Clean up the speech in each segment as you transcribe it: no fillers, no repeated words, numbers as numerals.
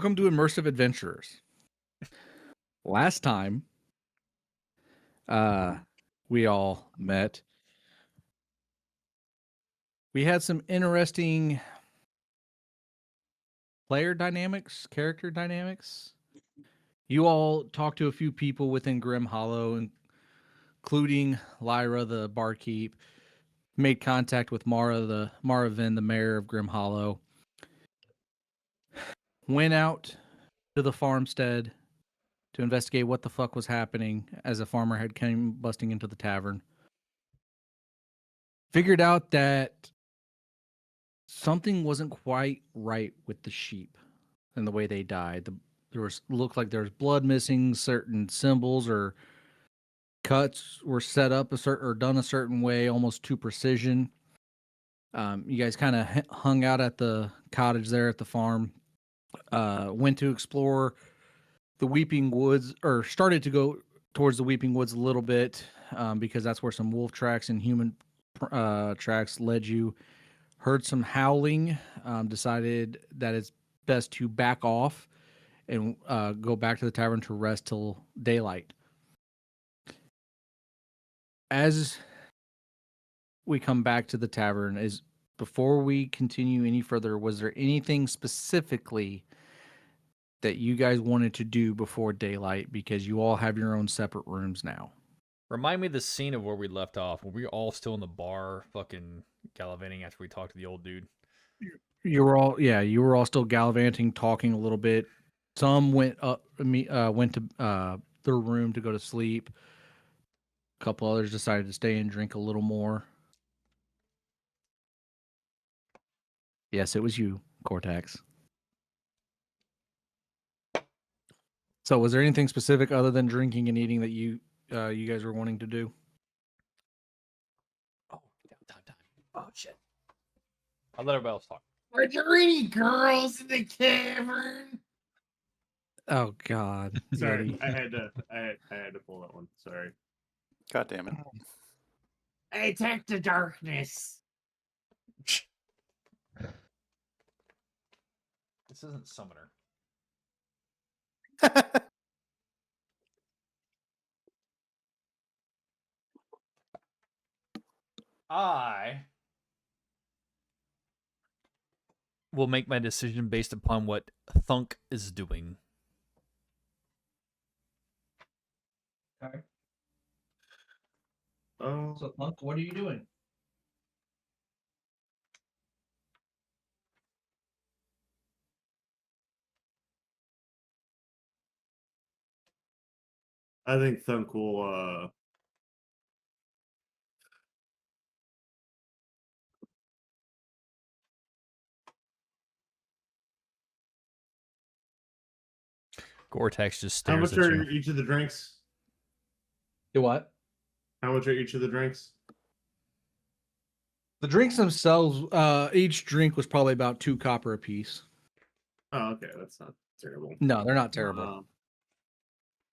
Welcome to Immersive Adventurers. Last time, we all met. We had some interesting player dynamics, character dynamics. You all talked to a few people within Grim Hollow, including Lyra, the barkeep. Made contact with Maravin, the mayor of Grim Hollow. Went out to the farmstead to investigate what the fuck was happening as a farmer had came busting into the tavern. Figured out that something wasn't quite right with the sheep and the way they died. Looked like there was blood missing, certain symbols or cuts were set up done a certain way, almost to precision. You guys kind of hung out at the cottage there at the farm. Went to explore the Weeping Woods, or started to go towards the Weeping Woods a little bit, because that's where some wolf tracks and human tracks led you. Heard some howling, decided that it's best to back off and go back to the tavern to rest till daylight. As we come back to the tavern, before we continue any further, was there anything specifically that you guys wanted to do before daylight? Because you all have your own separate rooms now. Remind me the scene of where we left off. Were we all still in the bar fucking gallivanting after we talked to the old dude? You were all still gallivanting, talking a little bit. Some went to their room to go to sleep. A couple others decided to stay and drink a little more. Yes, it was you, Goretax. So was there anything specific other than drinking and eating that you guys were wanting to do? Oh, time. Oh, shit. I'll let everybody else talk. Are there any girls in the cavern? Oh God! Sorry, I had to pull that one. Sorry. God damn it! I attacked the darkness. This isn't Summoner. I will make my decision based upon what Thunk is doing. Okay. Oh, So, Thunk, what are you doing? I think Thunk will. Goretax just How stares much at are you. each of the drinks? Do what? How much are each of the drinks? The drinks themselves, each drink was probably about 2 copper apiece. Oh, okay, that's not terrible. No, they're not terrible.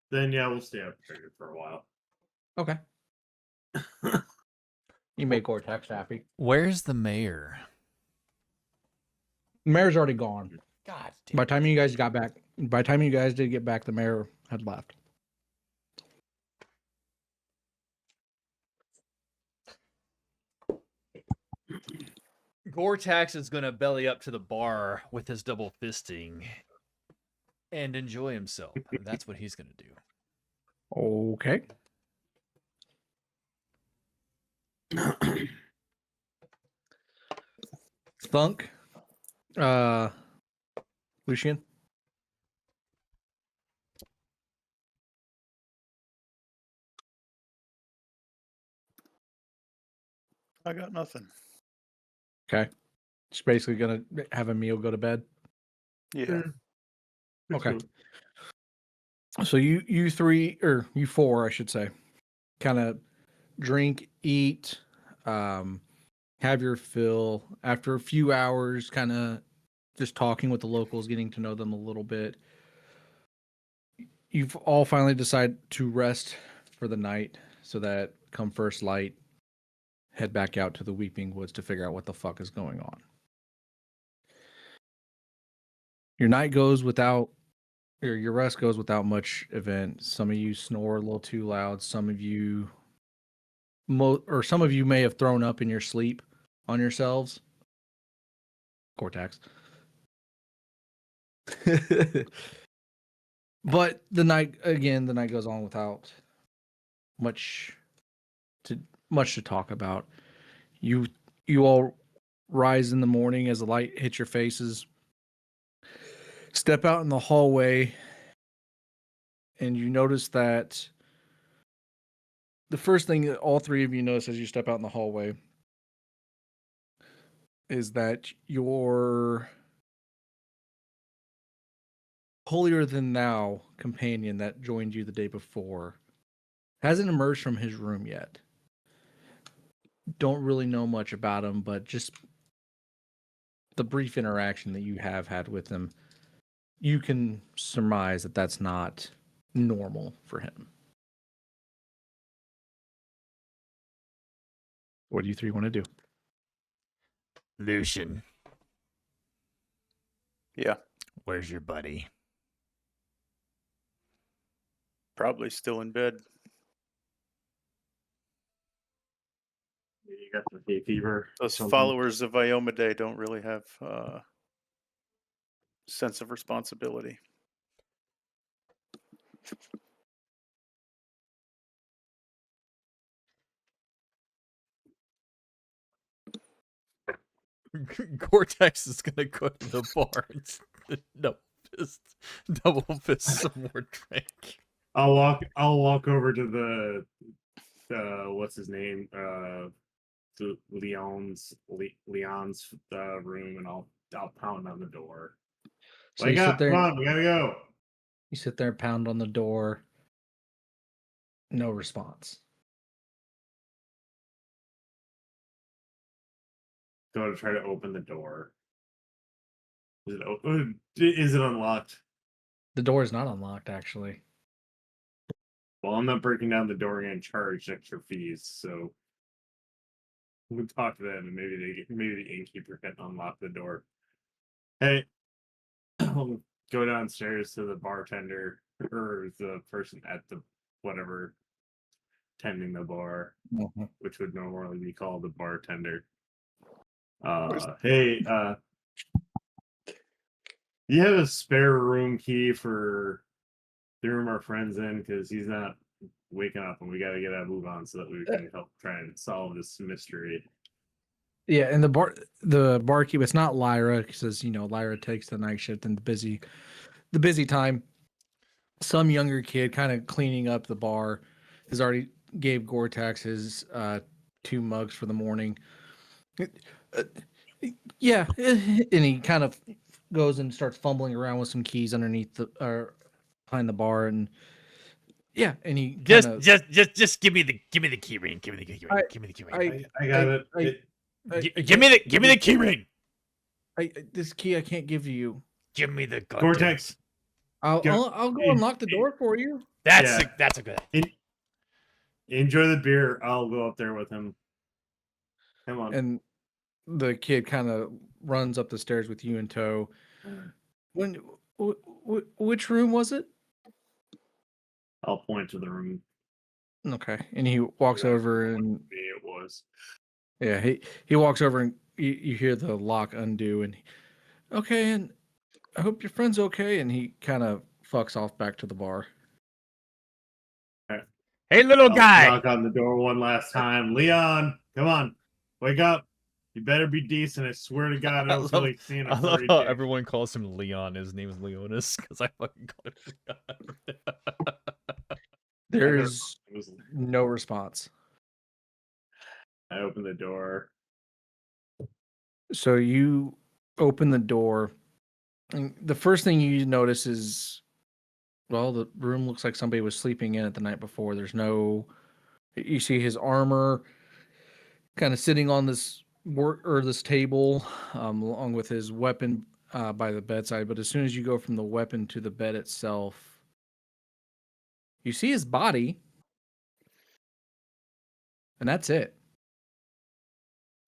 Then yeah, we'll stay up for a while. Okay. You made Goretax happy. Where's the mayor? Mayor's already gone. God damn. By the time you guys got back, by the time you guys did get back, the mayor had left. Goretax is going to belly up to the bar with his double fisting and enjoy himself. That's what he's going to do. Okay. Thunk. Lucian. I got nothing. Okay. Just basically gonna have a meal, go to bed. Yeah. Okay. So you three, or you four, I should say, kind of drink, eat, have your fill. After a few hours, kind of just talking with the locals, getting to know them a little bit, you've all finally decided to rest for the night, so that come first light, head back out to the Weeping Woods to figure out what the fuck is going on. Your night goes without, or your rest goes without much event. Some of you snore a little too loud. Some of you, some of you may have thrown up in your sleep on yourselves. Goretax. But the night goes on without much to talk about. You all rise in the morning as the light hits your faces. Step out in the hallway, and you notice that the first thing that all three of you notice as you step out in the hallway is that your holier than thou companion that joined you the day before hasn't emerged from his room yet. Don't really know much about him, but just the brief interaction that you have had with him, you can surmise that that's not normal for him. What do you three want to do? Lucian, Yeah, where's your buddy? probably still in bed. You got the hay fever. Those something. followers of Iomade don't really have sense of responsibility. Goretax is gonna go to the bar and double fist some more drink. I'll walk over to the what's his name? To Leon's room, and I'll pound on the door. So Wake you sit up, there, come on, we gotta go. you sit there, pound on the door. No response. Go to try to open the door. Is it unlocked? The door is not unlocked, actually. Well, I'm not breaking down the door and charge extra fees, so we'll talk to them, and maybe the innkeeper can unlock the door. Hey, I'll go downstairs to the bartender or the person at the whatever tending the bar, which would normally be called the bartender. Hey, you have a spare room key for the room our friend's in, because he's not waking up and we got to get a move on so that we can help try and solve this mystery. Yeah, and the barkeep, it's not Lyra, because Lyra takes the night shift in the busy time. Some younger kid kind of cleaning up the bar has already gave Goretax his 2 mugs for the morning. Yeah, and he kind of goes and starts fumbling around with some keys underneath behind the bar, and yeah, and he Just give me the key ring. Give me the key ring. Give me the key ring. I got it. Give me the key ring. This key I can't give to you. Give me the goddamn. Goretax. I'll go unlock the door for you. That's a good. Enjoy the beer. I'll go up there with him. Come on. And the kid kind of runs up the stairs with you in tow. Which room was it? I'll point to the room. Okay, and he walks over and It was. yeah, he walks over and you hear the lock undo, and okay, and I hope your friend's okay, and he kind of fucks off back to the bar. Hey, little guy. Knock on the door one last time. Leon, come on, wake up. You better be decent. I swear to God, I don't feel like seeing a I love furry how dick. everyone calls him Leon. His name is Leonus because I fucking call him Leon. There's no response. I open the door. So you open the door, and the first thing you notice is, well, the room looks like somebody was sleeping in it the night before. There's no, you see his armor kind of sitting on this this table, along with his weapon by the bedside. But as soon as you go from the weapon to the bed itself, you see his body, and that's it.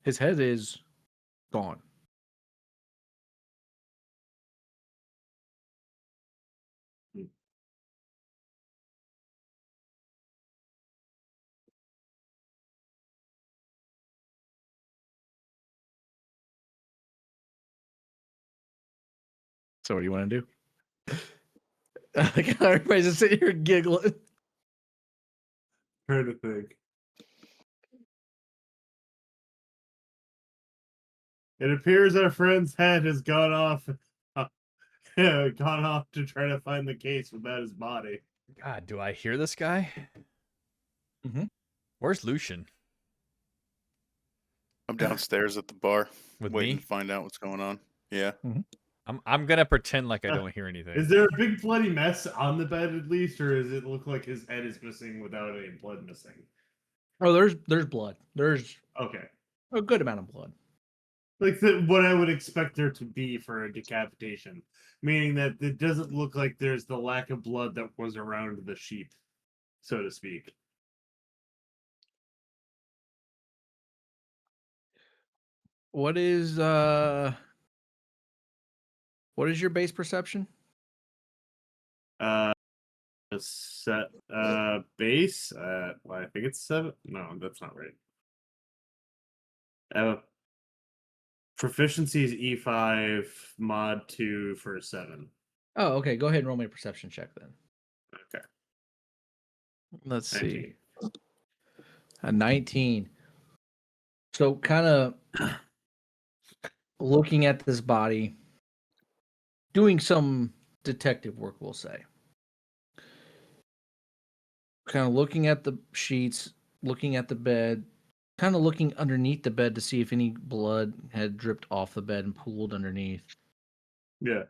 His head is gone. So what do you want to do? Everybody's just sitting here giggling. Trying to think. It appears our friend's head has gone off to try to find the case without his body. God, do I hear this guy? Mhm. Where's Lucian? I'm downstairs at the bar, With waiting me? to find out what's going on. Yeah. I'm gonna pretend like I don't hear anything. Is there a big bloody mess on the bed at least, or does it look like his head is missing without any blood missing? Oh, there's blood. There's Okay. a good amount of blood. Like what I would expect there to be for a decapitation, meaning that it doesn't look like there's the lack of blood that was around the sheep, so to speak. What is your base perception? Set base. Well, I think it's 7. No, that's not right. Proficiency is E5, mod 2 for 7. Oh, okay. Go ahead and roll me a perception check then. Okay. Let's see. 19. A 19. So kind of looking at this body, doing some detective work, we'll say. Kind of looking at the sheets, looking at the bed, kind of looking underneath the bed to see if any blood had dripped off the bed and pooled underneath. Yeah.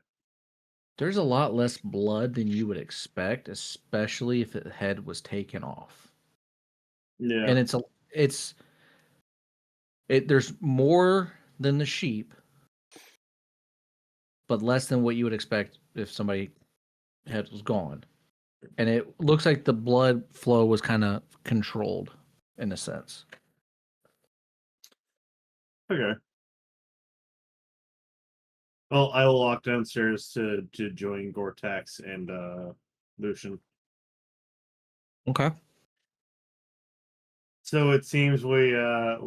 There's a lot less blood than you would expect, especially if the head was taken off. Yeah. And there's more than the sheep, but less than what you would expect if somebody head was gone. And it looks like the blood flow was kind of controlled in a sense. Okay. Well, I will walk downstairs to join Goretax and Lucian. Okay. So it seems we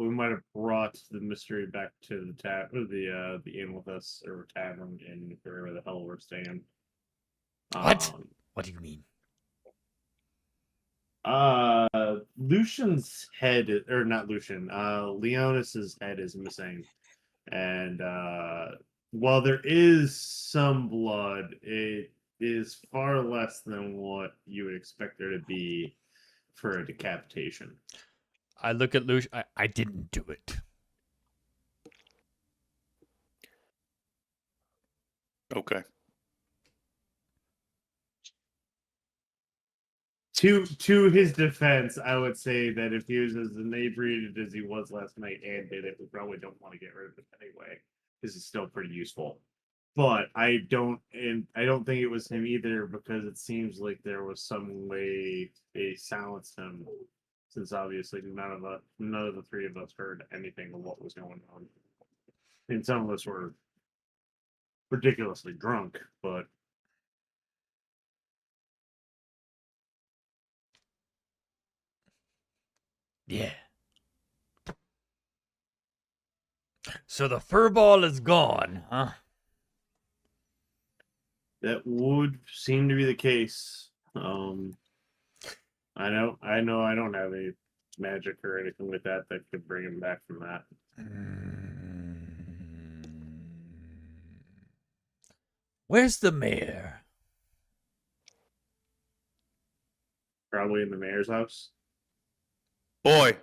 might have brought the mystery back to the inn with us, or tavern in wherever the hell we're staying. What? What do you mean? Lucian's head, or not Lucian, Leonus's head is missing. And while there is some blood, it is far less than what you would expect there to be for a decapitation. I look at Lucian. I didn't do it. Okay. To his defense, I would say that if he was as inebriated as he was last night and did it, we probably don't want to get rid of it anyway, because it's still pretty useful. But I don't think it was him either, because it seems like there was some way they silenced him, since obviously none of the three of us heard anything of what was going on. And some of us were ridiculously drunk, but Yeah. So the furball is gone, huh? that would seem to be the case. I know I don't have any magic or anything like that could bring him back from that. Where's the mayor? Probably in the mayor's house. Boy.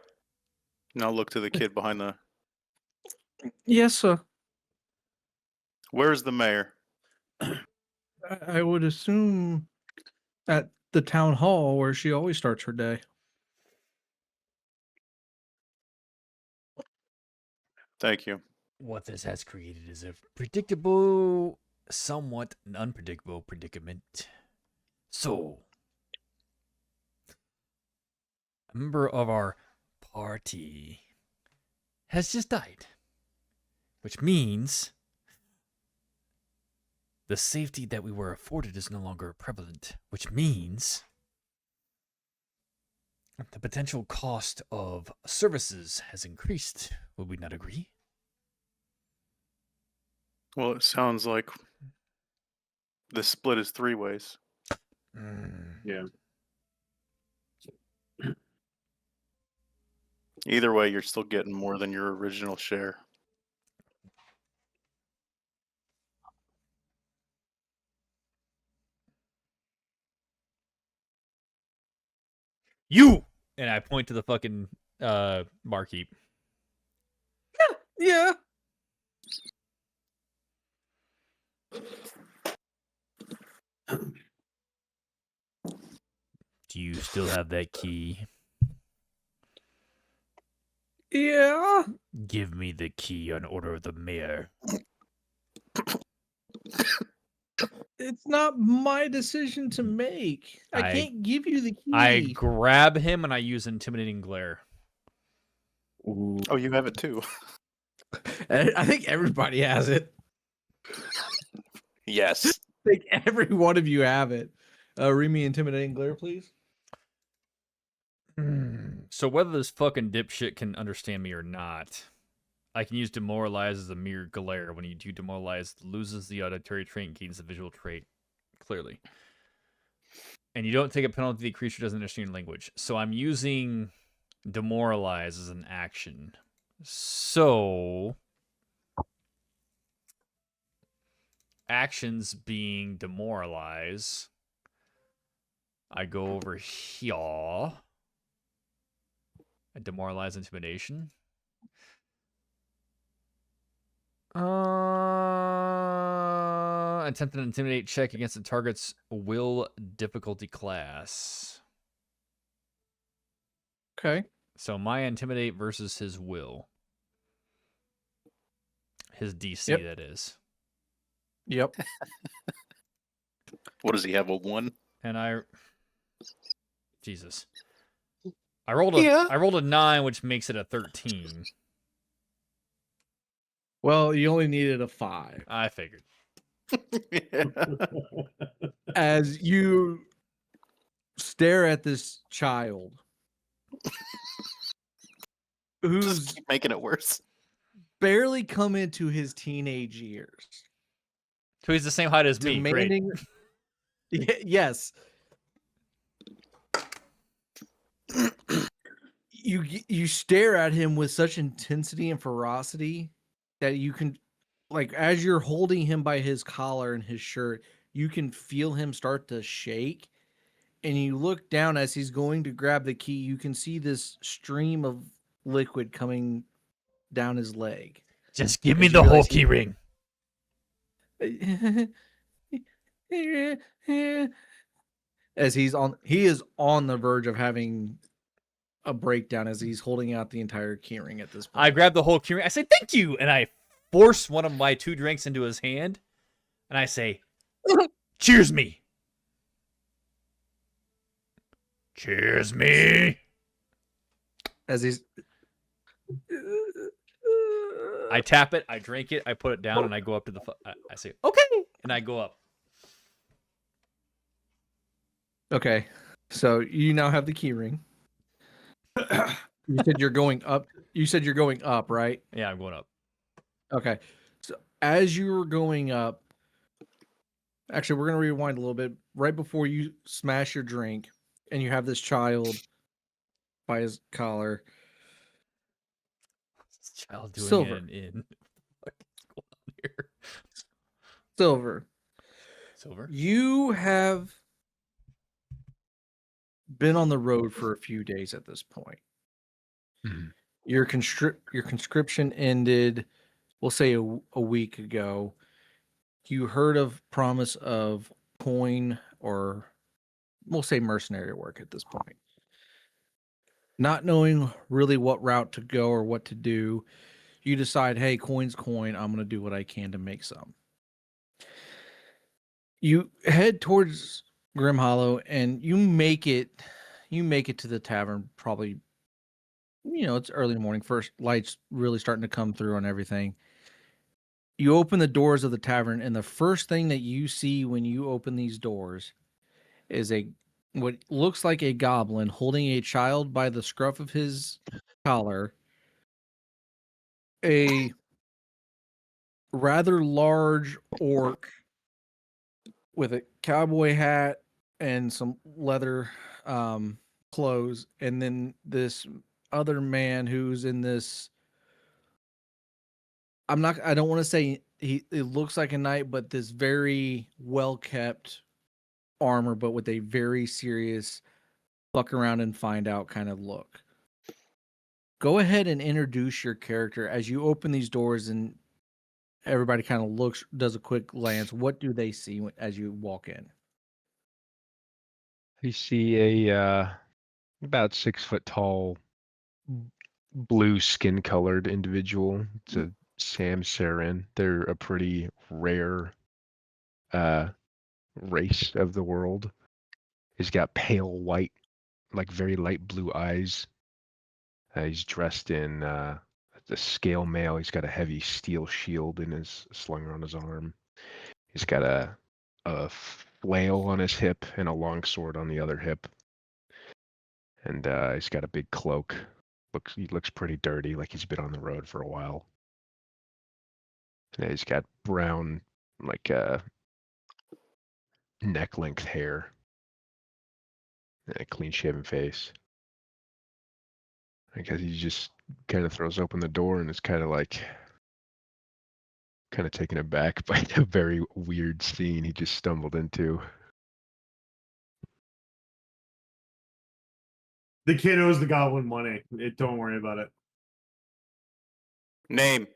Now look to the kid behind the. Yes, sir. Where's the mayor? I would assume at the town hall where she always starts her day. Thank you. What this has created is a predictable, somewhat unpredictable predicament. So, a member of our party has just died, which means the safety that we were afforded is no longer prevalent, which means the potential cost of services has increased. Would we not agree? Well, it sounds like The split is 3 ways. Yeah. Either way, you're still getting more than your original share. You! And I point to the fucking barkeep. Yeah. Do you still have that key? Yeah. Give me the key on order of the mayor. It's not my decision to make. I I- can't give you the key. I grab him and I use intimidating glare. Ooh. Oh, you have it too. I think everybody has it. Yes. I think every one of you have it. Read me intimidating glare, please. So whether this fucking dipshit can understand me or not, I can use demoralize as a mere glare. When you do demoralize, it loses the auditory trait and gains the visual trait. Clearly. And you don't take a penalty, the creature doesn't understand your language. So I'm using demoralize as an action. So actions being demoralize. I go over here. I demoralize intimidation. Attempt an intimidate check against the target's will difficulty class. Okay. So my intimidate versus his will. His DC, Yep. that is. Yep. What does he have? A 1? And I... Jesus. I rolled a 9, which makes it a 13. Well, you only needed a 5. I figured. As you stare at this child who's Just keep making it worse. barely come into his teenage years. So he's the same height as me. Great. Demanding. Yes. You stare at him with such intensity and ferocity that you can, like, as you're holding him by his collar and his shirt, you can feel him start to shake. And you look down as he's going to grab the key. You can see this stream of liquid coming down his leg. Just give me As the you whole realize key ring. As he is on the verge of having a breakdown as he's holding out the entire keyring at this point. I grab the whole key ring. I say, thank you. And I force one of my 2 drinks into his hand. And I say, cheers me. Cheers me. As he's I tap it, I drink it, I put it down, and I go up to the... I say, okay, and I go up. okay, so you now have the keyring. You said you're going up. You said you're going up, right? Yeah, I'm going up. Okay. So as you were going up, actually, we're gonna rewind a little bit. Right before you smash your drink, and you have this child by his collar. This child doing Silver. an in. What's going on here? Silver, Silver? you have been on the road for a few days at this point. Mhm. Your conscription ended, we'll say a week ago. You heard of promise of coin, or we'll say mercenary work at this point. Not knowing really what route to go or what to do, you decide, hey, coin's coin. I'm going to do what I can to make some. You head towards Grim Hollow and you make it to the tavern probably, it's early morning. First lights really starting to come through on everything. You open the doors of the tavern, and the first thing that you see when you open these doors is what looks like a goblin holding a child by the scruff of his collar, a rather large orc with a cowboy hat and some leather clothes, and then this other man who's in this. I don't want to say it looks like a knight, but this very well kept armor, but with a very serious fuck around and find out kind of look. Go ahead and introduce your character as you open these doors, and everybody kind of does a quick glance. What do they see as you walk in? You see a about 6 foot tall, blue skin colored individual. It's a Samsaran. They're a pretty rare race of the world. He's got pale white, like very light blue eyes. He's dressed in the scale mail. He's got a heavy steel shield slung around his arm. He's got a flail on his hip and a long sword on the other hip. And he's got a big cloak. He looks pretty dirty, like he's been on the road for a while. And he's got brown, like neck length hair. And a clean shaven face. I guess he just kind of throws open the door and is kind of taken aback by a very weird scene he just stumbled into. The kid owes the goblin money. Don't worry about it. Name.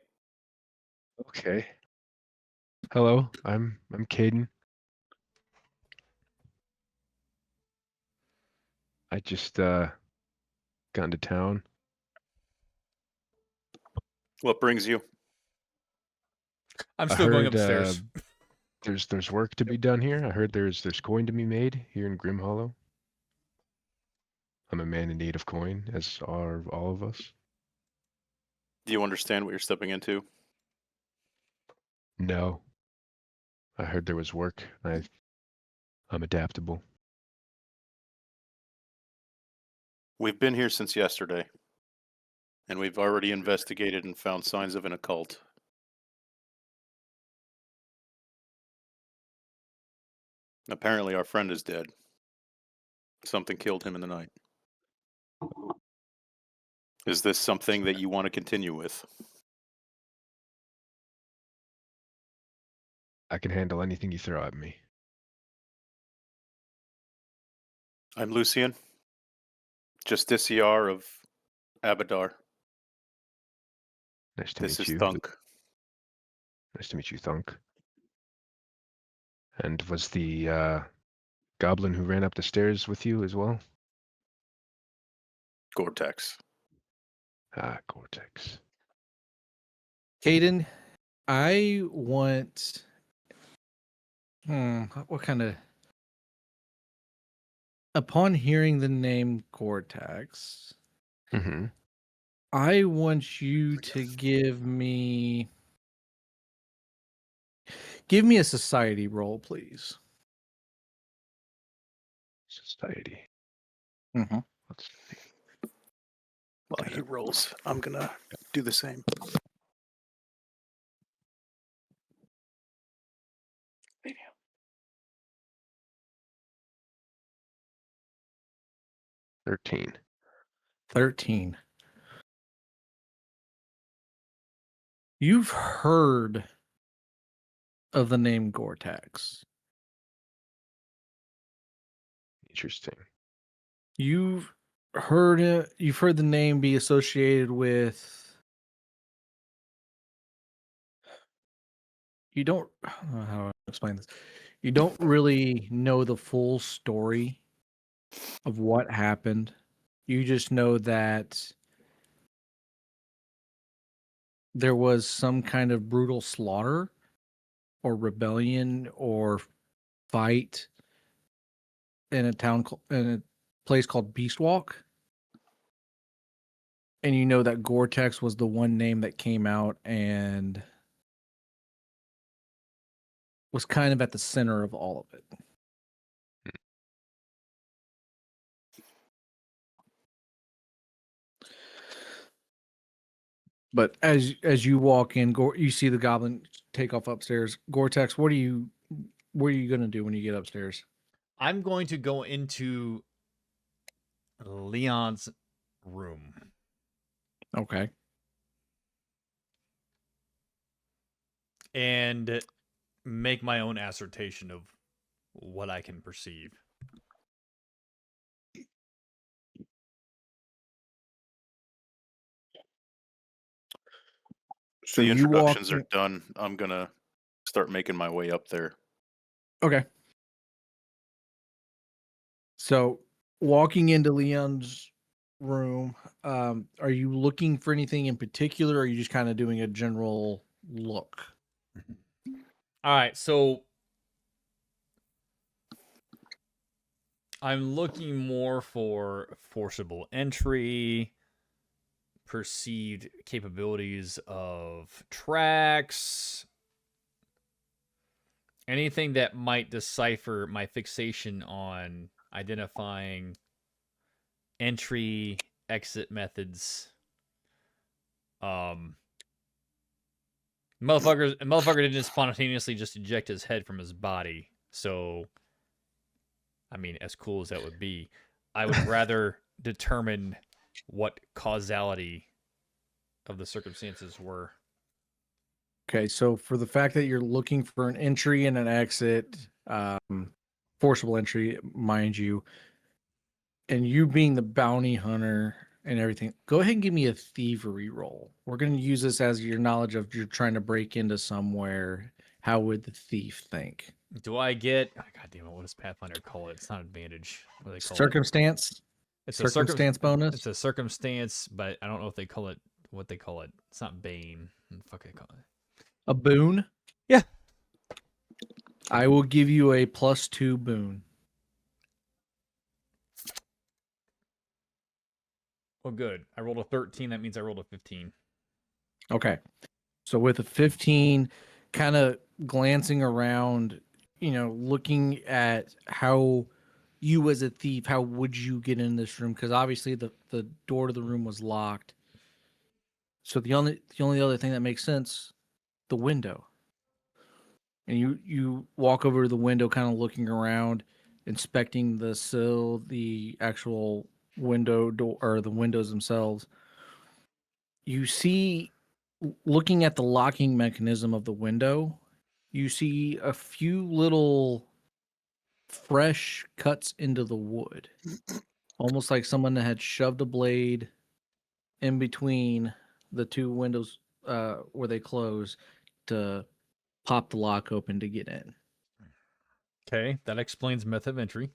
Okay. Hello, I'm Caeden. I just got into town. What brings you? I'm I still going heard, upstairs. There's work to be done here. I heard there's coin to be made here in Grim Hollow. I'm a man in need of coin, as are all of us. Do you understand what you're stepping into? No. I heard there was work. I'm adaptable. We've been here since yesterday, and we've already investigated and found signs of an occult. Apparently our friend is dead. Something killed him in the night. Is this something that you want to continue with? I can handle anything you throw at me. I'm Lucian, Justiciar of Abadar. Nice to This meet is you. Thunk. Nice to meet you, Thunk. And was the goblin who ran up the stairs with you as well? Goretax. Ah, Goretax. Caeden, I want. What kind of. Upon hearing the name Goretax, Mm-hmm. I want you to give me a society roll, please. Society. Mm-hmm. Let's see. While he rolls, I'm gonna do the same. $13. 13. You've heard of the name Goretax. Interesting. You've heard it. You've heard the name be associated with. You don't. I don't know how to explain this. You don't really know the full story of what happened. You just know that there was some kind of brutal slaughter or rebellion or fight in a place called Beastwalk. And you know that Goretax was the one name that came out and was kind of at the center of all of it. But as you walk in, you see the goblin take off upstairs. Goretax, what are you what are you gonna do when you get upstairs? I'm going to go into Leon's room. Okay. And make my own assertion of what I can perceive. So the you walk introductions are done. I'm gonna start making my way up there. Okay. So walking into Leon's room, are you looking for anything in particular, or are you just kind of doing a general look? All right, so I'm looking more for forcible entry, perceived capabilities of tracks, anything that might decipher my fixation on identifying entry, exit methods. Motherfucker didn't spontaneously just eject his head from his body. So, I mean, as cool as that would be, I would rather determine what causality of the circumstances were. Okay, so for the fact that you're looking for an entry and an exit, forcible entry, mind you, and you being the bounty hunter and everything, go ahead and give me a thievery roll. We're going to use this as your knowledge of you're trying to break into somewhere. How would the thief think? Do I get? Oh, God damn it! What does Pathfinder call it? It's not advantage. What do they call it? Circumstance? It's circumstance bonus? It's a circumstance, but I don't know if they call it what they call it. It's not Bane. What the fuck they call it? A boon? Yeah. I will give you a +2 boon. Oh, good. I rolled a 13. That means I rolled a 15. Okay. So with a 15, kind of glancing around, looking at how you as a thief, how would you get in this room? Because obviously the door to the room was locked. So the only other thing that makes sense, the window. And you walk over to the window, kind of looking around, inspecting the sill, the actual window door, or the windows themselves. You see, looking at the locking mechanism of the window, you see a few little fresh cuts into the wood, almost like someone had shoved a blade in between the two windows where they close to pop the lock open to get in. Okay, that explains method of entry.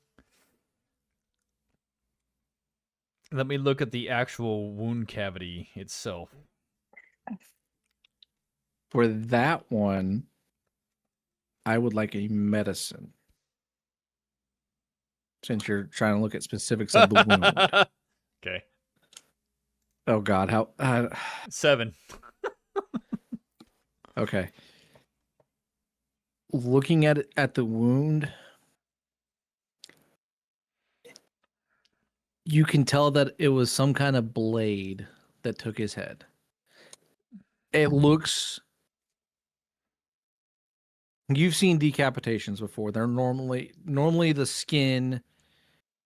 Let me look at the actual wound cavity itself. For that one, I would like a medicine. Since you're trying to look at specifics of the wound. Okay. Oh God, how 7. Okay. Looking at the wound, you can tell that it was some kind of blade that took his head. It looks. You've seen decapitations before. They're normally the skin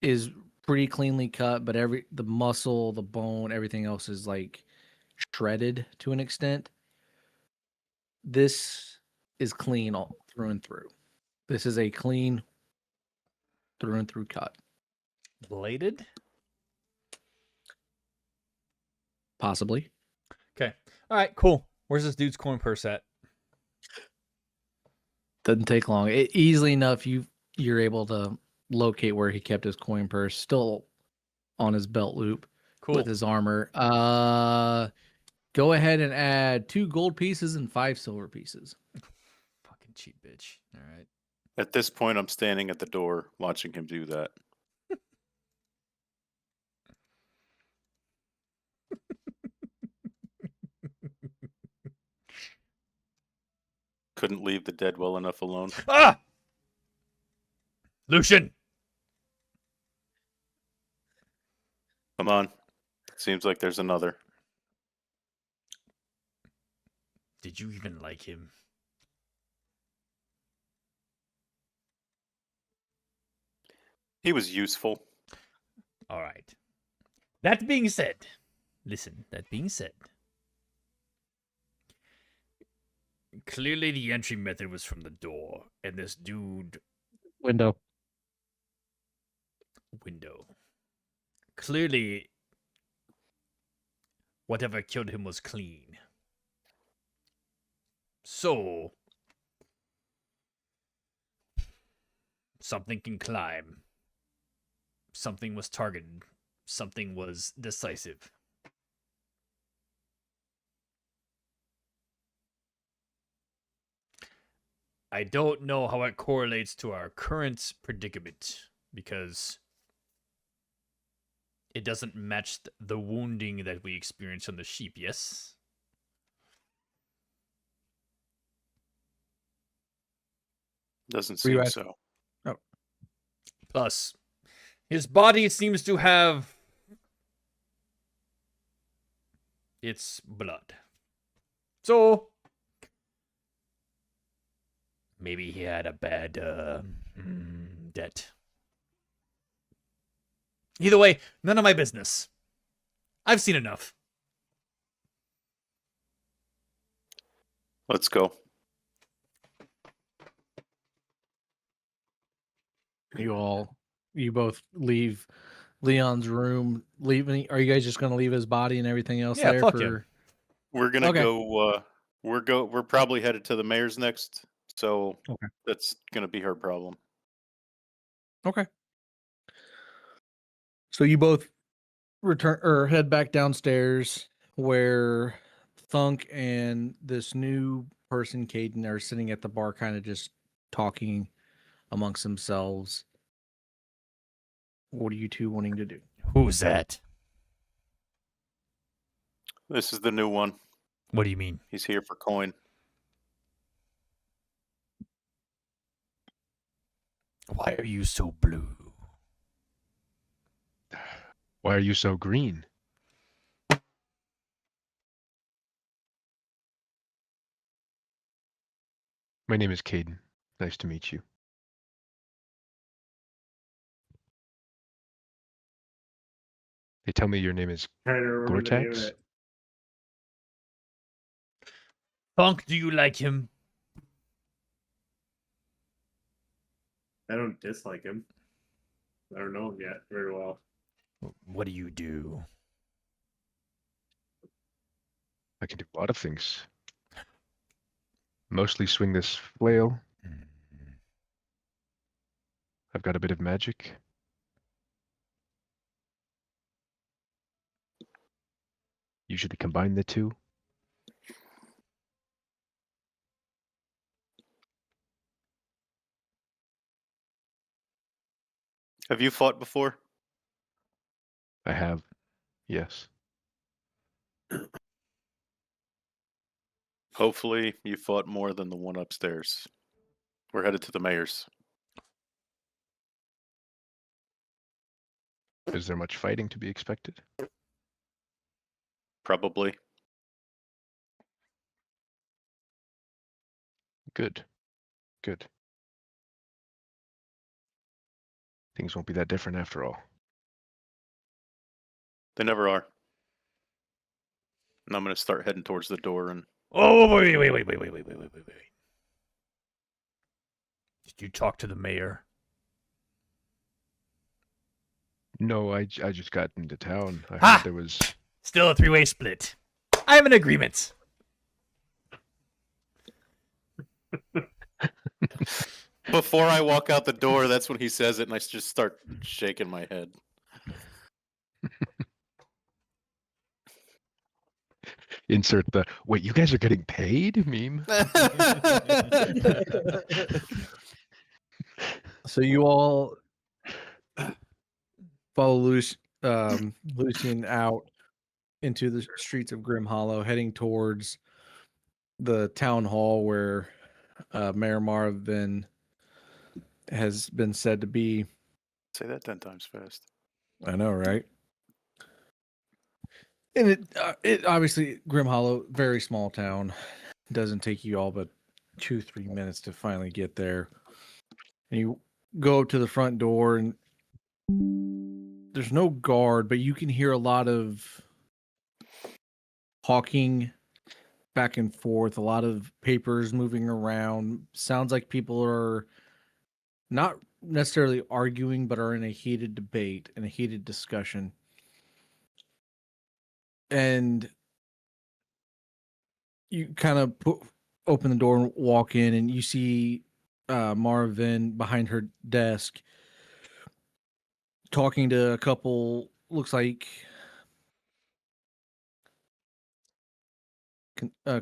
is pretty cleanly cut, but the muscle, the bone, everything else is like shredded to an extent. This is clean all through and through. This is a clean through and through cut. Bladed? Possibly. Okay. All right, cool. Where's this dude's coin purse at? Doesn't take long. Easily enough, you're able to locate where he kept his coin purse, still on his belt loop Cool. with his armor. Go ahead and add 2 gold pieces and 5 silver pieces. Fucking cheap bitch. All right. At this point, I'm standing at the door watching him do that. Couldn't leave the dead well enough alone. Ah! Lucian! Come on. Seems like there's another. Did you even like him? He was useful. All right. That being said, listen, that being said, clearly the entry method was from the door, and this dude Window. window. Clearly, whatever killed him was clean. So, something can climb. Something was targeted. Something was decisive. I don't know how it correlates to our current predicament because it doesn't match the wounding that we experienced on the sheep, yes? Doesn't Were you seem ask- so. Plus, his body seems to have its blood. So, maybe he had a bad debt. Either way, none of my business. I've seen enough. Let's go. You both leave Leon's room. Are you guys just going to leave his body and everything else Yeah, there fuck for? him. We're gonna Okay. go. We're probably headed to the mayor's next, so Okay. that's gonna be her problem. Okay. So you both return or head back downstairs where Thunk and this new person, Caeden, are sitting at the bar, kind of just talking amongst themselves. What are you two wanting to do? Who's that? This is the new one. What do you mean? He's here for coin. Why are you so blue? Why are you so green? My name is Caeden. Nice to meet you. They tell me your name is Trying to remember the name of Goretax? it. Funk, do you like him? I don't dislike him. I don't know him yet very well. What do you do? I can do a lot of things. Mostly swing this flail. I've got a bit of magic. Usually combine the two. Have you fought before? I have, yes. Hopefully, you fought more than the one upstairs. We're headed to the mayor's. Is there much fighting to be expected? Probably. Good. Good. Things won't be that different after all. They never are. And I'm gonna start heading towards the door and Oh, wait. Did you talk to the mayor? No, I just got into town. I Ha! heard there was... Still a three-way split. I have an agreement. before I walk out the door, that's when he says it, and I just start shaking my head. Insert the, wait, you guys are getting paid meme? So you all follow Lucian out into the streets of Grim Hollow, heading towards the town hall where Mayor Marvin has been said to be. Say that 10 times fast. I know, right? And it obviously, Grim Hollow, very small town. Doesn't take you all but 2-3 minutes to finally get there. And you go up to the front door, and there's no guard, but you can hear a lot of talking back and forth, a lot of papers moving around. Sounds like people are not necessarily arguing, but are in a heated debate and a heated discussion. And you kind of open the door and walk in, and you see Marvin behind her desk talking to a couple, looks like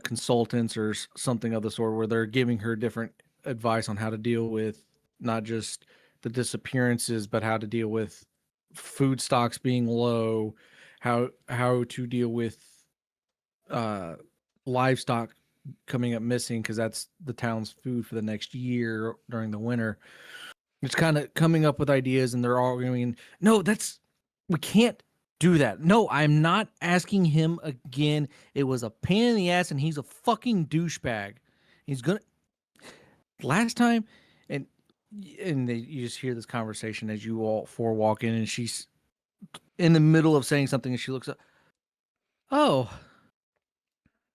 consultants or something of the sort, where they're giving her different advice on how to deal with not just the disappearances, but how to deal with food stocks being low, how to deal with livestock coming up missing, because that's the town's food for the next year during the winter. It's kind of coming up with ideas, and they're all going, no, we can't do that. No, I'm not asking him again. It was a pain in the ass, and he's a fucking douchebag. He's gonna last time, and you just hear this conversation as you all four walk in, and she's in the middle of saying something, and she looks up. Oh,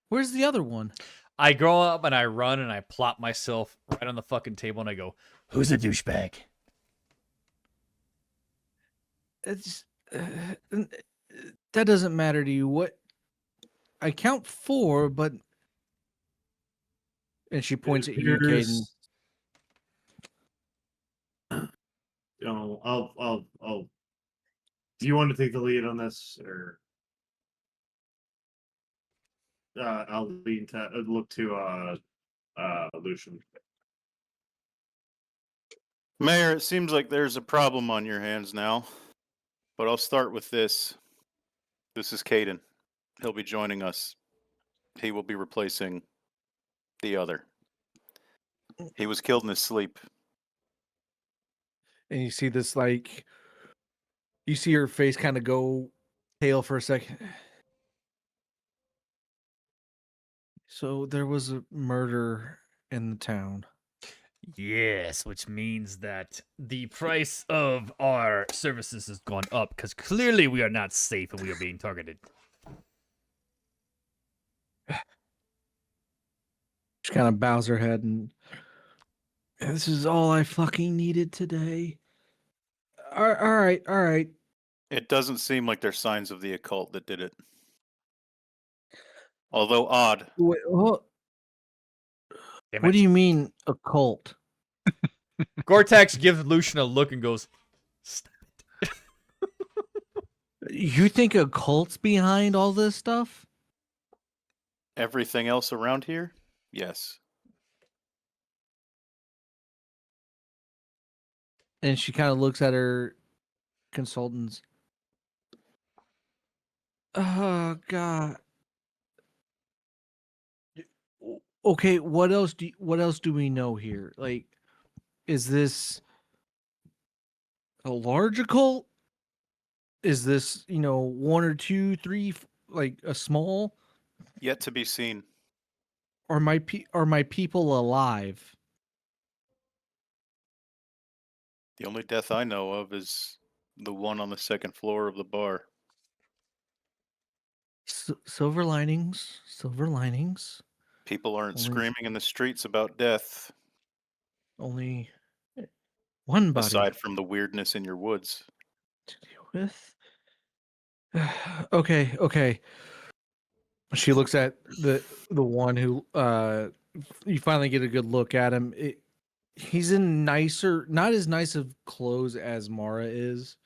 where's the other one? I grow up and I run and I plop myself right on the fucking table and I go, "Who's a douchebag?" It's that doesn't matter to you. What I count 4, but and she points at you, Caeden. I'll. Do you want to take the lead on this, or I'll look to Lucian. Mayor, it seems like there's a problem on your hands now, but I'll start with this. This is Caeden. He'll be joining us. He will be replacing the other. He was killed in his sleep. And you see this, like, you see her face kind of go pale for a second. So there was a murder in the town. Yes, which means that the price of our services has gone up because clearly we are not safe and we are being targeted. She kind of bows her head, and this is all I fucking needed today. All right. It doesn't seem like there's signs of the occult that did it. Although odd. Wait, what Damn do it. you mean occult? Goretax gives Lucian a look and goes, "Stop it." You think occult's behind all this stuff? Everything else around here? Yes. And she kind of looks at her consultants. Oh God. Okay, what else do we know here? Like, is this a large occult? Is this, 1 or 2, 3, like a small? Yet to be seen. Are my people alive? The only death I know of is the one on the second floor of the bar. Silver linings. People aren't Only- screaming in the streets about death, Only one body aside from the weirdness in your woods. to deal with. Okay. She looks at the one who you finally get a good look at him. He's in not as nice of clothes as Mara is,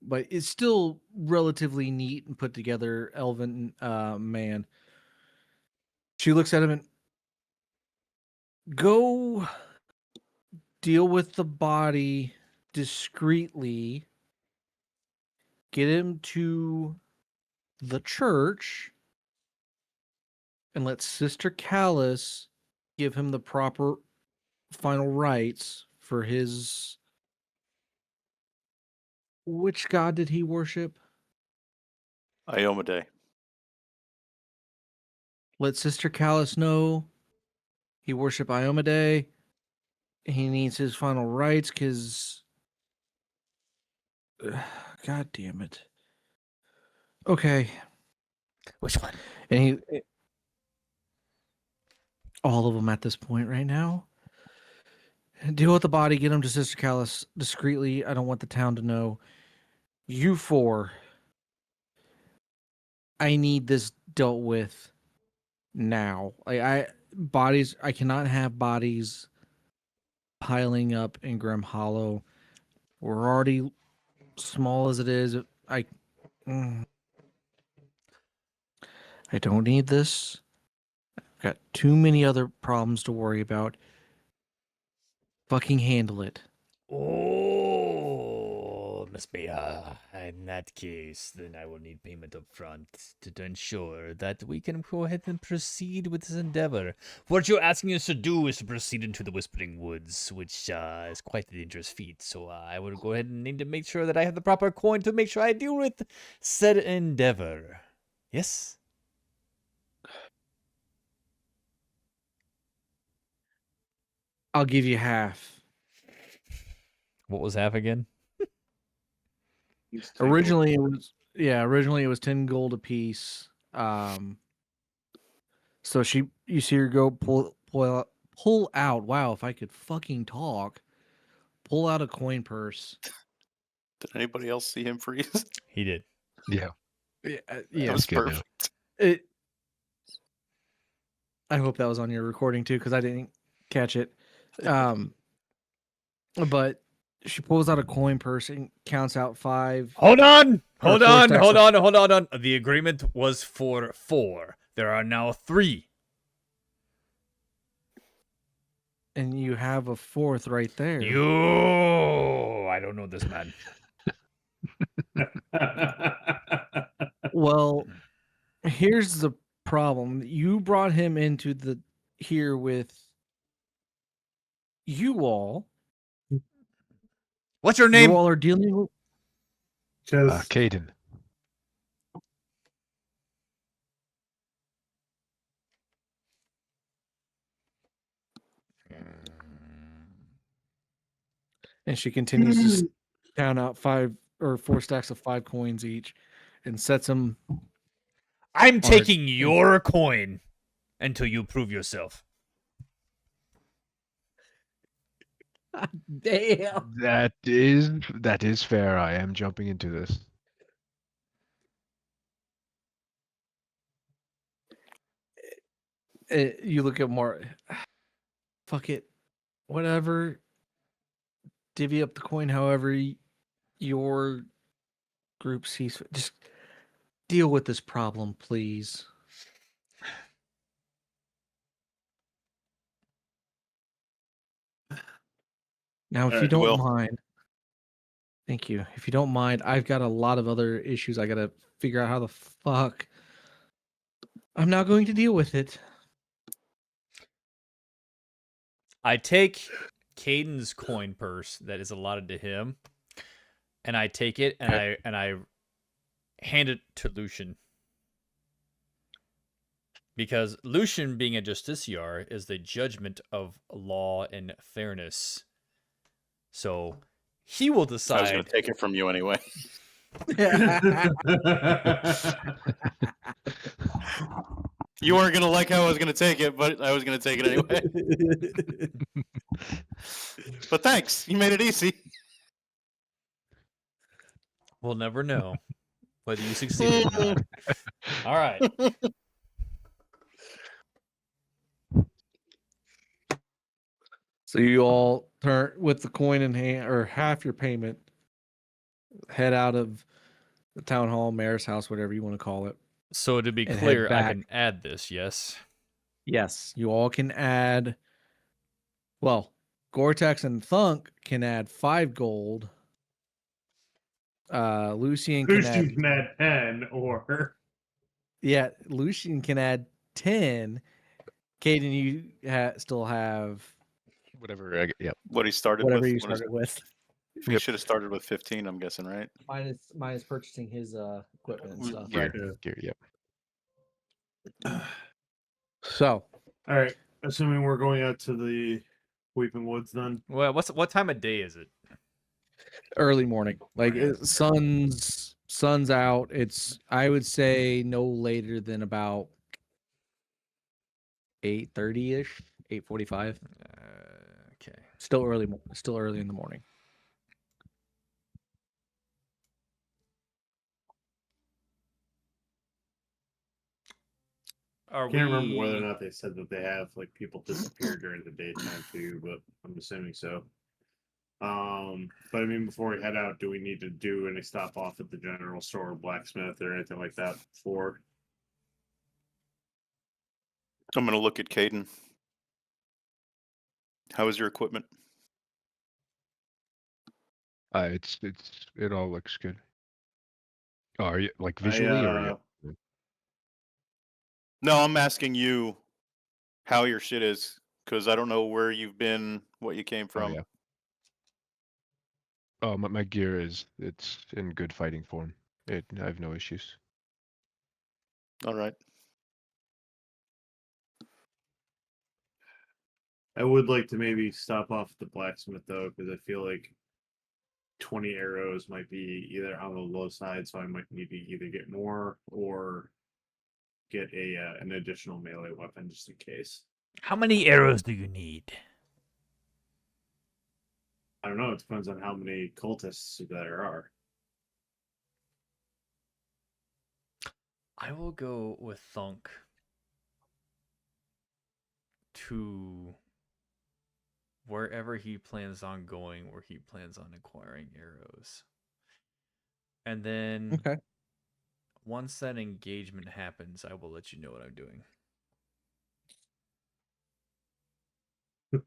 but it's still relatively neat and put together elven man. She looks at him and go deal with the body discreetly. Get him to the church and let Sister Callus give him the proper final rites for his... Which god did he worship? Iomade. Let Sister Callus know he worship Iomade. He needs his final rites because God damn it. Okay. Which one? And he, all of them at this point right now. Deal with the body, get him to Sister Callus discreetly. I don't want the town to know. You four, I need this dealt with now. I cannot have bodies piling up in Grim Hollow. We're already small as it is. Mm, I don't need this. I've got too many other problems to worry about. Fucking handle it. Oh, must be. In that case, then I will need payment up front to ensure that we can go ahead and proceed with this endeavor. What you're asking us to do is to proceed into the Whispering Woods, which is quite a dangerous feat. So I will go ahead and need to make sure that I have the proper coin to make sure I deal with said endeavor. Yes? I'll give you half. What was half again? Originally it was 10 gold a piece. So you see her go pull out. Wow, if I could fucking talk. Pull out a coin purse. Did anybody else see him freeze? He did. Yeah. Yeah, That yeah. was good now. perfect. I hope that was on your recording too, because I didn't catch it. But she pulls out a coin purse and counts out 5. Hold on! Or Hold 4 on! stacks Hold of- on! The agreement was for 4. There are now 3. And you have a 4th right there. I don't know this man. Well, here's the problem. You brought him into here with you all. What's your You name? all are dealing with. Just Caeden. And she continues to count out 5 or 4 stacks of 5 coins each, and sets them. I'm Or- taking your coin until you prove yourself. Damn. That is fair. I am jumping into this. You look at more. Fuck it, whatever. Divvy up the coin however your group sees fit. Just deal with this problem, please. Now, if you Alright, don't Will. mind, thank you. If you don't mind, I've got a lot of other issues I gotta figure out how the fuck. I'm now going to deal with it. I take Caeden's coin purse that is allotted to him, and I take it and I hand it to Lucian. Because Lucian, being a justiciar, is the judgment of law and fairness. So he will I was decide. going to take it from you anyway. You weren't going to like how I was going to take it, but I was going to take it anyway. But thanks. You made it easy. We'll never know whether you succeed or not. All right. So you all turn with the coin in hand, or half your payment, head out of the town hall, mayor's house, whatever you want to call it. So to be And head clear, I back. can add this, yes? Yes, you all can add. Well, Goretax and Thunk can add 5 gold. Lucian can Lucian add. can add 10 or Yeah, Lucian can add 10. Caeden, you still have Whatever. Yep. What he started whatever with. you What is- started with. He Yep. should have started with 15, I'm guessing, right? Minus purchasing his equipment and stuff. Gear. Right. Gear. Yep. So all right. Assuming we're going out to the Weeping Woods, then Well, what time of day is it? Early morning. Like Yeah. sun's out. It's I would say no later than about 8:30ish, 8:45. Okay. Still early in the morning. Are Can't remember we? whether or not they said that they have like people disappear during the daytime too, but I'm assuming so. But I mean, before we head out, do we need to do any stop off at the general store, blacksmith, or anything like that before? I'm going to look at Caeden. How is your equipment? It all looks good. Oh, are you like I, visually or yeah? No, I'm asking you how your shit is, because I don't know where you've been, what you came Oh from. yeah. Oh, my gear it's in good fighting form. I have no issues. All right. I would like to maybe stop off at the blacksmith though, because I feel like 20 arrows might be either on the low side, so I might need to either get more or get an additional melee weapon just in case. How many arrows do you need? I don't know. It depends on how many cultists there are. I will go with Thunk to wherever he plans on going, where he plans on acquiring arrows. And then Okay. once that engagement happens, I will let you know what I'm doing.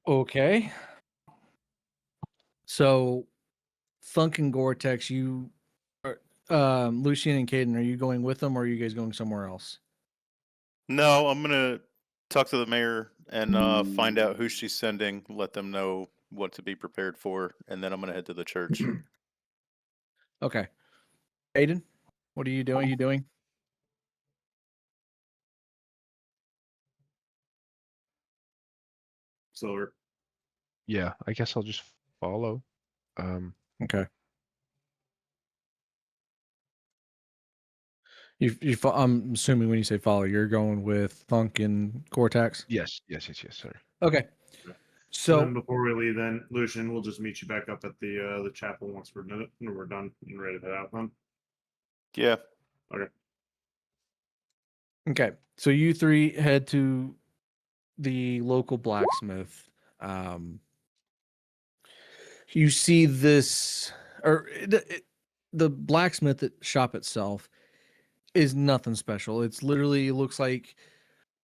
Okay. So, Thunk and Goretax, you, Lucian and Caeden, are you going with them, or are you guys going somewhere else? No, I'm going to talk to the mayor and find out who she's sending, let them know what to be prepared for, and then I'm going to head to the church. Okay. Caeden, what are you doing? You doing? Silver. Yeah, I guess I'll just follow. Okay. I'm assuming when you say follow, you're going with Thunk and Goretax. Yes, sir. Okay. So then So before we leave, then Lucian, we'll just meet you back up at the chapel once we're done and ready to head out. Then. Yeah. Okay. okay. So you three head to the local blacksmith. You see this, or the blacksmith shop itself is nothing special. It's literally it looks like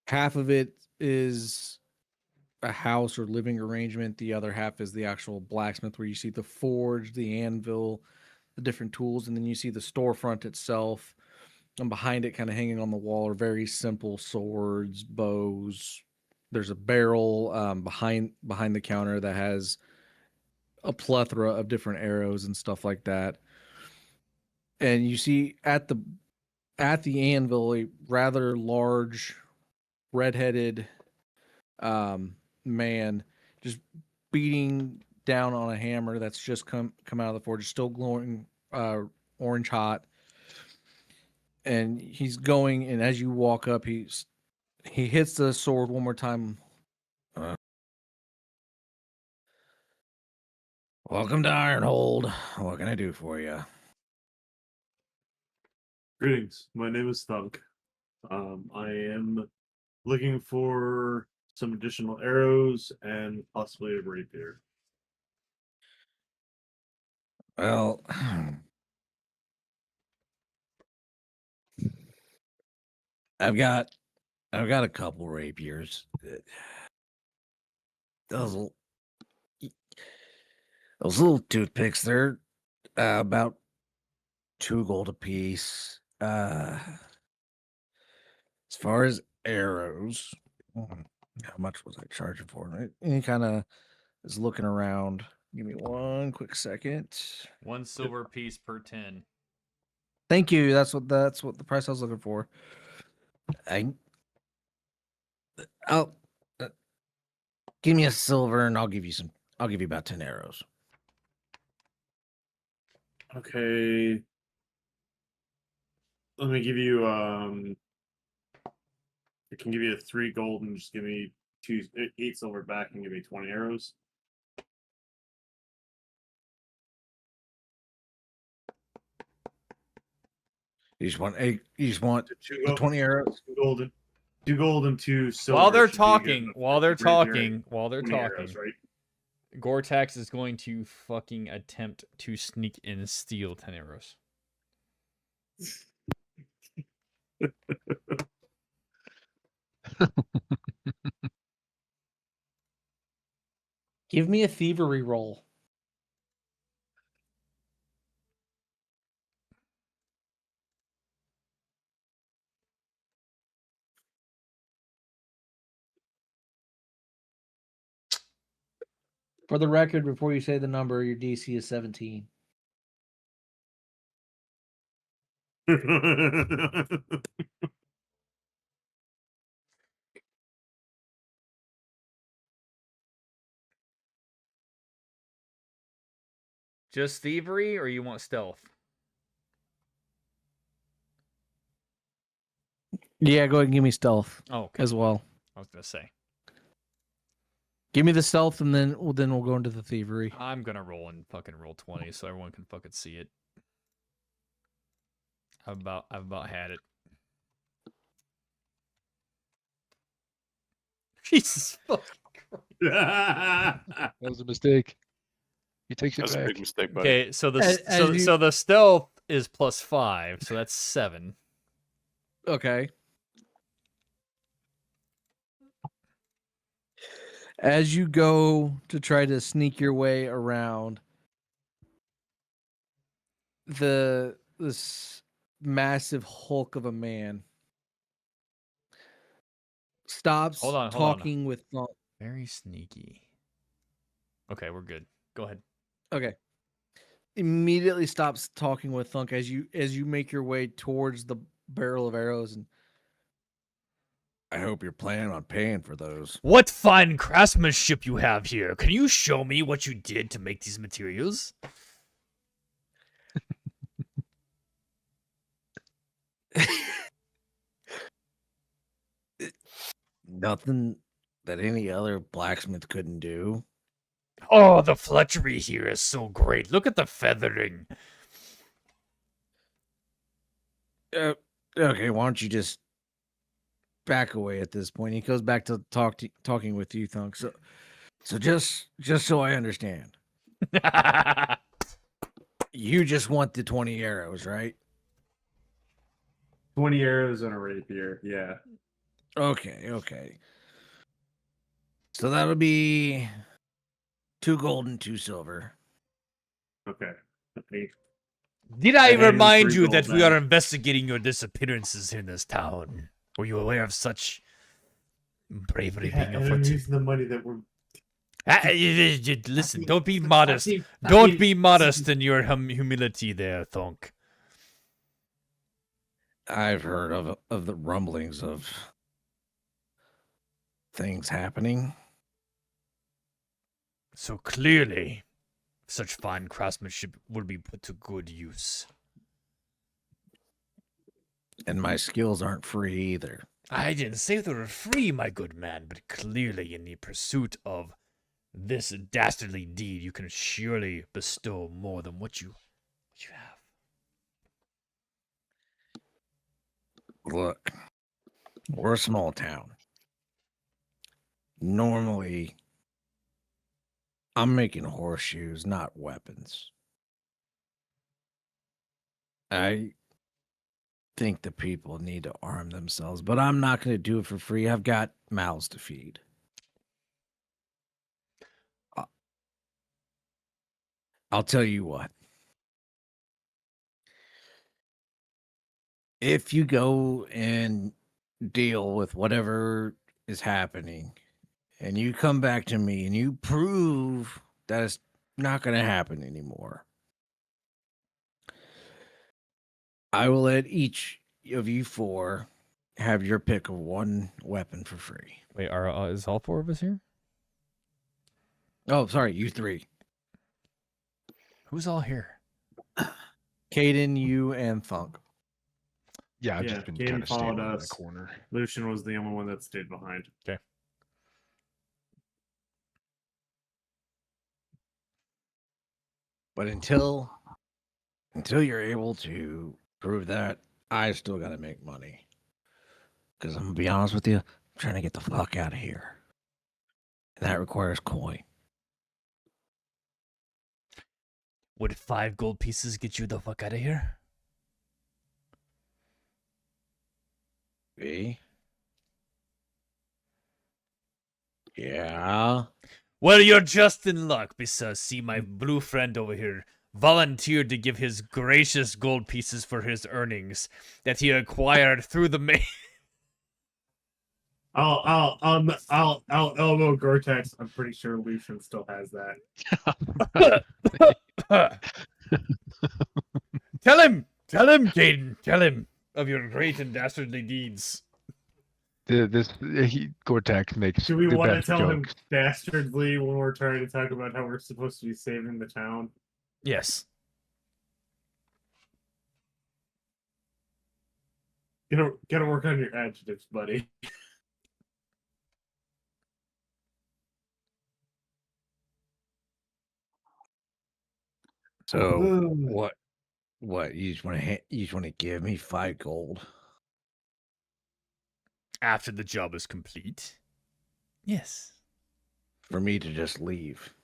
half of it is a house or living arrangement. The other half is the actual blacksmith, where you see the forge, the anvil, the different tools, and then you see the storefront itself. And behind it, kind of hanging on the wall, are very simple swords, bows. There's a barrel behind the counter that has a plethora of different arrows and stuff like that. And you see at the anvil a rather large, redheaded man just beating down on a hammer that's just come out of the forge, still glowing orange hot. And he's going, and as you walk up, he hits the sword one more time. Welcome to Ironhold. What can I do for you? Greetings. My name is Thunk. I am looking for some additional arrows and possibly a rapier. Well, I've got a couple rapiers. Those l- those little toothpicks, they're about 2 gold apiece. As far as arrows, how much was I charging for it? And he kind of is looking around. Give me one quick second. 1 silver piece per 10. Thank you. That's what the price I was looking for. I'll give me a silver, and I'll give you about 10 arrows. Okay. Let me give you I can give you 3 gold and just give me 8 silver back and give me 20 arrows. You just want Two the 20 arrows. 2 gold and 2 silver. While they're should be good talking, enough while to they're raise your talking, while they're 20 talking, arrows, right? Goretax is going to fucking attempt to sneak in and steal 10 arrows. Give me a thievery roll. For the record, before you say the number, your DC is 17. Just thievery, or you want stealth? Yeah, go ahead and give me stealth Oh, okay. as well. I was gonna say Give me the stealth, and then we'll go into the thievery. I'm gonna roll and fucking roll 20 so everyone can fucking see it. I've about had it. Jesus fucking Christ. That was a mistake. He takes it That's a back. big mistake, buddy. Okay, so the As so the stealth is +5, so that's 7. Okay. As you go to try to sneak your way around, this massive hulk of a man stops Hold on. talking with Thunk. Very sneaky. Okay, we're good. Go ahead. Okay. Immediately stops talking with Thunk as you make your way towards the barrel of arrows, and I hope you're planning on paying for those. What fine craftsmanship you have here. Can you show me what you did to make these materials? Nothing that any other blacksmith couldn't do. Oh, the fletchery here is so great. Look at the feathering. Okay, why don't you just back away at this point? He goes back to talking with you, Thunk. So just so I understand, you just want the 20 arrows, right? 20 arrows and a rapier, yeah. Okay. So that'll be 2 gold and 2 silver. Okay. Did I And remind 3 you that gold we are back. investigating your disappearances in this town? Were you aware of such bravery being and I'm afoot? using the money that we're Listen, don't be modest. Don't be modest in your humility there, Thunk. I've heard of the rumblings of things happening. So clearly, such fine craftsmanship would be put to good use. And my skills aren't free either. I didn't say they were free, my good man, but clearly in the pursuit of this dastardly deed, you can surely bestow more than what you have. Look, we're a small town. Normally, I'm making horseshoes, not weapons. I think the people need to arm themselves, but I'm not going to do it for free. I've got mouths to feed. I'll tell you what. If you go and deal with whatever is happening, and you come back to me and you prove that it's not going to happen anymore, I will let each of you 4 have your pick of 1 weapon for free. Wait, is all 4 of us here? Oh, sorry, you 3. Who's all here? Caeden, you, and Thunk. Yeah, I've Yeah, just been Caeden kind of standing followed in the us. corner. Lucian was the only one that stayed behind. But until you're able to prove that, I still got to make money. Because I'm going to be honest with you, I'm trying to get the fuck out of here. And that requires coin. Would 5 gold pieces get you the fuck out of here? See? Yeah. Well, you're just in luck, because see, my blue friend over here volunteered to give his gracious gold pieces for his earnings that he acquired through the mail. I'll elbow Goretax. I'm pretty sure Lucian still has that. Tell him, Caeden, tell him of your great and dastardly deeds. Goretax makes Do we the want to best tell him jokes. dastardly when we're trying to talk about how we're supposed to be saving the town? Yes. Gotta work on your adjectives, buddy. So what you just want to give me 5 gold? After the job is complete. Yes. For me to just leave.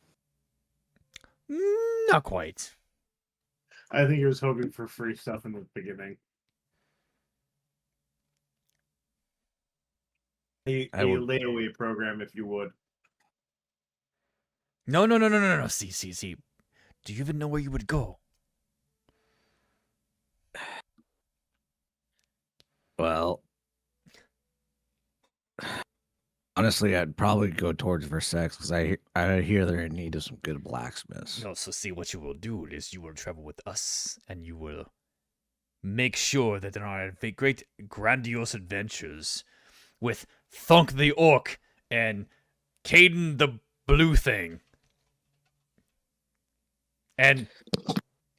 Not quite. I think he was hoping for free stuff in the beginning. A layaway program, if you would. No. See. Do you even know where you would go? Well, honestly, I'd probably go towards Versex because I hear they're in need of some good blacksmiths. No, so see, what you will do is you will travel with us, and you will make sure that there are great, grandiose adventures with Thunk the Orc and Caeden the Blue Thing. And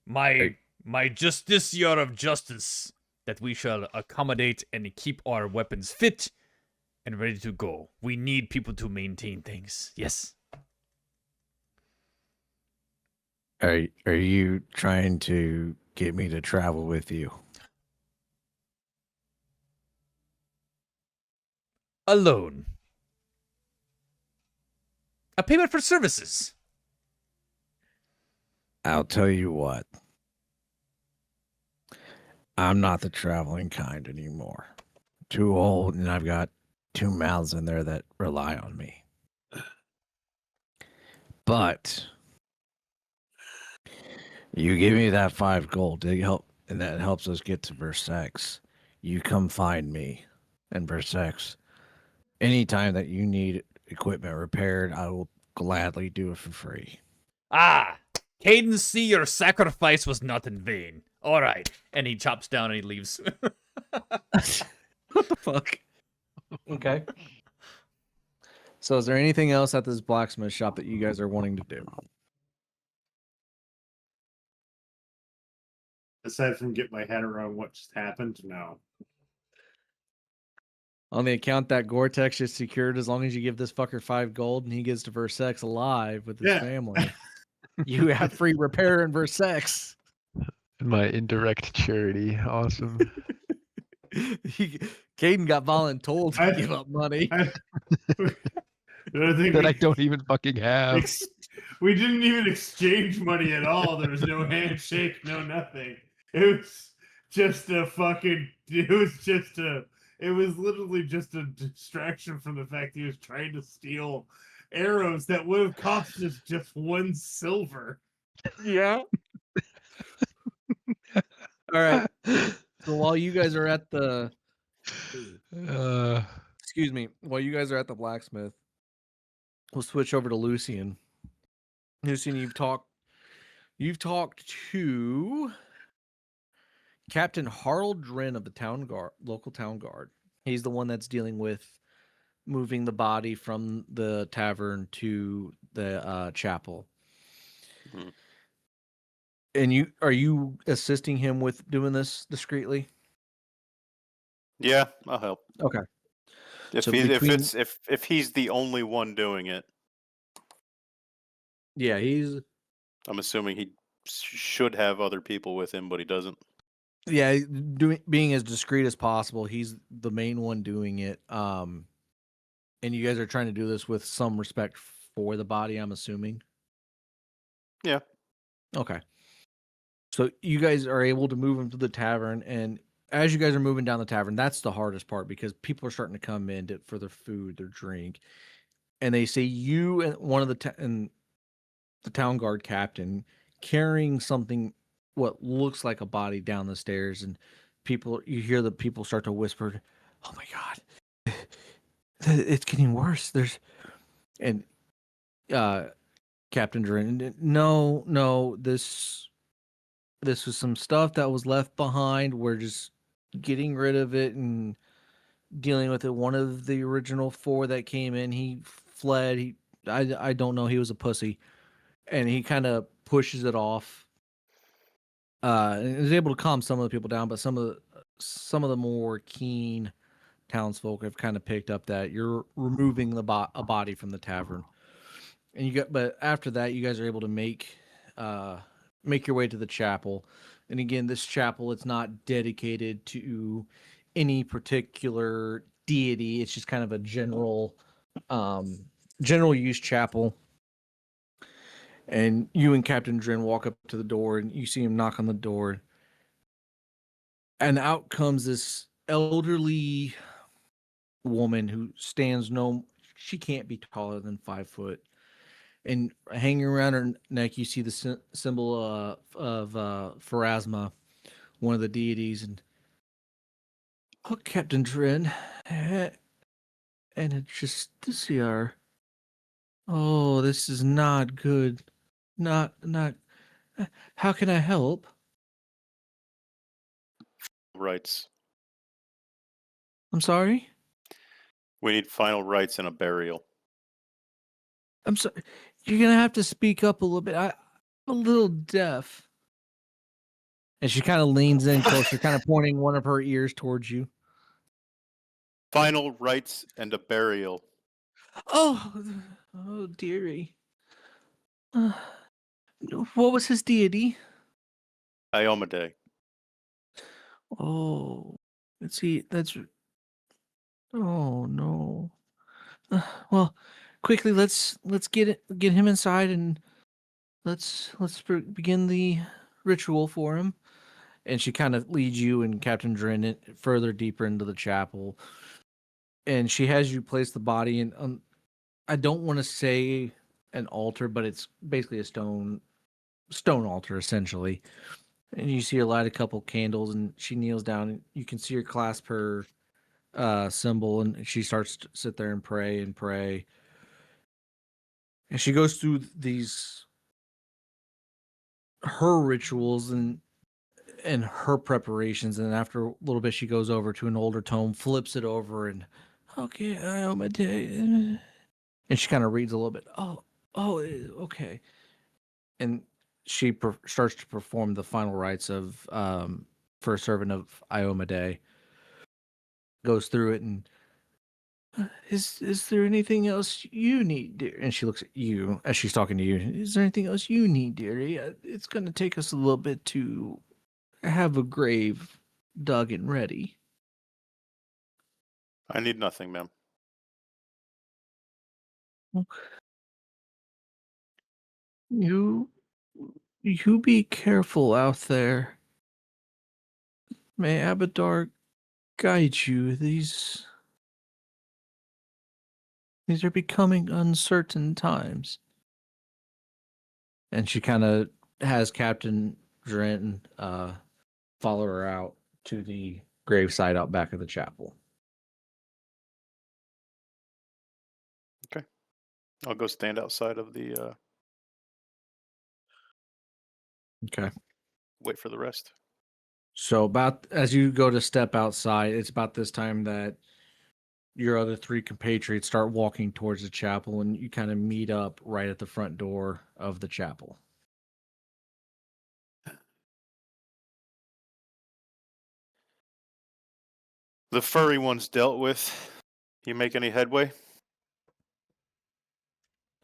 my justiciar of justice, that we shall accommodate and keep our weapons fit and ready to go. We need people to maintain things. Yes. Are you trying to get me to travel with you? Alone. A payment for services. I'll tell you what. I'm not the traveling kind anymore. Too old, and I've got 2 mouths in there that rely on me. But you give me that 5 gold to help, and that helps us get to Versex. You come find me in Versex. Anytime that you need equipment repaired, I will gladly do it for free. Ah, Caeden, see, your sacrifice was not in vain. All right. And he chops down and he leaves. What the fuck? Okay. So is there anything else at this blacksmith shop that you guys are wanting to do? Aside from get my head around what just happened, no. On the account that Goretax is secured, as long as you give this fucker 5 gold and he gets to Versex alive with his family, you have free repair in Versex. My indirect charity. Awesome. Caeden got voluntold to give up money. That I don't even fucking have. We didn't even exchange money at all. There was no handshake, no nothing. It was just a fucking. It was literally just a distraction from the fact he was trying to steal arrows that would have cost us just 1 silver. Yeah. All right. So while you guys are at the while you guys are at the blacksmith, we'll switch over to Lucian. Lucian, you've talked to Captain Harl Dren of the local town guard. He's the one that's dealing with moving the body from the tavern to the chapel. Mhm. And are you assisting him with doing this discreetly? Yeah, I'll help. Okay. If So he, between if he's the only one doing it, yeah, he's I'm assuming he should have other people with him, but he doesn't. yeah, being as discreet as possible. He's the main one doing it. And you guys are trying to do this with some respect for the body, I'm assuming. Yeah. Okay. So you guys are able to move him to the tavern, and as you guys are moving down the tavern, that's the hardest part because people are starting to come in for their food, their drink, and they see you and one of and the town guard captain carrying something, what looks like a body down the stairs, and you hear the people start to whisper, "Oh my god, it's getting worse." And uh, Captain Dren, no, this was some stuff that was left behind. We're just getting rid of it and dealing with it. One of the original 4 that came in, he fled. I don't know. He was a pussy, and he kind of pushes it off. And is able to calm some of the people down, but some of the more keen townsfolk have kind of picked up that you're removing a body from the tavern, and but after that, you guys are able to make your way to the chapel. And again, this chapel, it's not dedicated to any particular deity. It's just kind of a general use chapel. And you and Captain Dren walk up to the door, and you see him knock on the door. And out comes this elderly woman who stands she can't be taller than 5 foot. And hanging around her neck, you see the symbol of Pharasma, one of the deities. And oh, Captain Dren, and it's just this year. Oh, this is not good. Not. How can I help? Rights. I'm sorry. We need final rites and a burial. I'm sorry. You're gonna have to speak up a little bit. I'm a little deaf. And she kind of leans in closer, kind of pointing one of her ears towards you. Final rites and a burial. Oh, dearie. Uh, what was his deity? Iomade. Oh, let's see. Oh no. Well, quickly, let's get him inside, and let's begin the ritual for him. And she kind of leads you and Captain Dren further deeper into the chapel, and she has you place the body in. I don't want to say an altar, but it's basically a stone altar essentially. And you see her light a couple candles, and she kneels down, and you can see her clasp her symbol, and she starts to sit there and pray. And she goes through her rituals and her preparations, and after a little bit she goes over to an older tome, flips it over, and okay, I am a day. And she kind of reads a little bit. Okay. And she starts to perform the final rites of for a servant of Iomade. Goes through it, and is there anything else you need, dear? And she looks at you as she's talking to you. Is there anything else you need, dearie? It's going to take us a little bit to have a grave dug and ready. I need nothing, ma'am. You be careful out there. May Abadar guide you. These are becoming uncertain times. And she kind of has Captain Dren follow her out to the gravesite out back of the chapel. Okay. I'll go stand outside of the Okay. wait for the rest. So about as you go to step outside, it's about this time that your other 3 compatriots start walking towards the chapel, and you kind of meet up right at the front door of the chapel. The furry one's dealt with. You make any headway?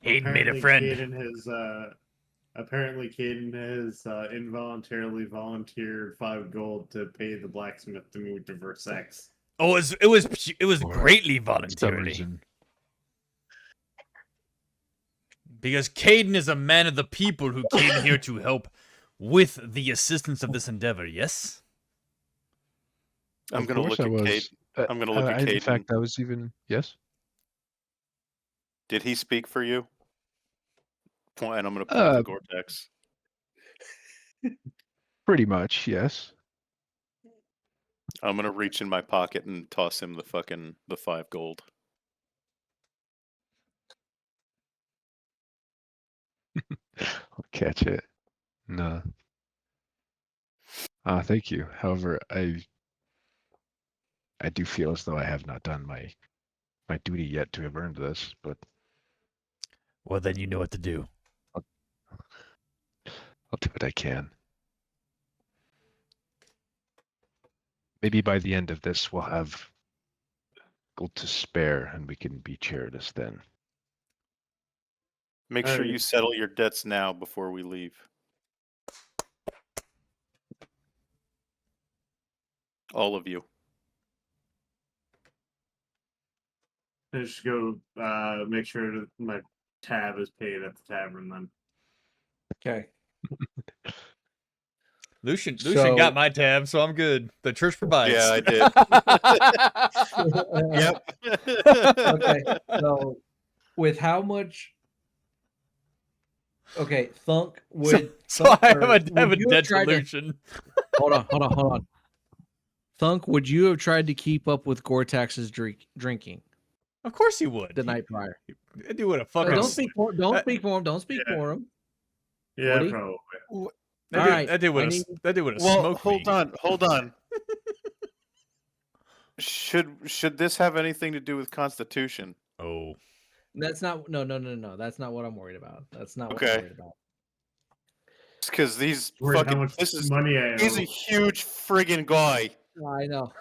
Caeden made a Apparently friend. Caeden has involuntarily volunteered 5 gold to pay the blacksmith to move to Versex. Oh, it was For greatly some voluntarily. reason. Because Caeden is a man of the people who came here to help with the assistance of this endeavor, yes? I'm Of gonna course look I at was. Caeden. I'm gonna look at In Caeden. fact, I was even yes. Did he speak for you? And I'm gonna point to Goretax. Pretty much, yes. I'm gonna reach in my pocket and toss him the 5 gold. I'll catch it. No. Thank you. However, I do feel as though I have not done my duty yet to have earned this, but Well, then you know what to do. I'll do what I can. Maybe by the end of this, we'll have gold to spare, and we can be charitous then. Make sure Alright. you settle your debts now before we leave. All of you. I should go make sure that my tab is paid at the tavern then. Okay. Lucian So- got my tab, so I'm good. The church provides. Yeah, I did. Yep. Okay. So, with how much? Okay, Thunk would. So Thunk- I have or a would you have debt to tried to- Lucian. Hold on. Thunk, would you have tried to keep up with Goretax's drinking Of course he would. the night prior? I do what a No, fucking. don't speak for him. Don't Uh, speak for him. Don't speak yeah. for him. Yeah, Would he? probably. That All dude, right, that dude would I have. need- That dude would have Well, smoked hold me. on. Should this have anything to do with Constitution? Oh, That's not. No. That's not what I'm worried about. That's not what Okay. I'm worried about. Because these Worried how fucking much this is money I he's owe. a huge friggin' guy. I know.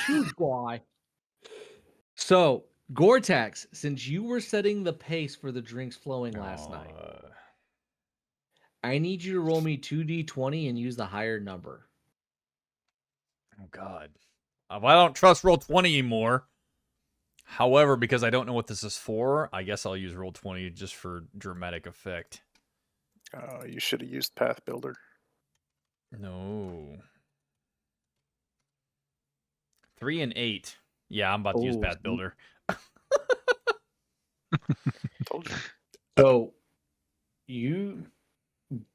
Huge guy. So, Goretax, since you were setting the pace for the drinks flowing last night, I need you to roll me 2d20 and use the higher number. Oh God. I don't trust roll 20 anymore. However, because I don't know what this is for, I guess I'll use roll 20 just for dramatic effect. You should have used Path Builder. No. 3 and 8. Yeah, I'm about to use Oh, Path Builder. Told you. So, you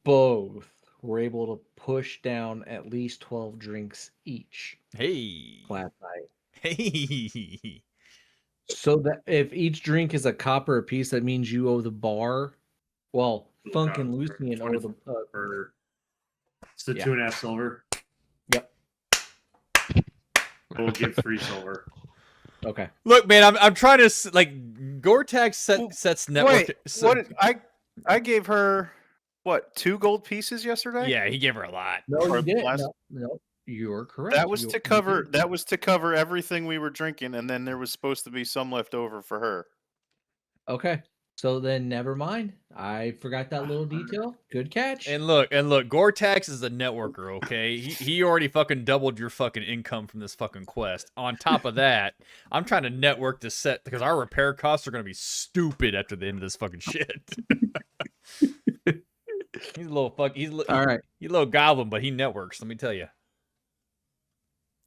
both were able to push down at least 12 drinks each Hey. last night. Hey. So that if each drink is a copper a piece, that means you owe the bar. Well, Thunk and Lucian owe the. Or so Yeah. 2.5 silver. Yep. We'll give 3 silver. Okay. Look, man, I'm trying to Goretax sets network. Wait, what? I gave her what 2 gold pieces yesterday? Yeah, he gave her a lot. No, Or you didn't. last- No, you're correct. That was You- to you cover. did. That was to cover everything we were drinking, and then there was supposed to be some left over for her. Okay. So then, never mind. I forgot that little detail. Good catch. And look, Goretax is a networker, okay? He already fucking doubled your fucking income from this fucking quest. On top of that, I'm trying to network this set because our repair costs are gonna be stupid after the end of this fucking shit. He's a little fuck. All right. He's a little goblin, but he networks. Let me tell you.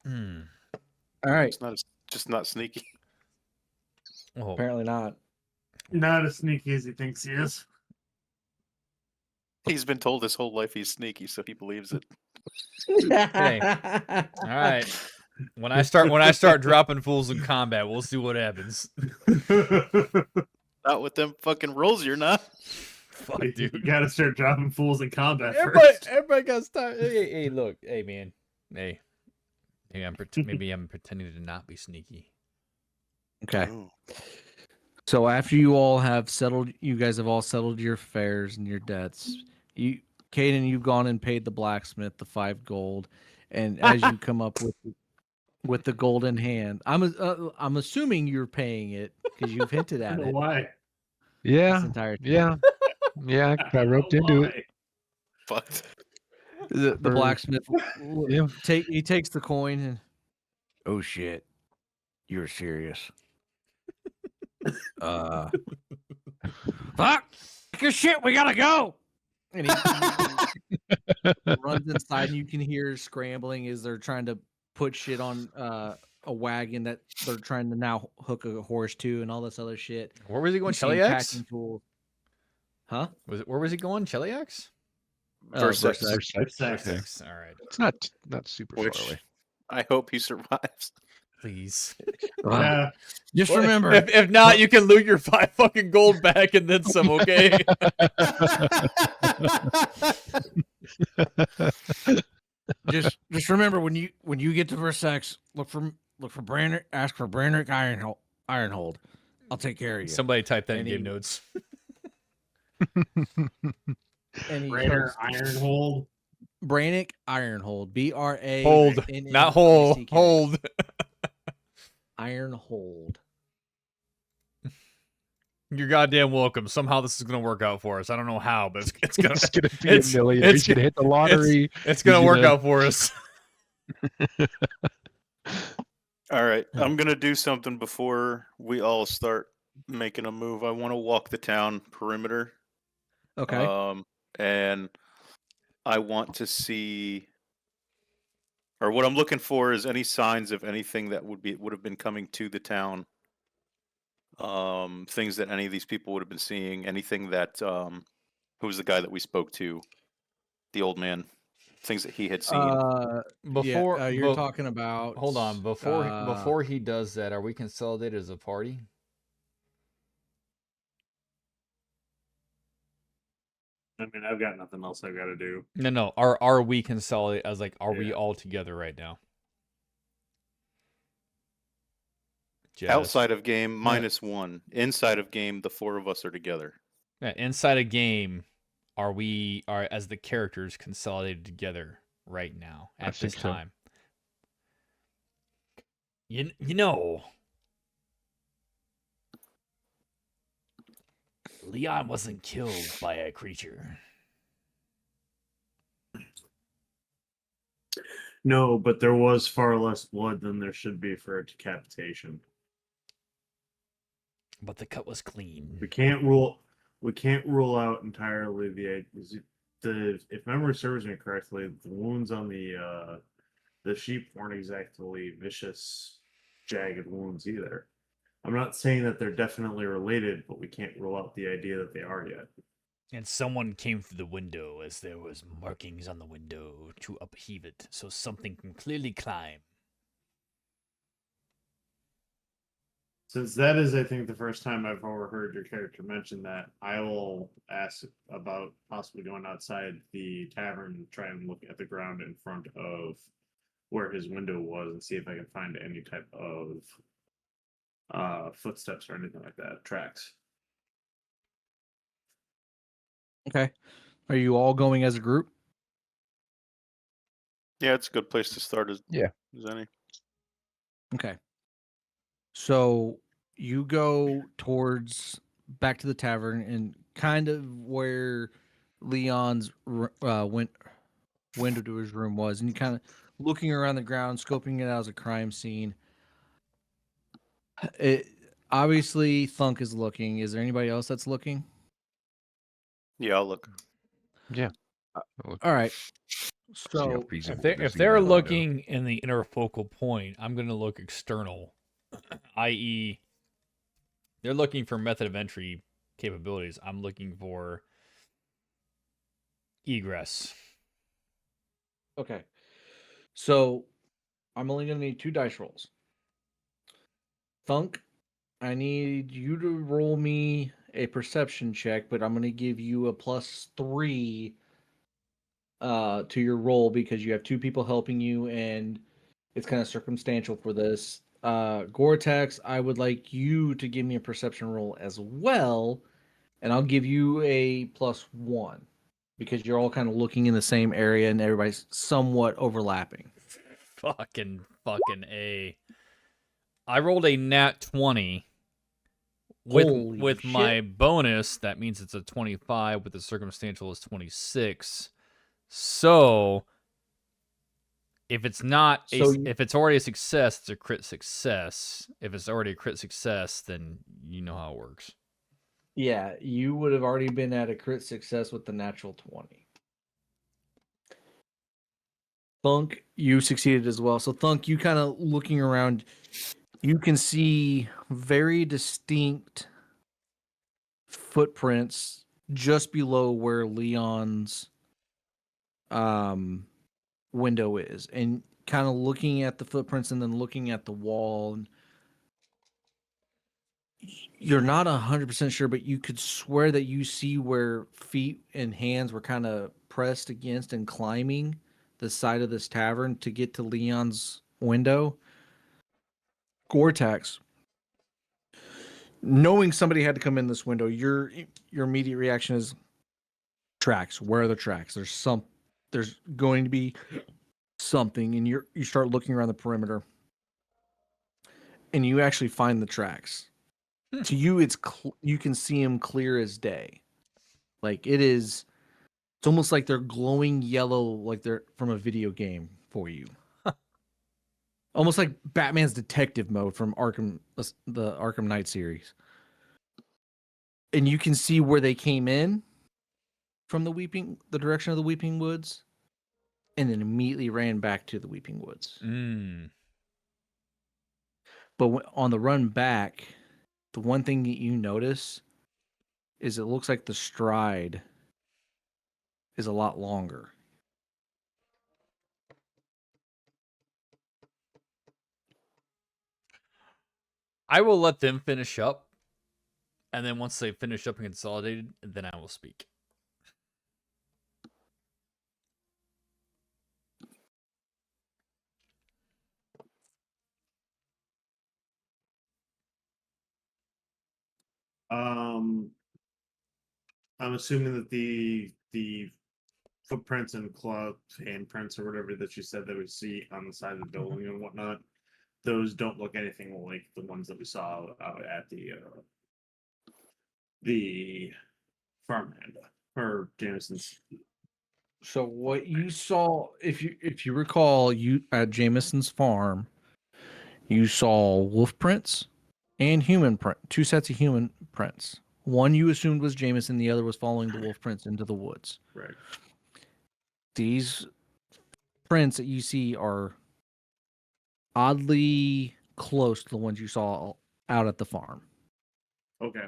All right. It's not just not sneaky. Oh, Apparently not. Not as sneaky as he thinks he is. He's been told his whole life he's sneaky, so he believes it. Okay. All right. When I start dropping fools in combat, we'll see what happens. Not with them fucking rolls, you're not. Fuck, You dude. gotta start dropping fools in combat Everybody, first. everybody got to start. Hey, look, hey, man, hey. Maybe I'm pretending to not be sneaky. Okay. Ooh. So after you guys have all settled your fares and your debts. Caeden, you've gone and paid the blacksmith the 5 gold, and as you come up with with the golden hand. I'm assuming you're paying it because you've hinted I at don't know it why. this Yeah, entire time. yeah, yeah. I I got don't roped know into it. why. Fucked. The For- blacksmith Yeah. he takes the coin and oh shit, you're serious. Fuck your shit, we gotta go. And he runs inside, and you can hear scrambling as they're trying to put shit on a wagon that they're trying to now hook a horse to, and all this other shit. Where was he going? You see him Cheliax? packing tools. Huh? Where was he going? Cheliax? Versus. Versailles. Vertex. All right. It's not super Which far away. I hope he survives. Please. Yeah. Just Well, remember, if not, you can loot your 5 fucking gold back and then some, okay? just remember when you get to Versailles, look for Brandrick, ask for Brandrick Ironhold. I'll take care of you. Somebody type that in And game he- notes. And he Rainer starts- Ironhold. Brannick Ironhold. BRA Hold. Not hole. Hold. Ironhold. You're goddamn welcome. Somehow this is going to work out for us. I don't know how, but it's going It's to gonna be it's- a millionaire. He's it's- gonna hit the lottery. it's going to He's work gonna- out for us. All right, Yeah. I'm gonna do something before we all start making a move. I want to walk the town perimeter. Okay. And I want to see, or what I'm looking for is any signs of anything that would have been coming to the town. Things that any of these people would have been seeing. Anything that who was the guy that we spoke to, the old man. Things that he had seen. Before you're talking about. Hold on. Before he does that, are we consolidated as a party? I mean, I've got nothing else I've got to do. No. Are we consolidated as like, are we Yeah. all together right now? Jess. Outside of game, -1. Inside of game, the 4 of us are together. Yeah, inside a game, are as the characters consolidated together right now I at this think so. time? You know, Leon wasn't killed by a creature. No, but there was far less blood than there should be for a decapitation. But the cut was clean. We can't rule out entirely if memory serves me correctly, the wounds on the sheep weren't exactly vicious, jagged wounds either. I'm not saying that they're definitely related, but we can't rule out the idea that they are yet. And someone came through the window as there was markings on the window to upheave it, so something can clearly climb. Since that is, I think, the first time I've overheard your character mention that, I will ask about possibly going outside the tavern and try and look at the ground in front of where his window was and see if I can find any type of footsteps or anything like that, tracks. Okay. Are you all going as a group? Yeah, it's a good place to start. As any. Okay. So you go back to the tavern and kind of where Leon's window to his room was, and you kind of looking around the ground, scoping it out as a crime scene. Obviously Thunk is looking. Is there anybody else that's looking? Yeah, I'll look. Yeah. All right. See So how feasible If this they're even is. looking in the inner focal point, I'm going to look external, i.e., they're looking for method of entry capabilities. I'm looking for egress. okay. So I'm only gonna need 2 dice rolls. Thunk, I need you to roll me a perception check, but I'm gonna give you a +3 to your roll because you have 2 people helping you and it's kind of circumstantial for this. Goretax, I would like you to give me a perception roll as well, and I'll give you a +1 because you're all kind of looking in the same area and everybody's somewhat overlapping. Fucking A. I rolled a nat 20. Holy With my shit. bonus, that means it's a 25. With the circumstantial is 26. So if it's not if it's already a success, it's a crit success. If it's already a crit success, then you know how it works. Yeah, you would have already been at a crit success with the natural 20. Thunk, you succeeded as well. So Thunk, you kind of looking around, you can see very distinct footprints just below where Leon's window is, and kind of looking at the footprints and then looking at the wall. And you're not 100% sure, but you could swear that you see where feet and hands were kind of pressed against and climbing the side of this tavern to get to Leon's window. Goretax, knowing somebody had to come in this window, your immediate reaction is tracks. Where are the tracks? There's going to be something, and you start looking around the perimeter, and you actually find the tracks. To you, you can see them clear as day. Like it's almost like they're glowing yellow, like they're from a video game for you. Almost like Batman's detective mode from the Arkham Knight series. And you can see where they came in from the direction of the Weeping Woods, and then immediately ran back to the Weeping Woods. But on the run back, the one thing that you notice is it looks like the stride is a lot longer. I will let them finish up, and then once they finish up and consolidated, then I will speak. I'm assuming that the footprints and claw handprints or whatever that you said that we see on the side of the building and whatnot, those don't look anything like the ones that we saw out at the farmland or Jameson's. So what you saw, if you recall, you at Jameson's farm, you saw wolf prints and human print, two sets of human prints. One you assumed was Jameson, the other was following the wolf prints into the woods. Right. These prints that you see are oddly close to the ones you saw out at the farm. Okay.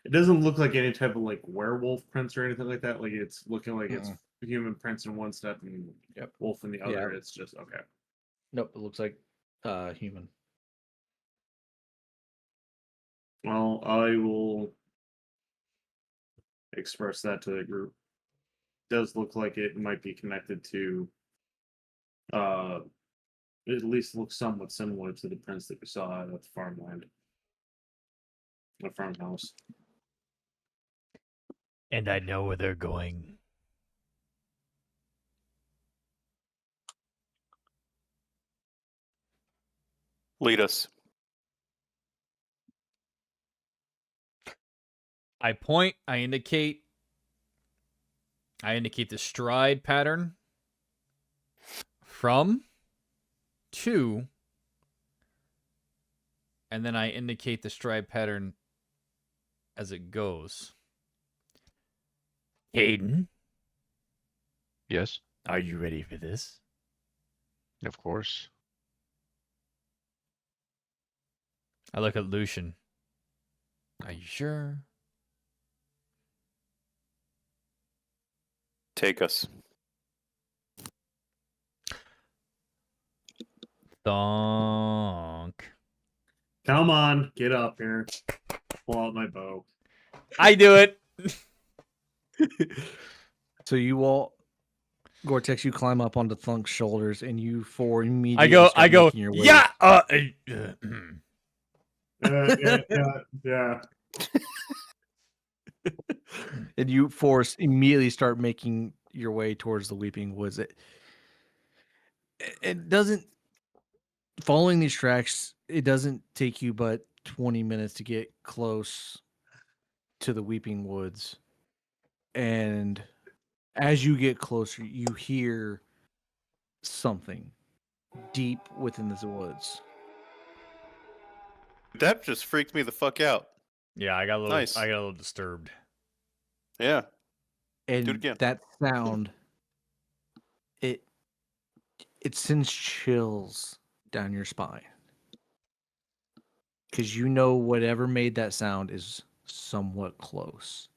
It doesn't look like any type of like werewolf prints or anything like that. Like it's looking like it's human prints in one step and wolf in the other. Yeah. It's just okay. Nope, it looks like human. Well, I will express that to the group. Does look like it might be connected to it at least looks somewhat similar to the prints that we saw at the farmland. The farmhouse. And I know where they're going. Lead us. I point, I indicate the stride pattern from, to, and then I indicate the stride pattern as it goes. Caeden, Yes, are you ready for this? of course. I look at Lucian. Are you sure? Take us. Donk. Come on, get up here. Pull out my bow. I do it. So you all, Gore-Tex, you climb up onto Thunk's shoulders, and you four immediately I go, start making your way. yeah. Yeah. And you four immediately start making your way towards the Weeping Woods. It doesn't, following these tracks, it doesn't take you but 20 minutes to get close to the Weeping Woods. And as you get closer, you hear something deep within the woods. That just freaked me the fuck out. Yeah, I got a little. Nice. I got a little disturbed. Yeah. And again. that sound, it sends chills down your spine. Because you know whatever made that sound is somewhat close.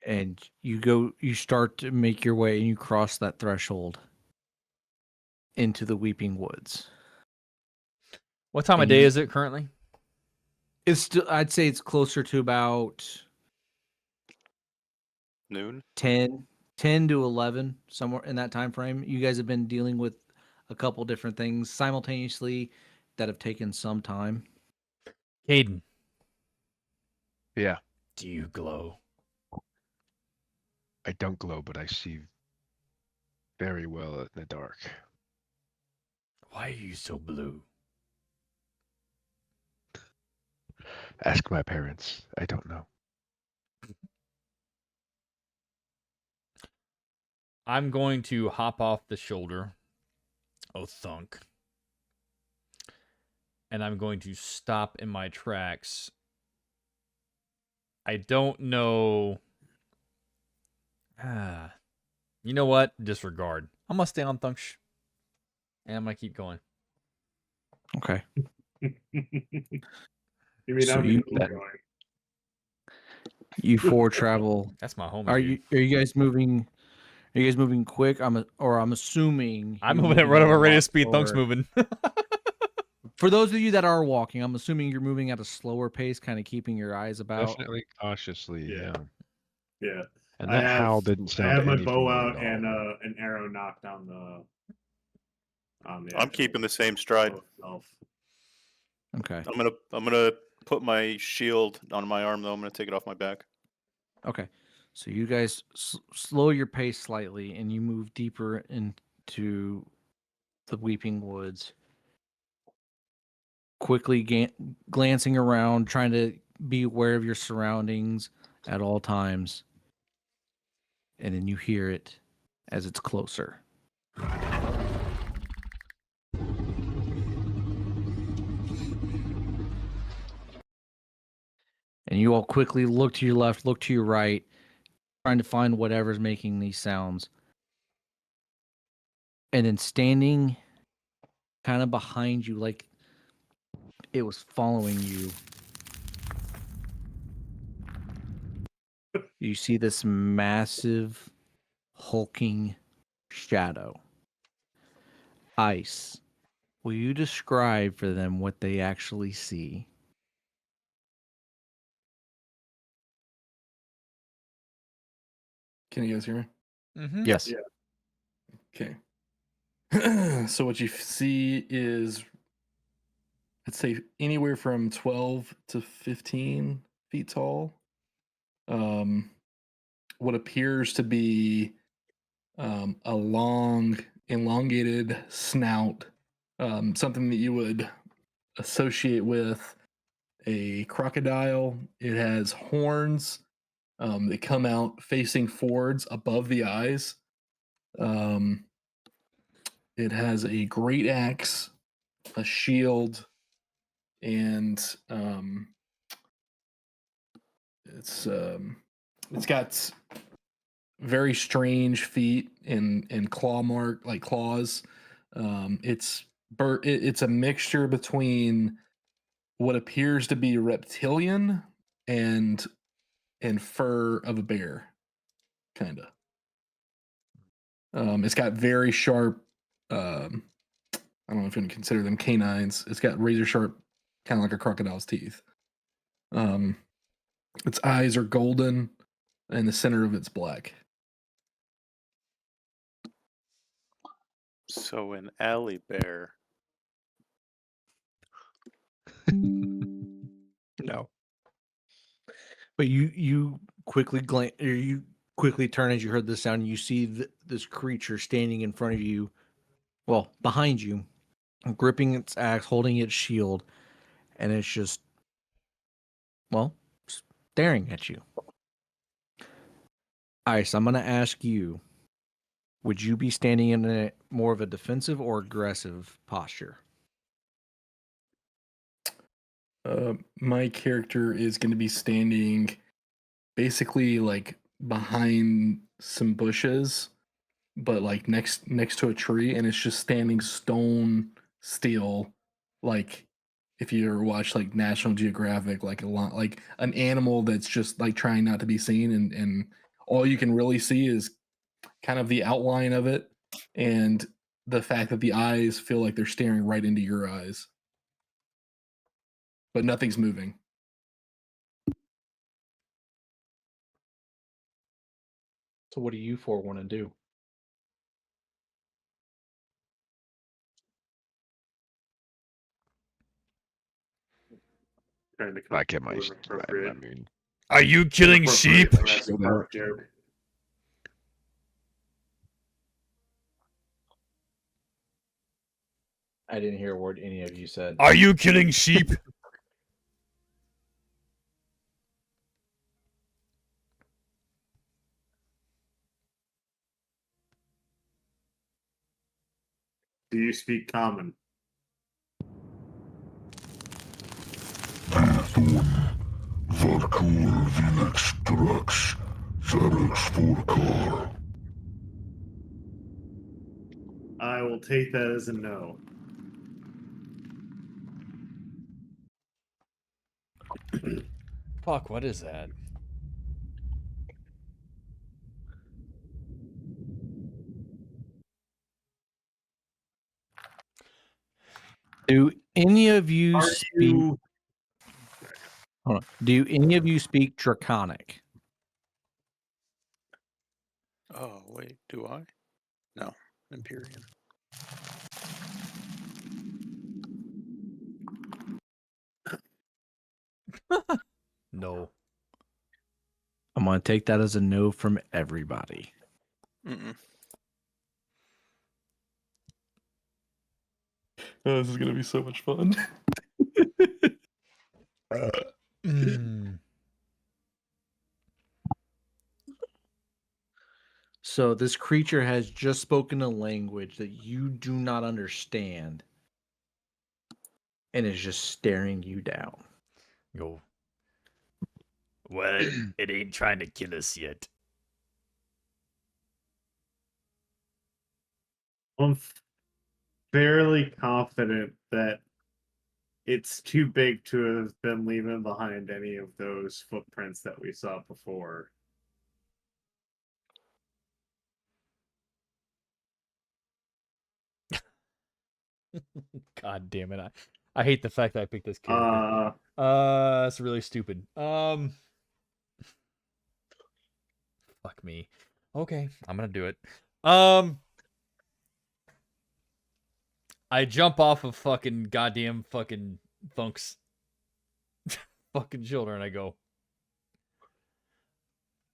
And you start to make your way and you cross that threshold into the Weeping Woods. What time of And day you- is it currently? It's still, I'd say it's closer to about Noon. 10 to 11, somewhere in that time frame. You guys have been dealing with a couple different things simultaneously that have taken some time. Caeden, Yeah, do you glow? I don't glow, but I see very well in the dark. Why are you so blue? Ask my parents. I don't know. I'm going to hop off the shoulder. Oh, thunk. And I'm going to stop in my tracks. I don't know. You know what? Disregard. I'm going to stay on Thunks. And I'm going to keep going. Okay. You mean So I'm you- going? You four travel. That's my homie. Are dude. you guys moving? Are you guys moving quick? I'm assuming I'm you're moving at moving right over a rate lot of speed. Thunk's slower. moving. For those of you that are walking, I'm assuming you're moving at a slower pace, kind of keeping your eyes about. Definitely cautiously. Yeah. Yeah. Yeah. And I that howl didn't I sound have my anything bow like out a and howl. an arrow knocked on the. I'm actual keeping the same stride. bow itself. Okay. I'm gonna put my shield on my arm though. I'm gonna take it off my back. Okay. So you guys slow your pace slightly, and you move deeper into the Weeping Woods. Quickly glancing around, trying to be aware of your surroundings at all times. And then you hear it as it's closer. And you all quickly look to your left, look to your right, trying to find whatever's making these sounds. And then standing kind of behind you, like it was following you, you see this massive, hulking shadow. Ice, will you describe for them what they actually see? Can you guys hear me? Mm-hmm. Yes. Yeah. Okay. So what you see is, I'd say anywhere from 12 to 15 feet tall. What appears to be a long, elongated snout, something that you would associate with a crocodile. It has horns that come out facing forwards above the eyes. It has a great axe, a shield, and it's got very strange feet and claw mark like claws. It's a mixture between what appears to be reptilian and fur of a bear, kind of. It's got very sharp. I don't know if you can consider them canines. It's got razor sharp, kind of like a crocodile's teeth. Its eyes are golden, and the center of it's black. So an alley bear. No. But you quickly glance, or you quickly turn as you heard the sound. And you see this creature standing in front of you, well, behind you, gripping its axe, holding its shield, and it's just, well, staring at you. Ice, I'm going to ask you, would you be standing in a more of a defensive or aggressive posture? My character is going to be standing basically like behind some bushes, but like next to a tree, and it's just standing stone still, like if you ever watch like National Geographic, like a lot, like an animal that's just like trying not to be seen, and all you can really see is kind of the outline of it, and the fact that the eyes feel like they're staring right into your eyes, but nothing's moving. So what do you four want to do? Trying to I get my. an appropriate, I mean, Are you killing sheep? Jurassic Park joke. I didn't hear a word any of you said. Are you killing sheep? Do you speak common? I will take that as a no. Fuck, what is that? Do any of you Are speak? you Hold on. Do any of you speak Draconic? Oh, wait, do I? No, Empyrean. No. I'm going to take that as a no from everybody. Mm-mm. Oh, this is gonna be so much fun. So this creature has just spoken a language that you do not understand and is just staring you down. Go. Well, it ain't trying to kill us yet. I'm fairly confident that it's too big to have been leaving behind any of those footprints that we saw before. God damn it. I hate the fact that I picked this character. That's really stupid. Fuck me. Okay, I'm gonna do it. I jump off of fucking goddamn fucking Thunk's fucking shoulder and I go,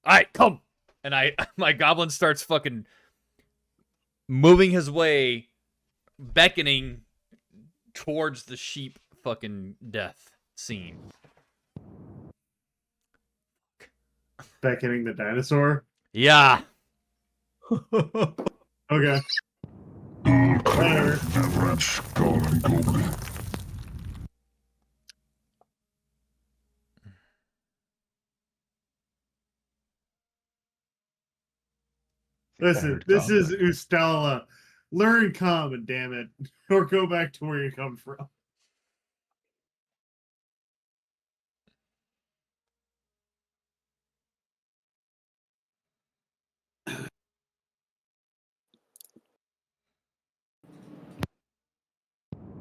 alright, come! And my goblin starts fucking moving his way, beckoning towards the sheep fucking death scene. Beckoning the dinosaur? Yeah. Okay. Whatever. Listen, this is Ustala. Learn common, damn it. Or go back to where you come from.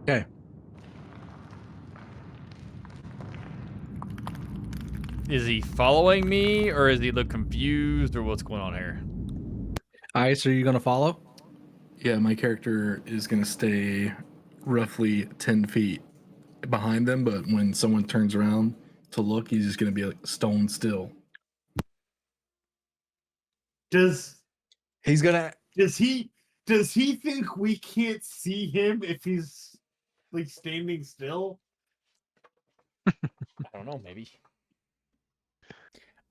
Okay. Is he following me, or is he look confused, or what's going on here? Ice, are you going to follow? Yeah, my character is going to stay roughly 10 feet behind them, but when someone turns around, to look. He's just going to be like stone still. Does He's gonna. he think we can't see him if he's like standing still? I don't know, maybe.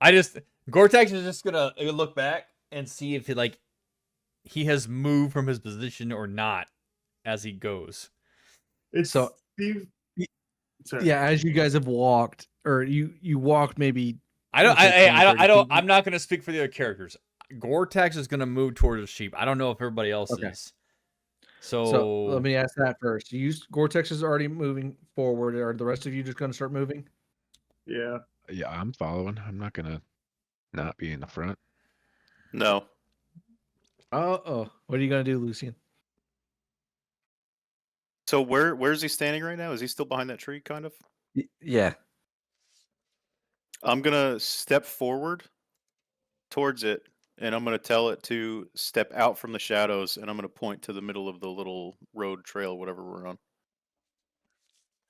Goretax is just gonna look back and see if he has moved from his position or not as he goes. It's So- Steve. Sorry. Yeah, as you guys have walked, or you walked maybe. I don't. Let's say 20, 30 feet. I'm not gonna speak for the other characters. Goretax is gonna move towards the sheep. I don't know if everybody else Okay. is. So, So let me ask that first. Gore-Tex is already moving forward. Are the rest of you just going to start moving? Yeah. Yeah, I'm following. I'm not gonna not be in the front. No. Oh, what are you going to do, Lucian? So where's he standing right now? Is he still behind that tree, kind of? Yeah. I'm gonna step forward towards it, and I'm gonna tell it to step out from the shadows, and I'm gonna point to the middle of the little road trail, whatever we're on.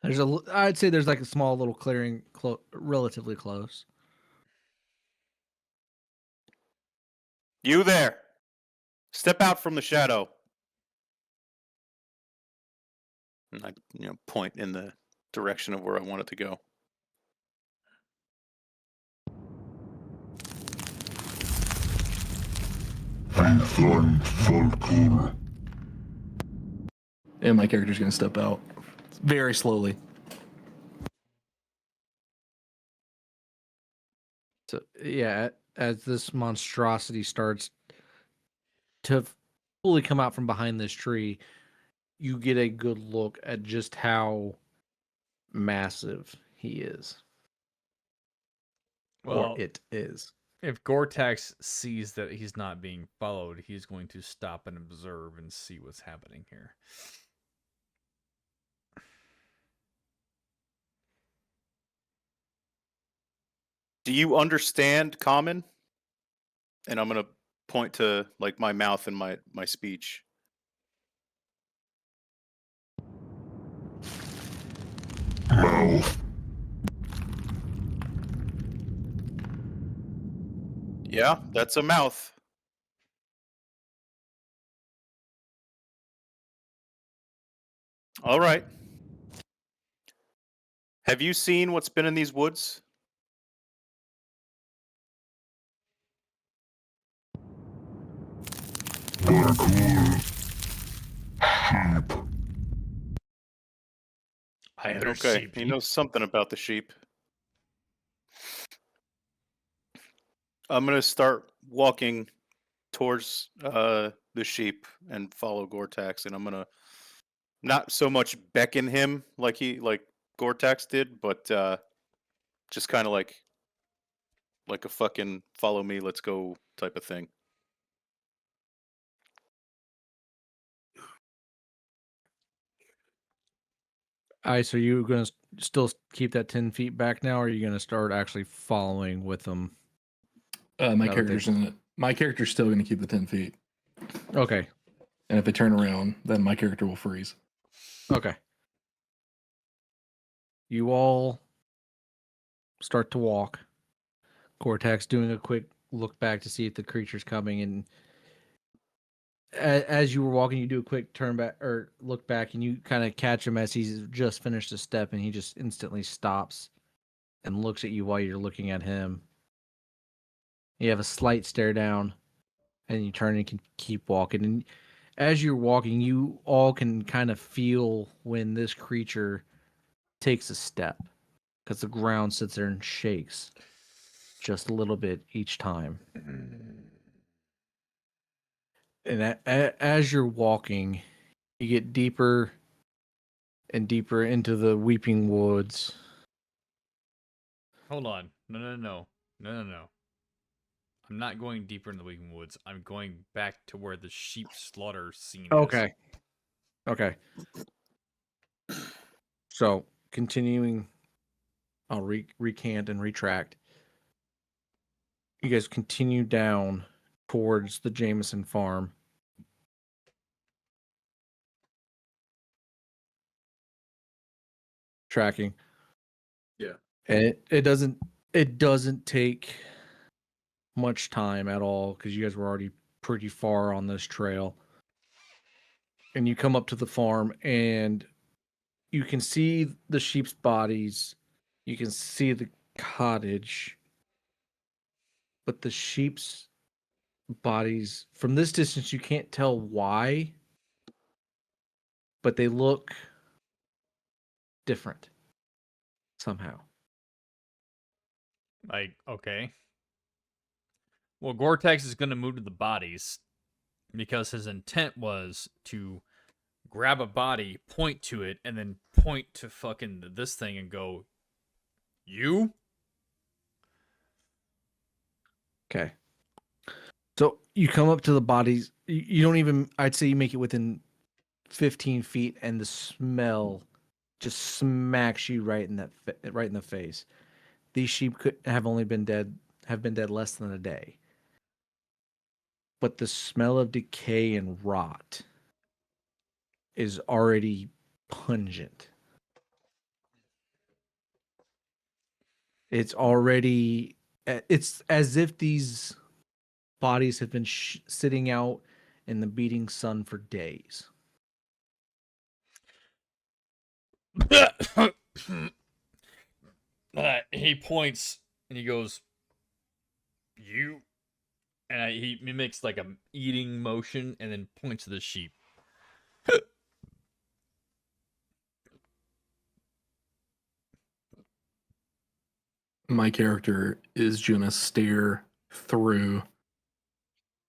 I'd say there's like a small little clearing, relatively close. You there? Step out from the shadow. And I, point in the direction of where I want it to go. And my character's going to step out very slowly. So yeah, as this monstrosity starts to fully come out from behind this tree, you get a good look at just how massive he is. well, Or it is. if Goretax sees that he's not being followed, he's going to stop and observe and see what's happening here. Do you understand common? And I'm gonna point to like my mouth and my speech. Mouth. Yeah, that's a mouth. All right. Have you seen what's been in these woods? Parkour. Sheep. I heard Okay, sheep. he knows something about the sheep. I'm gonna start walking towards the sheep and follow Goretax, and I'm gonna not so much beckon him like Goretax did, but just kind of like a fucking follow me, let's go type of thing. So you going to still keep that 10 feet back now, or are you going to start actually following with them? My that character's in it. My character's still going to keep the 10 feet. Okay. And if they turn around, then my character will freeze. Okay. You all start to walk. Goretax doing a quick look back to see if the creature's coming, and as you were walking, you do a quick turn back or look back, and you kind of catch him as he's just finished a step, and he just instantly stops and looks at you while you're looking at him. You have a slight stare down, and you turn and can keep walking. And as you're walking, you all can kind of feel when this creature takes a step, because the ground sits there and shakes just a little bit each time. And as you're walking, you get deeper and deeper into the weeping woods. Hold on. No. I'm not going deeper in the Weeping Woods. I'm going back to where the sheep slaughter scene is. Okay. So, continuing, I'll recant and retract. You guys continue down towards the Jameson farm. Tracking. Yeah. And it doesn't take much time at all because you guys were already pretty far on this trail. And you come up to the farm and you can see the sheep's bodies. You can see the cottage. But the sheep's bodies, from this distance, you can't tell why, but they look different somehow. Like, okay. Well, Goretax is going to move to the bodies because his intent was to grab a body, point to it, and then point to fucking this thing and go, you? Okay. So you come up to the bodies. You don't even, I'd say you make it within 15 feet, and the smell just smacks you right in right in the face. These sheep could have been dead less than a day. But the smell of decay and rot is already pungent. It's as if these bodies have been sitting out in the beating sun for days. He points and he goes, you? And he makes like a eating motion and then points to the sheep. My character is gonna stare through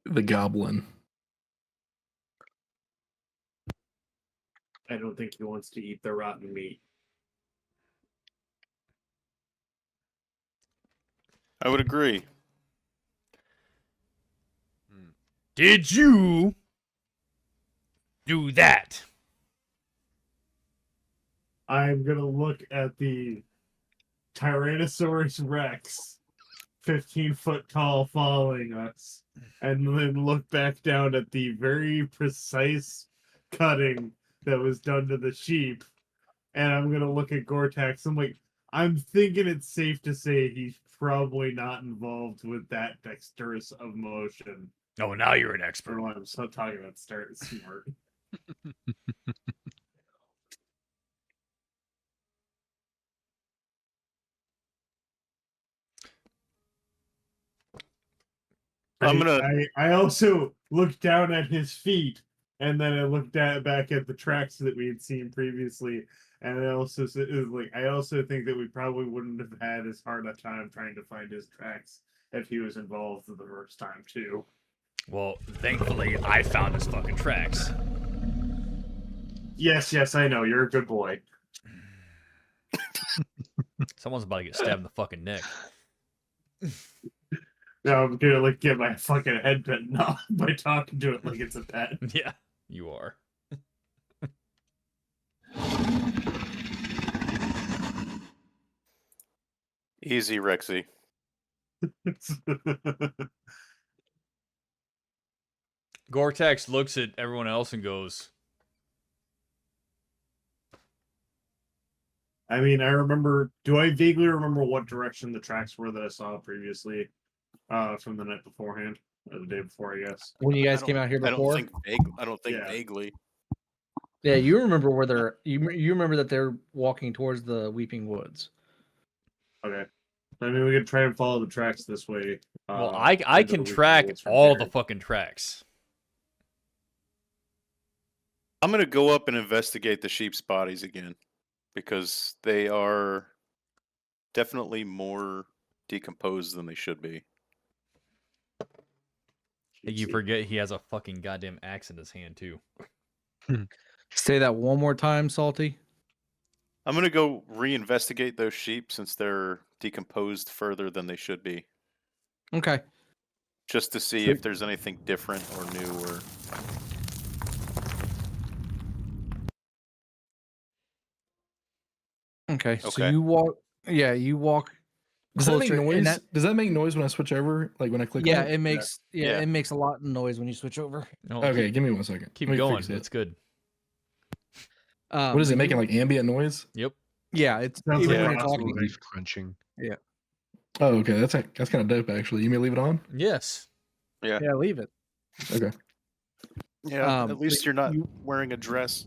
the goblin. I don't think he wants to eat the rotten meat. I would agree. Did you do that? I'm gonna look at the Tyrannosaurus Rex, 15-foot tall, following us, and then look back down at the very precise cutting that was done to the sheep, and I'm gonna look at Goretax. I'm thinking it's safe to say he's probably not involved with that dexterous of motion. Oh, now you're an For expert. what I'm so talking about, start smart. I also looked down at his feet, and then I looked back at the tracks that we had seen previously, and I also I also think that we probably wouldn't have had as hard a time trying to find his tracks if he was involved the first time too. Well, thankfully, I found his fucking tracks. Yes, I know. You're a good boy. Someone's about to get stabbed in the fucking neck. Now I'm gonna get my fucking head bitten off by talking to it like it's a pet. Yeah, you are. Easy, Rexy. Goretax looks at everyone else and goes, I mean, do I vaguely remember what direction the tracks were that I saw previously from the night beforehand? Or the day before, I guess. When you guys came out here before? I don't think Yeah. vaguely. Yeah, you remember where they're. You remember that they're walking towards the Weeping Woods. Okay. I mean, we could try and follow the tracks this way. well, I into can the track Woods from all there. the fucking tracks. I'm gonna go up and investigate the sheep's bodies again, because they are definitely more decomposed than they should be. You forget he has a fucking goddamn axe in his hand, too. Say that one more time, Salty. I'm gonna go reinvestigate those sheep since they're decomposed further than they should be, Okay. just to see if there's anything different or new or. Okay. So Okay. you walk. Yeah, you walk. Does that make closer, and noise? Does that make noise when I switch over? Like when I click? Yeah, on it? it makes. Yeah, Yeah. it makes a lot of noise when you switch over. No, Okay, give me 1 second. keep Let me going. fix it. It's good. What is it but making? you- Like ambient noise? Yep. Yeah, it's Sounds even like when a you're house talking. movie. Leaf crunching. Oh, okay. That's kind of dope, actually. You may leave it on. Yes. Yeah. Yeah, leave it. Okay. Yeah. But At least you're not you- wearing a dress.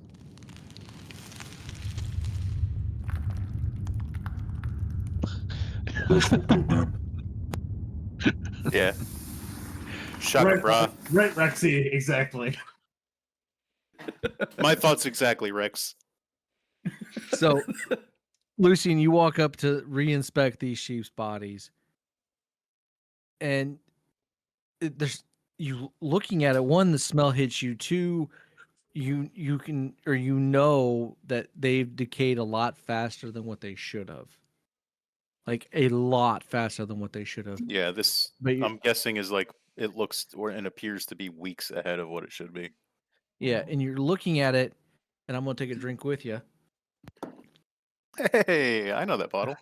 Yeah. Shaka bra. Right, Rexy, exactly. My thoughts exactly, Rex. So, Lucian, you walk up to reinspect these sheep's bodies, and there's you looking at it. One, the smell hits you. Two, you can or you know that they've decayed a lot faster than what they should have. Like a lot faster than what they should have. Yeah, this But I'm guessing is like it looks or and appears to be weeks ahead of what it should be. yeah, and you're looking at it, and I'm gonna take a drink with you. Hey, I know that bottle.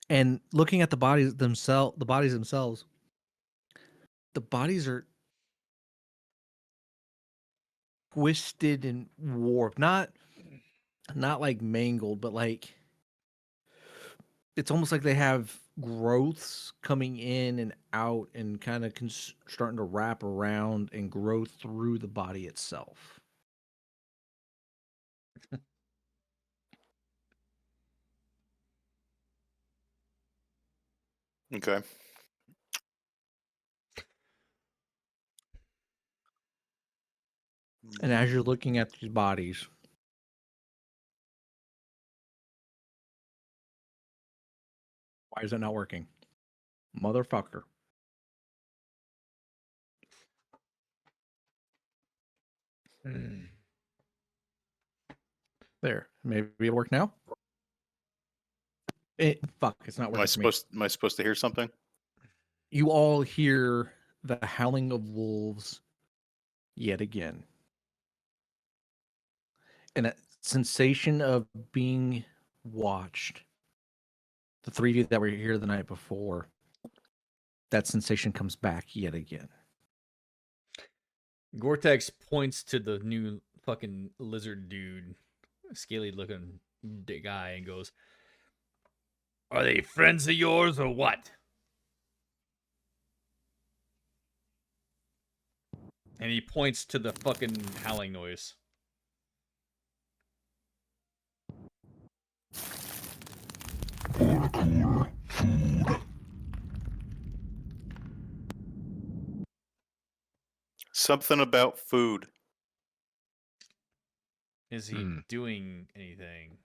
And looking at the bodies themselves, the bodies are twisted and warped, not like mangled, but like it's almost like they have growths coming in and out and kind of starting to wrap around and grow through the body itself. Okay. And as you're looking at these bodies, why is it not working? Motherfucker. There. Maybe it'll work now. Fuck, it's not working. Am I supposed to hear something? You all hear the howling of wolves yet again. And that sensation of being watched. The three of you that were here the night before, that sensation comes back yet again. Goretax points to the new fucking lizard dude, scaly looking guy, and goes, "Are they friends of yours or what?" And he points to the fucking howling noise. Something about food. Is he doing anything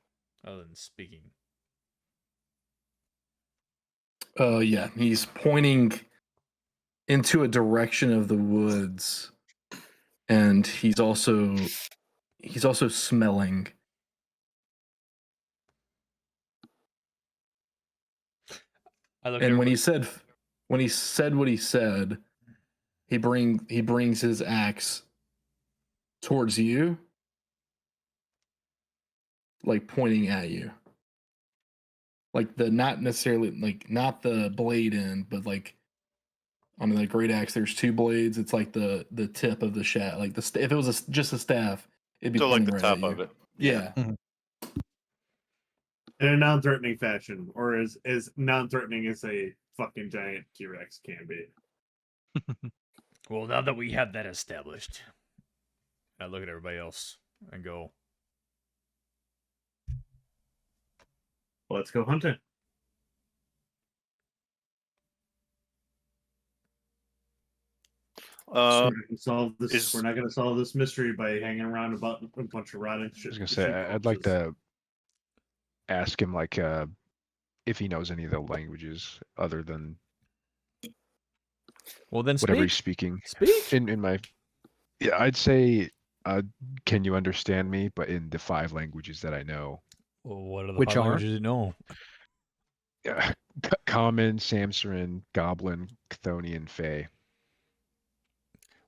other than speaking? Yeah, he's pointing into a direction of the woods, and he's also smelling. And when he said what he said, he brings his axe towards you, like pointing at you. Like not necessarily like not the blade end, but like on the great axe, there's two blades. It's like the tip of the shaft. Like if it was just a staff, it'd be So like pointing the right top at you. of it. Yeah. In a non-threatening fashion, or as non-threatening as a fucking giant T-Rex can be. Well, now that we have that established, I look at everybody else and go, Let's go hunting. We're not going to solve this mystery by hanging around about a bunch of rotting shit. I was gonna say I'd like to ask him like if he knows any of the languages other than well, then whatever speak. he's speaking. Speak. In my I'd say can you understand me? But in the 5 languages that I know. Well, what are the Which 5 languages you know? Common, Samsaran, Goblin, Chthonian, Fey.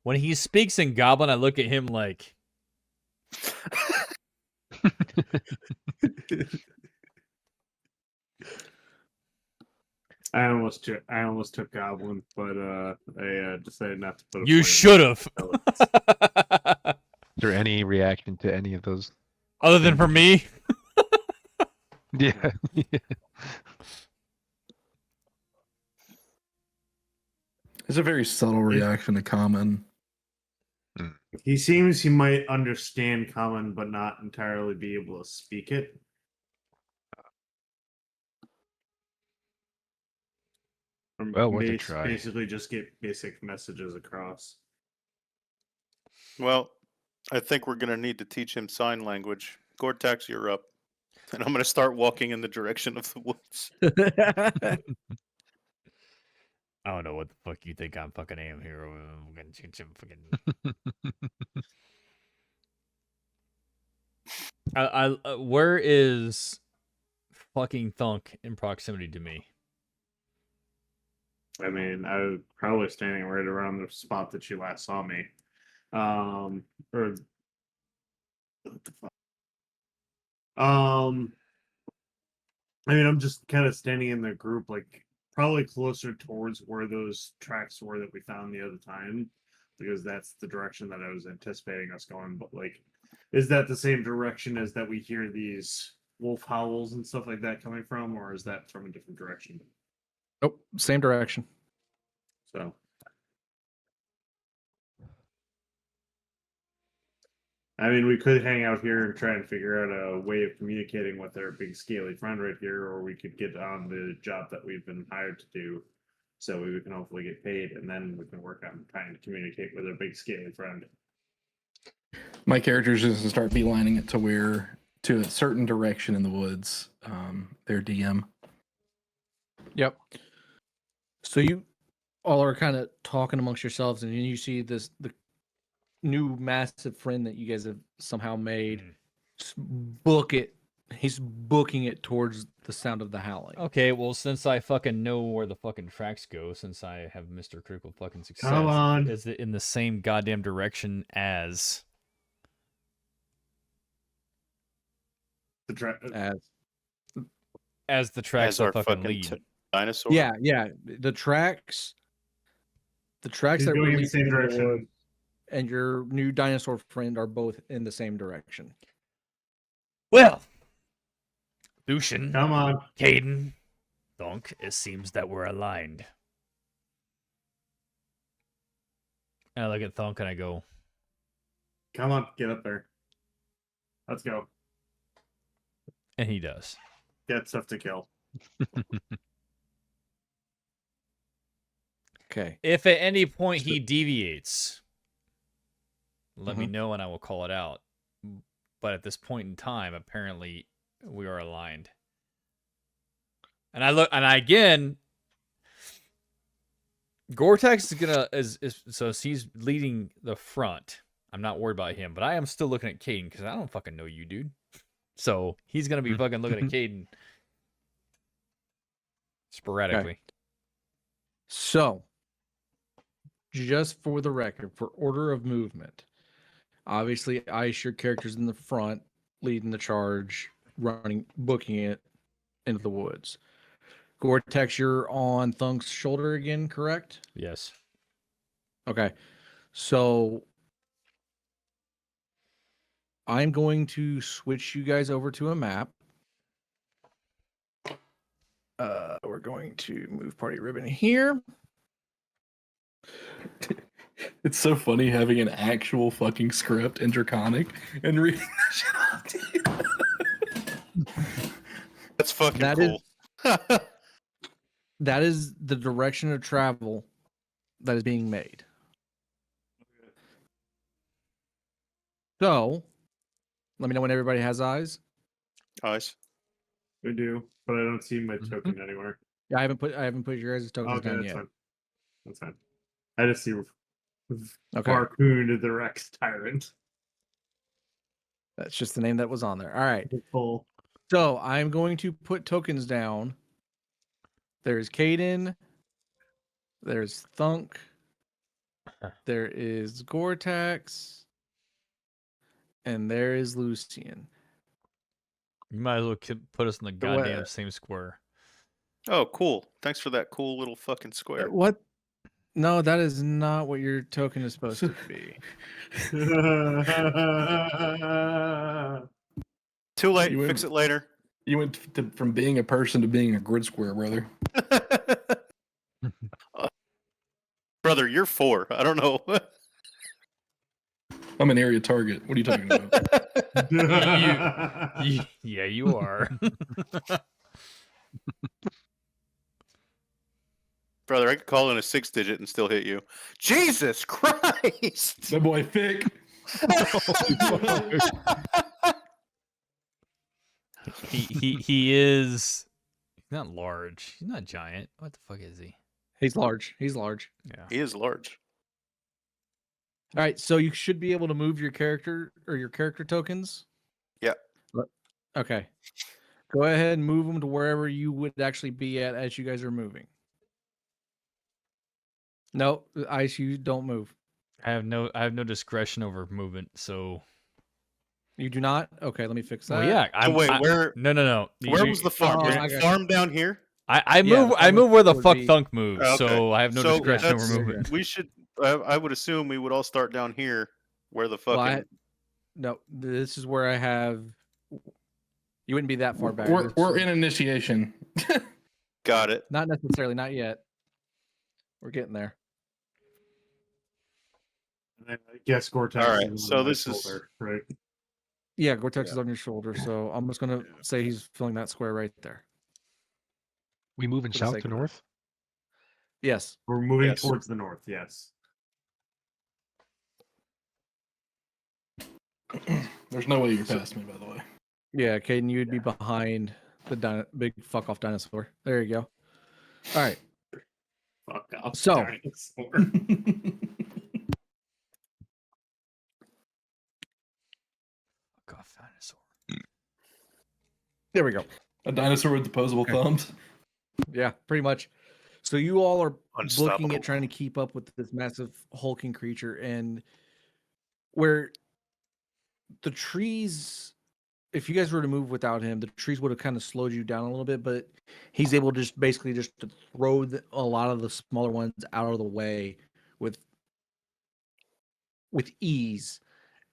When he speaks in Goblin, I look at him like, I almost took Goblin, but I decided not to put. "You should have." Is there any reaction to any of those Other than for me. Yeah. It's a very subtle reaction to common. He seems he might understand common, but not entirely be able to speak it. Well, worth a try. Basically, just get basic messages across. Well, I think we're going to need to teach him sign language. Goretax, you're up. And I'm going to start walking in the direction of the woods. I don't know what the fuck you think I'm fucking am here. I'm gonna change him fucking. Where is fucking Thunk in proximity to me? I mean, I was probably standing right around the spot that you last saw me. Or what the fuck? I mean, I'm just kind of standing in the group, like probably closer towards where those tracks were that we found the other time, because that's the direction that I was anticipating us going. But like, is that the same direction as that we hear these wolf howls and stuff like that coming from, or is that from a different direction? Nope, same direction. So, I mean, we could hang out here and try and figure out a way of communicating with our big scaly friend right here, or we could get on the job that we've been hired to do, so we can hopefully get paid, and then we can work on trying to communicate with our big scaly friend. My character's just gonna start beelining it to a certain direction in the woods. Their DM. Yep. So you all are kind of talking amongst yourselves, and then you see the new massive friend that you guys have somehow made. Book it. He's booking it towards the sound of the howling. Okay, well, since I fucking know where the fucking tracks go, since I have Mr. Critical fucking success, Come on. is it in the same goddamn direction as The as the tracks As our that fucking fucking lead? dinosaur. Yeah. The tracks He's that going in were the same direction. and your new dinosaur friend are both in the same direction. Well, Lucian, Come on. Caeden, Thunk, it seems that we're aligned. And I look at Thunk and I go, Come on, get up there. Let's go. and he does. Get stuff to kill. Okay. If at any point he deviates, let me know and I will call it out. But at this point in time, apparently we are aligned. And again, Goretax is gonna so he's leading the front. I'm not worried about him, but I am still looking at Caeden because I don't fucking know you, dude. So he's gonna be fucking looking at Caeden sporadically. Okay. So, just for the record, for order of movement, obviously, Ice, your character's in the front, leading the charge, booking it into the woods. Goretax, you're on Thunk's shoulder again, correct? Yes. Okay. So, I'm going to switch you guys over to a map. We're going to move party ribbon here. It's so funny having an actual fucking script in Draconic and reading that shit off to you. That's fucking That cool. That is the direction of travel that is being made. So, let me know when everybody has eyes. Ice. We do, but I don't see my token anywhere. Yeah, I haven't put your guys' tokens Okay, down that's yet. fine. That's fine. I just see Okay. Barcoon the Rex Tyrant. That's just the name that was on there. All right. Full. So I'm going to put tokens down. There's Caeden. There's Thunk. There is Goretax. And there is Lucian. You might as well put us in the what- goddamn same square. Oh, cool. Thanks for that cool little fucking square. What? No, that is not what your token is supposed to be. Too late. You Fix went- it later. You went from being a person to being a grid square, brother. Brother, you're 4. I don't know. I'm an area target. What are you talking about? Yeah, you are. Brother, I could call in a 6-digit and still hit you. Jesus Christ! My boy Fick. he is. He's not large. He's not giant. What the fuck is he? He's large. He's large. Yeah. He is large. All right, so you should be able to move your character or your character tokens. Yeah. Okay. Go ahead and move them to wherever you would actually be at as you guys are moving. No, Ice, you don't move. I have no discretion over movement, so You do not? Okay, let me fix that. well, yeah. So wait, where No. where was the farm? Oh, Was I the got farm down here? I Yeah, move the I farm move where the would fuck be- Thunk moves, Okay. so I have no So discretion over that's- movement. We should. I would assume we would all start down here, where the fucking. Well, no, this is where I have. You wouldn't be that far back. We're in initiation. Got it. Not necessarily, not yet. We're getting there. I guess Goretax. All right, is so on my this is- shoulder, right. Yeah, Goretax is on your shoulder, so I'm just gonna say he's filling that square right there. We moving For the south sake to of it. north? Yes. We're moving Yes. towards the north. Yes. There's no way you're past me, by the way. Yeah, Caeden, you'd be behind the big fuck off dinosaur. There you go. All right. Fuck off. So- dinosaur. Fuck off, dinosaur. There we go. A dinosaur with opposable thumbs. Yeah, pretty much. So you all are looking Unstoppable. at trying to keep up with this massive hulking creature, and where the trees, if you guys were to move without him, the trees would have kind of slowed you down a little bit, but he's able to just basically just to throw a lot of the smaller ones out of the way with ease,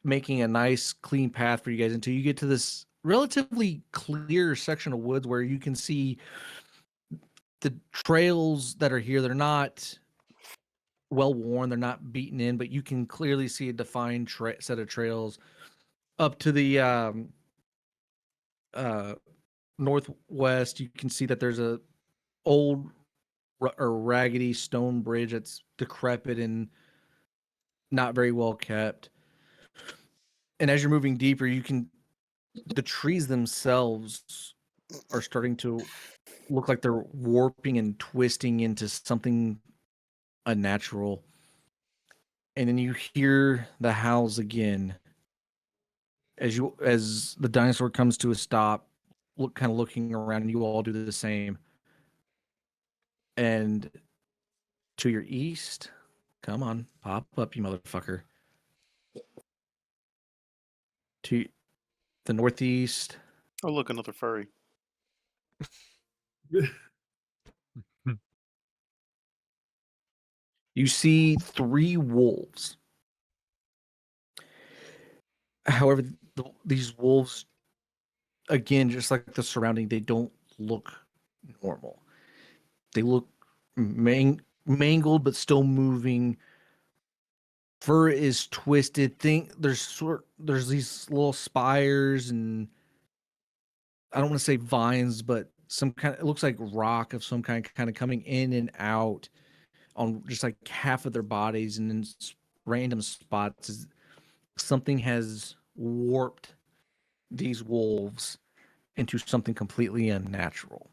making a nice clean path for you guys until you get to this relatively clear section of woods where you can see the trails that are here. They're not well worn, they're not beaten in, but you can clearly see a defined set of trails up to the northwest. You can see that there's a old or raggedy stone bridge that's decrepit and not very well kept. And as you're moving deeper, the trees themselves are starting to look like they're warping and twisting into something unnatural. And then you hear the howls again as the dinosaur comes to a stop, looking around, and you all do the same. And to your east, come on, pop up, you motherfucker. To the northeast, Oh, look, another furry. you see 3 wolves. However, these wolves, again, just like the surrounding, they don't look normal. They look mangled, but still moving. Fur is twisted. There's these little spires and I don't want to say vines, but it looks like rock of some kind of coming in and out on just like half of their bodies and in random spots. Something has warped these wolves into something completely unnatural.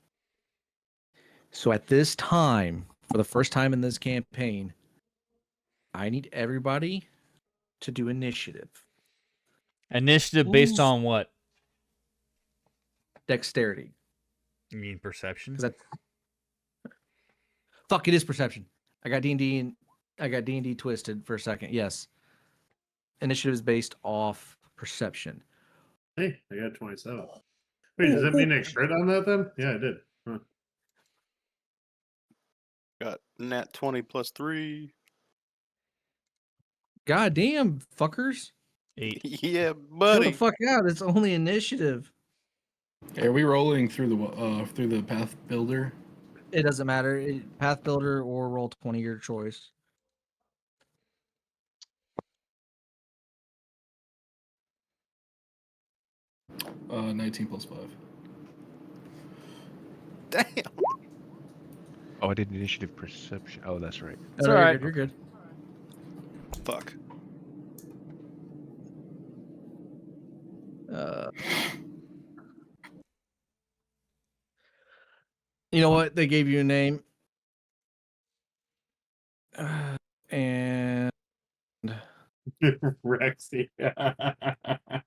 So at this time, for the first time in this campaign, I need everybody to do initiative. Initiative based Who's- on what? Dexterity. You mean perception? 'Cause fuck, it is perception. I got D&D twisted for a second. Yes. Initiative is based off perception. Hey, I got 27. Wait, does that mean I crit on that then? Yeah, I did. Huh. Got nat 20 plus 3. God damn, fuckers. 8. Yeah, Chill buddy. the fuck out. It's only initiative. Are we rolling through the path builder? It doesn't matter. Path builder or roll 20, your choice. Uh, 19 plus 5. Damn. Oh, I did initiative perception. Oh, that's right. It's No, all you're right. good. You're good. Fuck. You know what? They gave you a name. And Rexy. all right,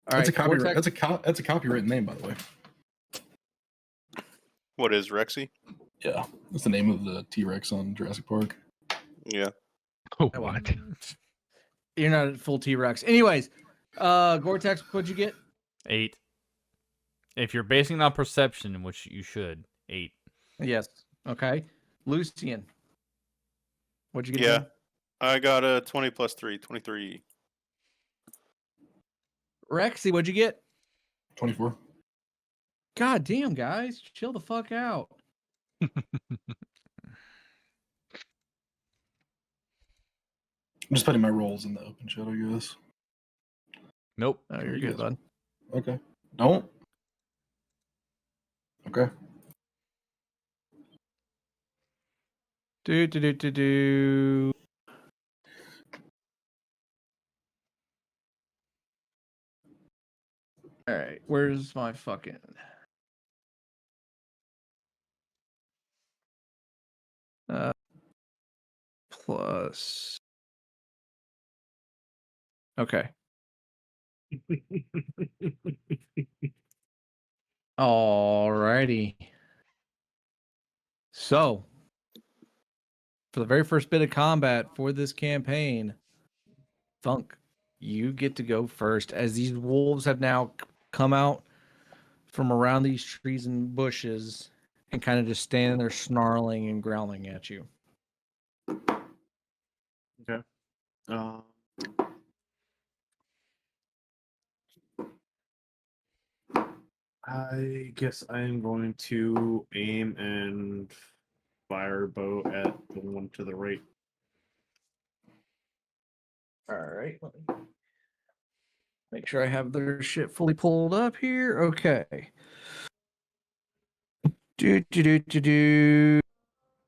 That's a copyright. Goretax, That's a copyrighted name, by the way. What is Rexy? Yeah, that's the name of the T-Rex on Jurassic Park. Yeah. Oh, Oh, wow. what? You're not at full T-Rex. Anyways, Goretax, what'd you get? 8. If you're basing it on perception, which you should, 8. Yes. Okay. Lucian, what'd you get? Yeah. man? I got a 20 plus 3, 23. Rexy, what'd you get? 24. God damn, guys, chill the fuck out. I'm just putting my rolls in the open chat, I guess. Nope. Oh, you're You good, guys- bud. Okay. Don't. Okay. Do. All right, where's my fucking? Plus. Okay. Alrighty. So, for the very first bit of combat for this campaign, Thunk, you get to go first, as these wolves have now come out from around these trees and bushes and kind of just standing there snarling and growling at you. Okay. I guess I am going to aim and fire a bow at the one to the right. All right. Let me make sure I have their shit fully pulled up here. Okay. Do.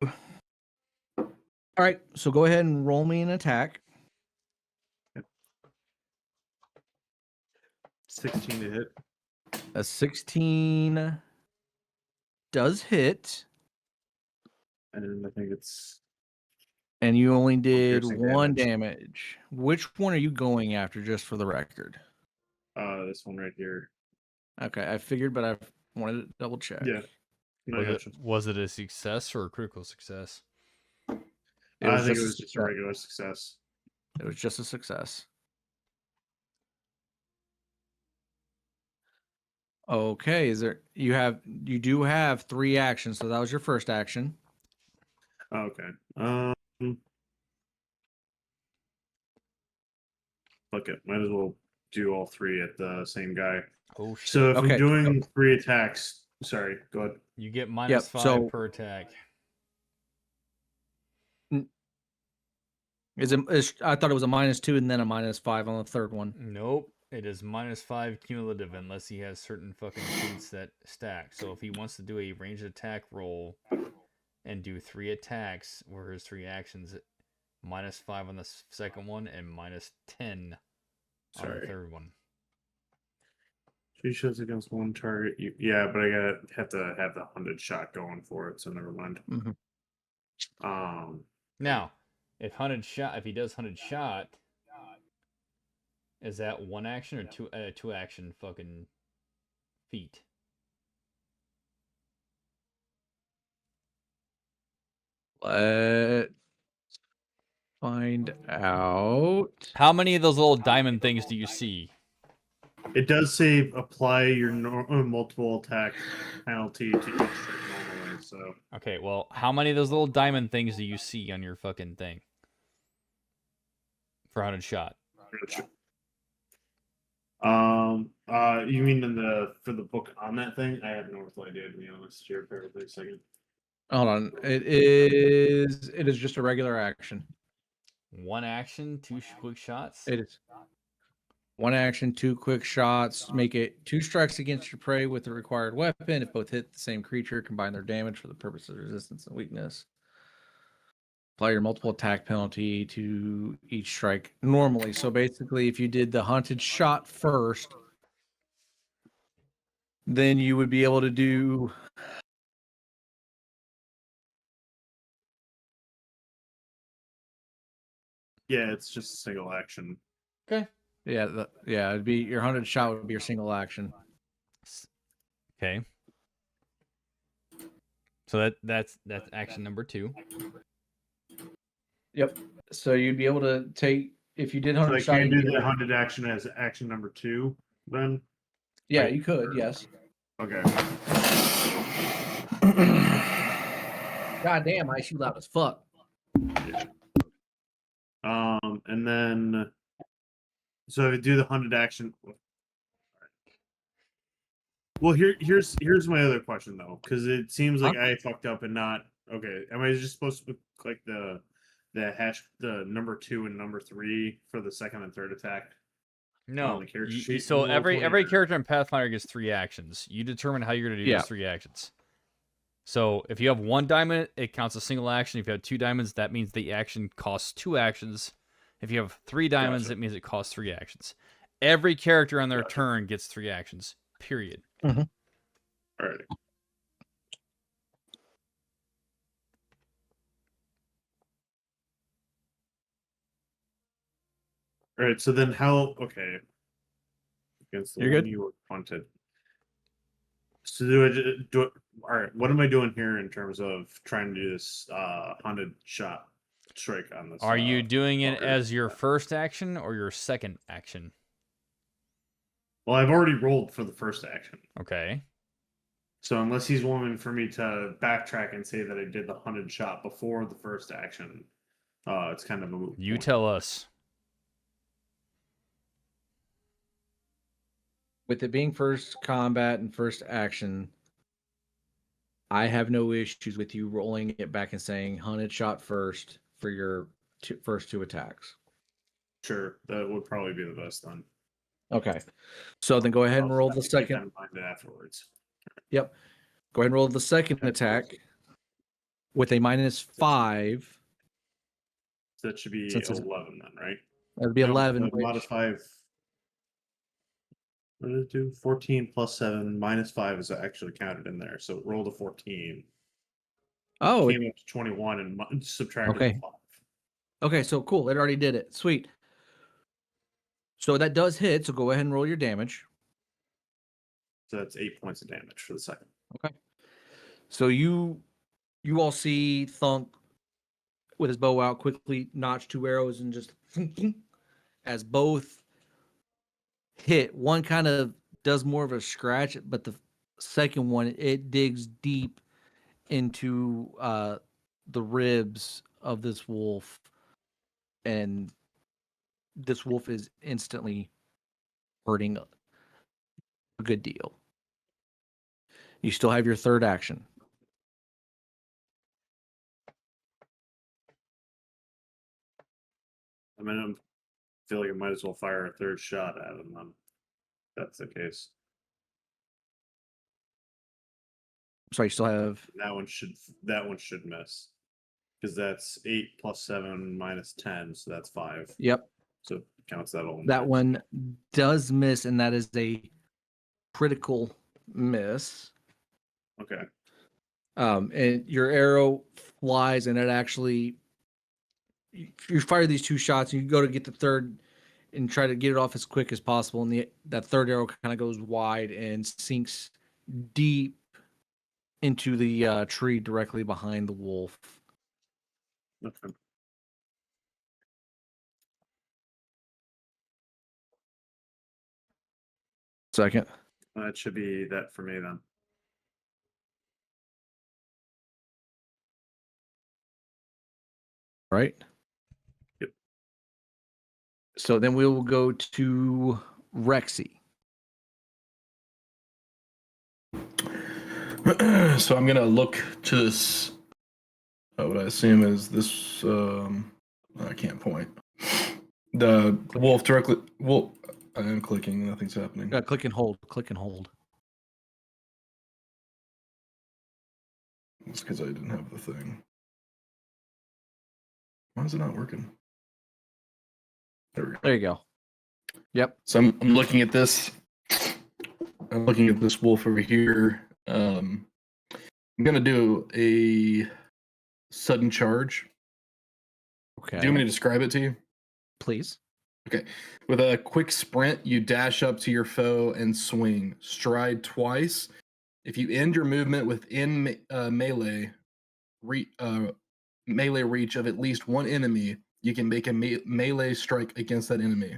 All right. So go ahead and roll me an attack. 16 to hit. A 16 does hit, And I think it's and you only did piercing one damage. damage. Which one are you going after, just for the record? this one right here. Okay, I figured, but I wanted to double check. Yeah. I gotcha. Was it a success or a critical success? It I was think just it a was just a success. regular success. It was just a success. Okay, you do have 3 actions, so that was your first action. Okay. Fuck it. Might as well do all 3 at the same guy. Oh shit. So if Okay, I'm doing 3 attacks, sorry, go ahead. You get minus 5 so- per attack. I thought it was a -2 and then a -5 on the third one. Nope. It is minus 5 cumulative unless he has certain fucking feats that stack. So if he wants to do a ranged attack roll and do 3 attacks, where his 3 actions, minus 5 on the second one and minus 10 on the Sorry. third one. 3 shots against 1 target. Yeah, but I have to have the 100 shot going for it, so never mind. Mhm. Now, if he does 100 shot, is that 1 action or 2 action fucking feat? Let's find out. How many of those little diamond things do you see? It does say apply your multiple attack penalty to each trick normally, so Okay, well, how many of those little diamond things do you see on your fucking thing? For 100 shot. You mean for the book on that thing? I have no idea, to be honest. Here, bear with me a second. Hold on. It is just a regular action. One action, two quick shots. It is one action, two quick shots. Make it 2 strikes against your prey with the required weapon. If both hit the same creature, combine their damage for the purpose of resistance and weakness. Apply your multiple attack penalty to each strike normally. So basically, if you did the hunted shot first, then you would be able to do. Yeah, it's just a single action. Okay. Yeah, it'd be your hunted shot would be your single action. Okay. So that's action number 2. Yep. So you'd be able to take if you did So I hunted shot. can't you do could- the hunted action as action number 2, then? Yeah, you could. Yes. Okay. God damn, Ice, you loud as fuck. And then, so if I do the hunted action. Well, here's my other question though, because it seems like I fucked up and not okay. Am I just supposed to click the number 2 and number 3 for the second and third attack? No. The character sheet So in every Roll20? character in Pathfinder gets 3 actions. You determine how you're going to do Yeah. those 3 actions. So if you have 1 diamond, it counts a single action. If you have 2 diamonds, that means the action costs 2 actions. If you have 3 diamonds, Gotcha. it means it costs 3 actions. Every character on their Gotcha. turn gets 3 actions. Period. Alrighty. All right. So then, how? Okay. Against the You're one good? you were hunted. So all right. What am I doing here in terms of trying to do this hunted shot strike on this? Are you doing it fucker? as your first action or your second action? Well, I've already rolled for the first action. Okay. So unless he's willing for me to backtrack and say that I did the hunted shot before the first action, it's kind of a moot You point. tell us. With it being first combat and first action, I have no issues with you rolling it back and saying hunted shot first for your first 2 attacks. Sure, that would probably be the best then. Okay. So then go ahead and I'll roll have the to keep that second. in mind afterwards. Yep. Go ahead and roll the second attack with a -5. So that should be Since it's- 11 then, right? That'd be No, 11. the modify. What did it do? 14 plus 7 minus 5 is actually counted in there. So it rolled a 14. Oh, Came up to 21 and subtracted Okay. 5. okay. So cool. It already did it. Sweet. So that does hit. So go ahead and roll your damage. So that's 8 points of damage for the second. Okay. So you all see Thunk with his bow out quickly notch 2 arrows and just as both hit. One kind of does more of a scratch, but the second one it digs deep into the ribs of this wolf, and this wolf is instantly hurting a good deal. You still have your third action. I mean, I feel like I might as well fire a third shot at him then. If that's the case. So you still have That one should miss. Because that's 8 plus 7 minus 10, so that's 5. yep. So it counts that all. That one does miss, and that is a critical miss. Okay. And your arrow flies, and it actually you fire these 2 shots, and you go to get the third and try to get it off as quick as possible. And that third arrow kind of goes wide and sinks deep into the tree directly behind the wolf. Okay. Second. That should be that for me then. Right? Yep. So then we will go to Rexy. So I'm gonna look to this. What I assume is this. I can't point. The wolf directly. Well, I am clicking. Nothing's happening. Click and hold. Click and hold. It's because I didn't have the thing. Why is it not working? There we go. There you go. Yep. So I'm looking at this. I'm looking at this wolf over here. I'm gonna do a sudden charge. Okay. Do you want me to describe it to you? Please. Okay. With a quick sprint, you dash up to your foe and swing. Stride twice. If you end your movement within melee reach of at least one enemy, you can make a melee strike against that enemy.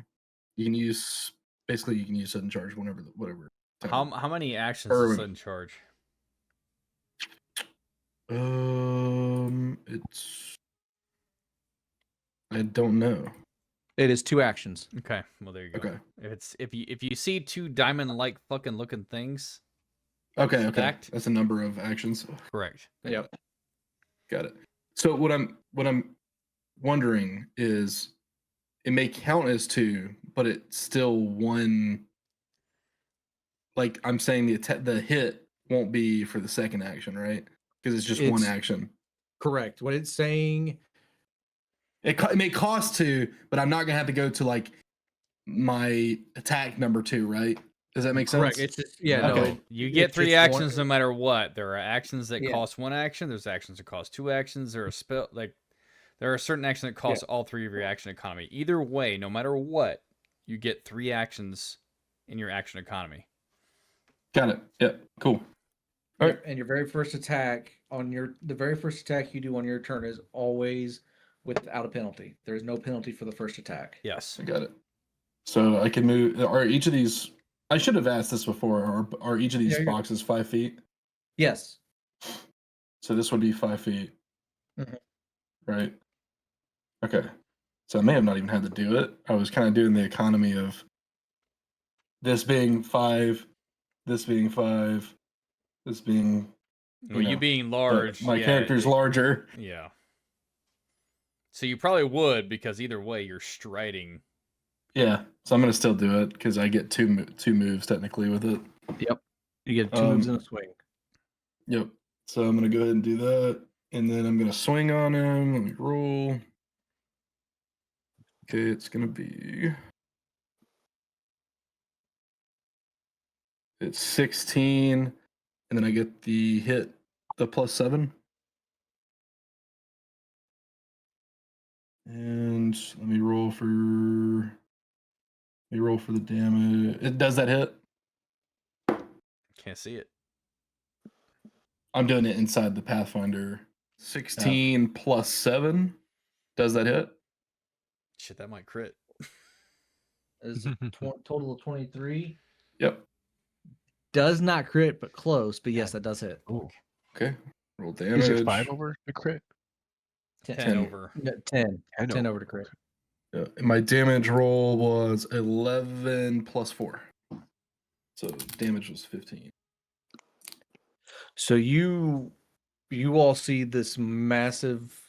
You can use sudden charge whatever. How many actions Or- does sudden charge? It's I don't know. It is 2 actions. Okay, well there you go. Okay. If you see 2 diamond-like fucking looking things, Okay. Stacked? That's a number of actions. correct. Yep. Got it. So what I'm wondering is, it may count as 2, but it's still 1. Like I'm saying, the hit won't be for the second action, right? Because it's just one It's- action. Correct. What it's saying. It may cost 2, but I'm not gonna have to go to like my attack number 2, right? Does that make Correct. sense? It's just no. Okay. You get it's 3 just actions one- no matter what. There are actions that Yeah. cost 1 action. There's actions that cost 2 actions. There are certain actions that cost all 3 of your action economy. Either way, no matter what, you get 3 actions in your action economy. Got it. Yeah. Cool. All right. And your very first attack the very first attack you do on your turn is always without a penalty. There's no penalty for the first attack. Yes. I got it. So I can move. Are each of these? I should have asked this before. Are each of these Yeah, you're- boxes 5 feet? Yes. So this would be 5 feet. Mhm. Right. Okay. So I may have not even had to do it. I was kind of doing the economy of this being 5, this being 5, this being. Well, you know, being but large. my yeah, character's larger. Yeah. So you probably would, because either way you're striding. Yeah. So I'm gonna still do it because I get two moves technically with it. Yep. You get 2 moves in a swing. Yep. So I'm gonna go ahead and do that, and then I'm gonna swing on him. Let me roll. Okay, it's gonna be. It's 16, and then I get the hit, the +7. And let me roll for. Let me roll for the damage. It does that hit? Can't see it. I'm doing it inside the Pathfinder. 16 +7. Does that hit? Shit, that might crit. Is a total of 23. Yep. Does not crit, but close. But yes, that does hit. Ooh. Okay. Roll damage. Is it 5 over the crit? 10 over. No, 10. 10 over to crit. Yeah, and my damage roll was 11 +4. So damage was 15. So you all see this massive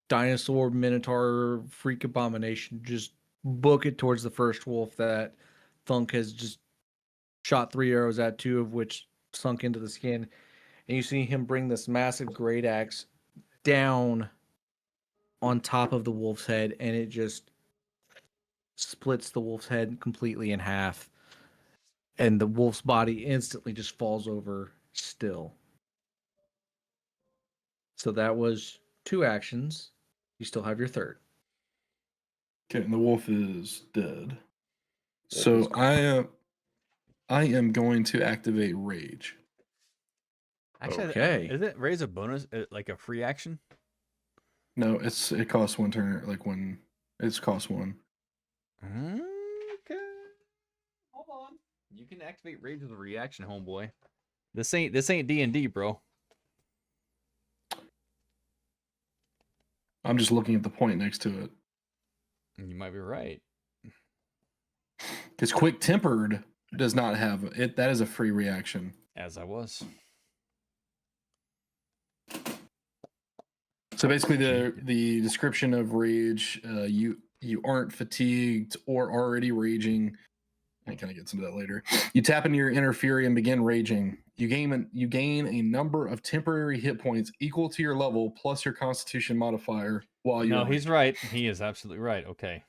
dinosaur minotaur freak abomination just book it towards the first wolf that Thunk has just shot 3 arrows at, 2 of which sunk into the skin. And you see him bring this massive great axe down on top of the wolf's head, and it just splits the wolf's head completely in half. And the wolf's body instantly just falls over still. So that was 2 actions. You still have your third. Okay, and the wolf is dead. Wolf So is gone. I am going to activate rage. Actually, Okay. Is it raise a bonus, like a free action? No, it costs 1 turn. Like when it's cost 1. Okay. Hold on. You can activate rage with a reaction, homeboy. This ain't D&D, bro. I'm just looking at the point next to it. You might be right. Because quick tempered does not have it. That is a free reaction. As I was. So basically, the description of rage, you aren't fatigued or already raging. I kind of get into that later. You tap into your inner fury and begin raging. You gain a number of temporary hit points equal to your level plus your Constitution modifier while you're. No, he's right. He is absolutely right. Okay.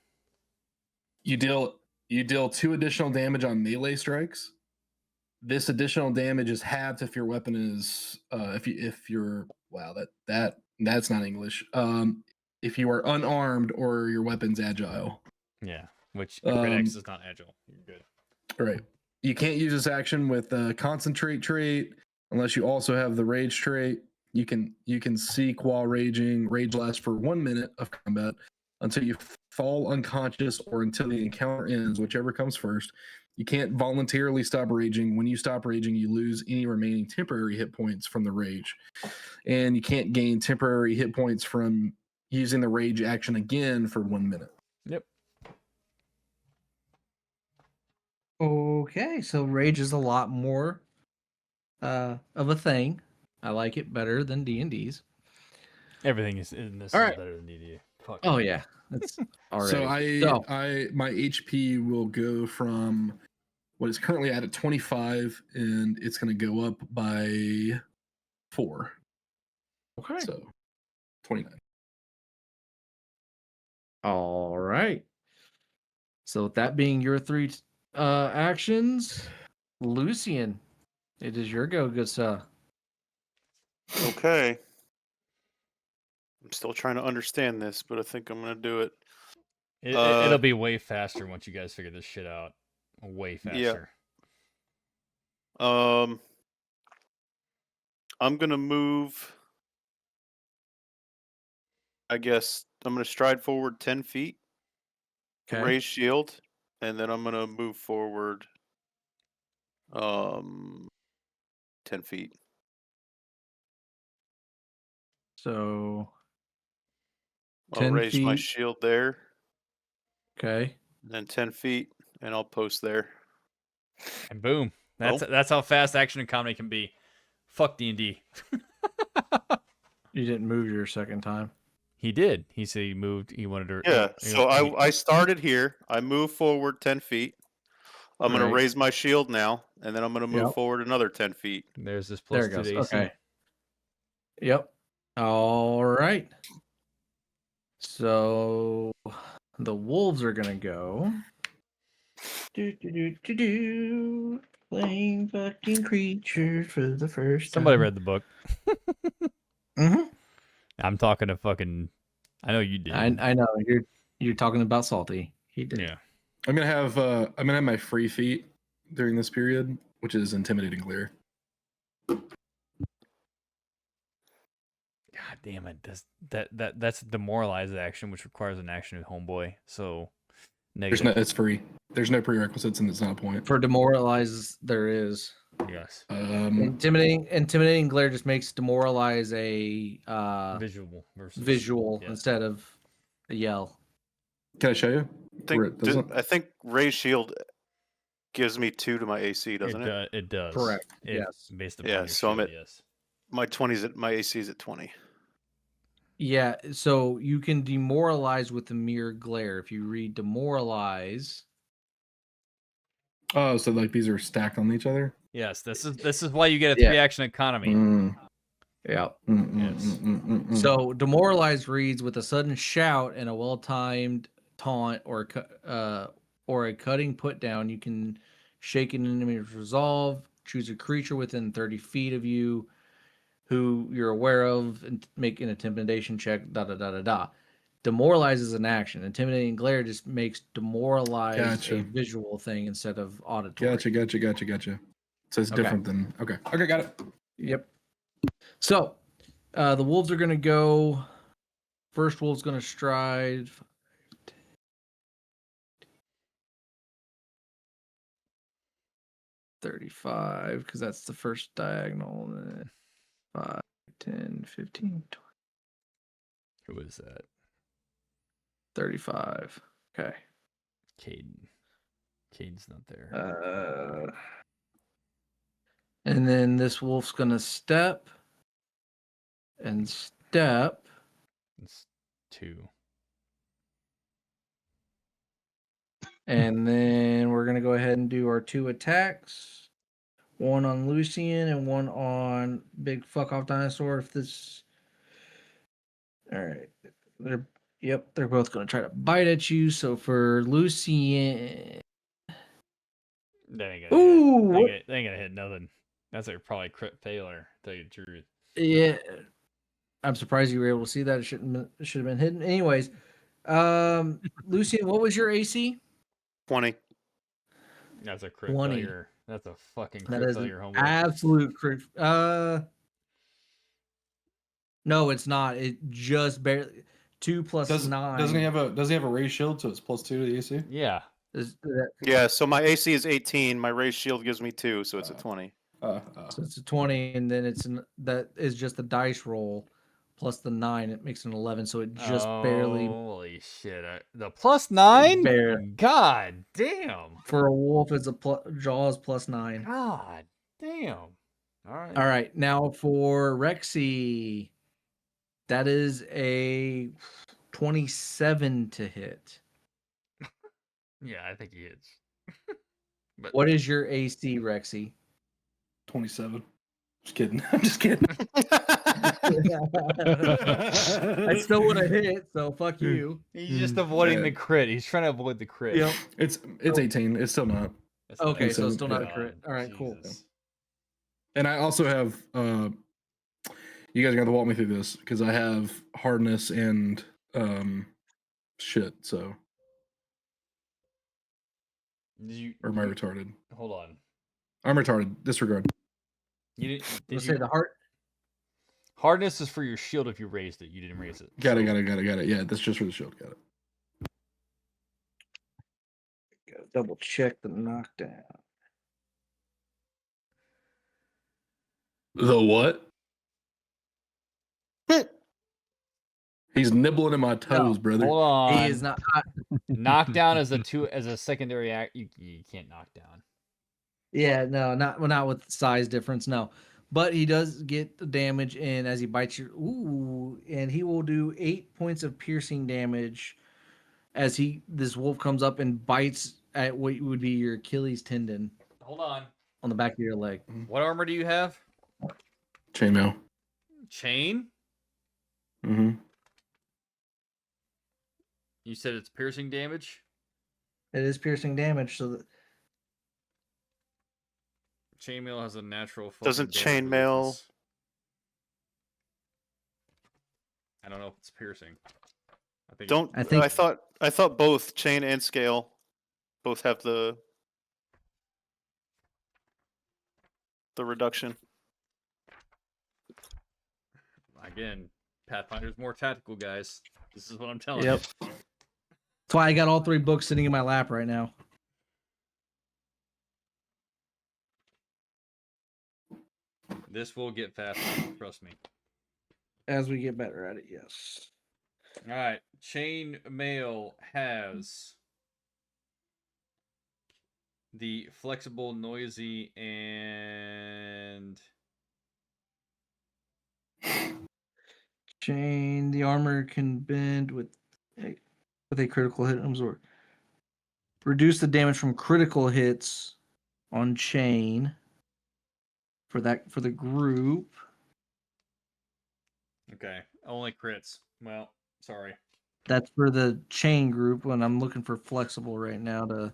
You deal 2 additional damage on melee strikes. This additional damage is halved if your weapon is if you're wow that's not English. If you are unarmed or your weapon's agile. Yeah, which Goretax is not agile. You're good. All right. You can't use this action with the concentrate trait unless you also have the rage trait. You can seek while raging. Rage lasts for 1 minute of combat until you fall unconscious or until the encounter ends, whichever comes first. You can't voluntarily stop raging. When you stop raging, you lose any remaining temporary hit points from the rage. And you can't gain temporary hit points from using the rage action again for 1 minute. Yep. Okay, so rage is a lot more of a thing. I like it better than D&D's. Everything is in this All is right. better than DD. Fuck. Oh yeah, that's already. So my HP will go from what is currently at 25, and it's going to go up by 4. Okay. So 29. All right. So with that being your 3 actions, Lucian, it is your go, good sir. Okay. I'm still trying to understand this, but I think I'm gonna do it. It'll be way faster once you guys figure this shit out. Way faster. Yeah. I'm gonna move. I guess I'm gonna stride forward 10 feet, Okay. raise shield, and then I'm gonna move forward 10 feet. So I'll 10 raise my feet. shield there, Okay. and then 10 feet, and I'll post there. And boom. That's how fast action and comedy can be. Fuck D&D. You didn't move your second time. He did. He said he moved. He wanted to. Yeah, so I started here. I move forward 10 feet. I'm going Right. to raise my shield now, and then I'm going to move Yep. forward another 10 feet. There's this There plus it 2 goes. to AC. Okay. Yep. All right. So the wolves are gonna go. Playing fucking creatures for the first Somebody time. read the book. Mm-hmm. I'm talking to fucking. I know you did. I know you're talking about Salty. He did. Yeah. I'm gonna have my free feat during this period, which is Intimidating Glare. God damn it! That's a demoralized action, which requires an action with homeboy. So negative. It's free. There's no prerequisites, and it's not a point. For demoralize, there is. Yes. Intimidating glare just makes demoralize a Visual versus visual yeah. instead of a yell. Can I show you? Where it doesn't? I think raise shield gives me 2 to my AC, doesn't it? It does. Correct. Yes. Yes. Based upon Yeah, your so I'm shield, at- yes. My AC is at 20. Yeah, so you can demoralize with the mere glare. If you read demoralize, Oh, so like these are stacked on each other? Yes. This is why you get a Yeah. 3-action economy. yeah. Yes. So demoralize reads with a sudden shout and a well-timed taunt or a cutting put down. You can shake an enemy's resolve, choose a creature within 30 feet of you who you're aware of, and make an intimidation check. Demoralize is an action. Intimidating glare just makes demoralize a visual thing instead of auditory. Gotcha. So it's different than okay, got it. Yep. So, the wolves are gonna go. First wolf's gonna stride. 35, because that's the first diagonal. 5, 10, 15, 20. Who is that? 35. Okay. Caeden. Cade's not there. And then this wolf's gonna step and step. It's 2. And then we're gonna go ahead and do our 2 attacks. One on Lucian and one on Big Fuck Off Dinosaur. If this, all right, they're both gonna try to bite at you. So for Lucian, That ain't gonna ooh, hit. They ain't gonna hit nothing. That's like probably crit failure. To tell you the truth. yeah, I'm surprised you were able to see that. It should have been hidden. Anyways, Lucian, what was your AC? 20. That's a crit 20. failure. That's a fucking That crit is an failure, homeboy. absolute crit. No, it's not. It just barely 2 plus 9. Doesn't he have a raised shield, so it's +2 to the AC? Yeah. Yeah, so my AC is 18. My raised shield gives me 2, so it's a 20. So it's a 20, and then that is just the dice roll plus the 9. It makes an 11, so it just barely. Holy shit! The +9. Barely. God damn. For a wolf, it's a jaws plus 9. God damn. All right. All right, now for Rexy, that is a 27 to hit. Yeah, I think he hits. But What is your AC, Rexy? 27. Just kidding. I'm just kidding. I still would have hit, so fuck you. he's just avoiding the crit. He's trying to avoid the crit. Yep. It's 18. It's still not. That's Okay, nice. so it's still not a God, crit. All right, cool. Jesus. And I also have you guys are gonna walk me through this because I have hardness and shit, so or am I retarded? Hold on. I'm retarded. Disregard. You didn't. Let's say the heart. Hardness is for your shield if you raised it. You didn't raise it. Got it. Yeah, that's just for the shield. Got it. Gotta double check the knockdown. The what? He's nibbling in my toes, brother. Hold on. He is not. Knockdown as a secondary act. You can't knock down. Yeah, no, not with this difference. No, but he does get the damage in as he bites you. Ooh, and he will do 8 points of piercing damage as this wolf comes up and bites at what would be your Achilles tendon. Hold on. On the back of your leg. What armor do you have? Chainmail. Chain? Mm-hmm. You said it's piercing damage? It is piercing damage, so that Chainmail has a natural. Doesn't damage chainmail- resistance. I don't know if it's piercing. I thought both chain and scale both have the reduction. Again, Pathfinder's more tactical, guys. This is what I'm telling Yep. you. That's why I got all 3 books sitting in my lap right now. This will get faster, trust me. As we get better at it, yes. All right, chainmail has the flexible, noisy, and Chain. The armor can bend with a critical hit. Absorb. Reduce the damage from critical hits on chain for the group. okay, only crits. Well, sorry. That's for the chain group. When I'm looking for flexible right now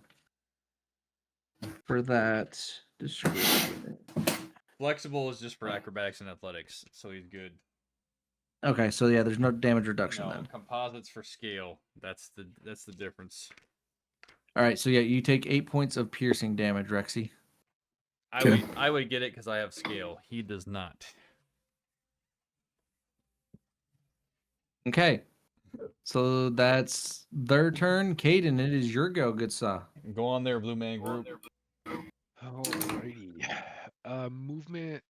for that description. Flexible is just for acrobatics and athletics, so he's good. Okay, so yeah, there's no damage reduction No, then. composites for scale. That's the difference. All right, so yeah, you take 8 points of piercing damage, Rexy. I would get it because I have scale. He does not. Okay, so that's their turn. Caeden, it is your go, good sir. Go on there, Blue Man Group. Alrighty. Movement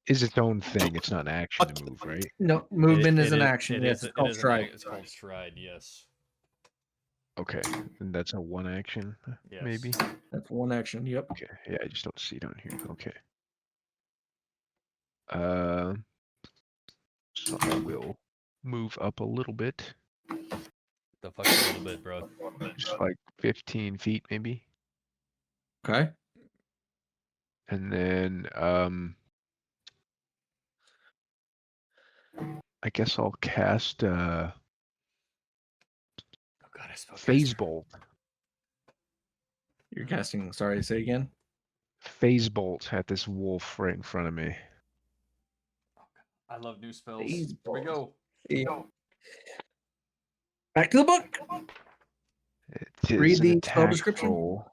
is its own thing. It's not an action to move, right? No, movement is an action. Yes, it's called stride. It's called stride. Yes. Okay, and that's a one action, Yes. maybe. That's one action. Yep. Okay, yeah, I just don't see it on here. Okay. Um, so I will move up a little bit, The fuck a little bit, bro. just like 15 feet, maybe, Okay. and then I guess I'll cast Oh god, I spelled Phase Bolt. You're casting. Sorry, say again. Phase Bolt at this wolf right in front of me. I love new spells. Phase Here we bolt. go. Back to the book. It is Read an the spell attack description. roll.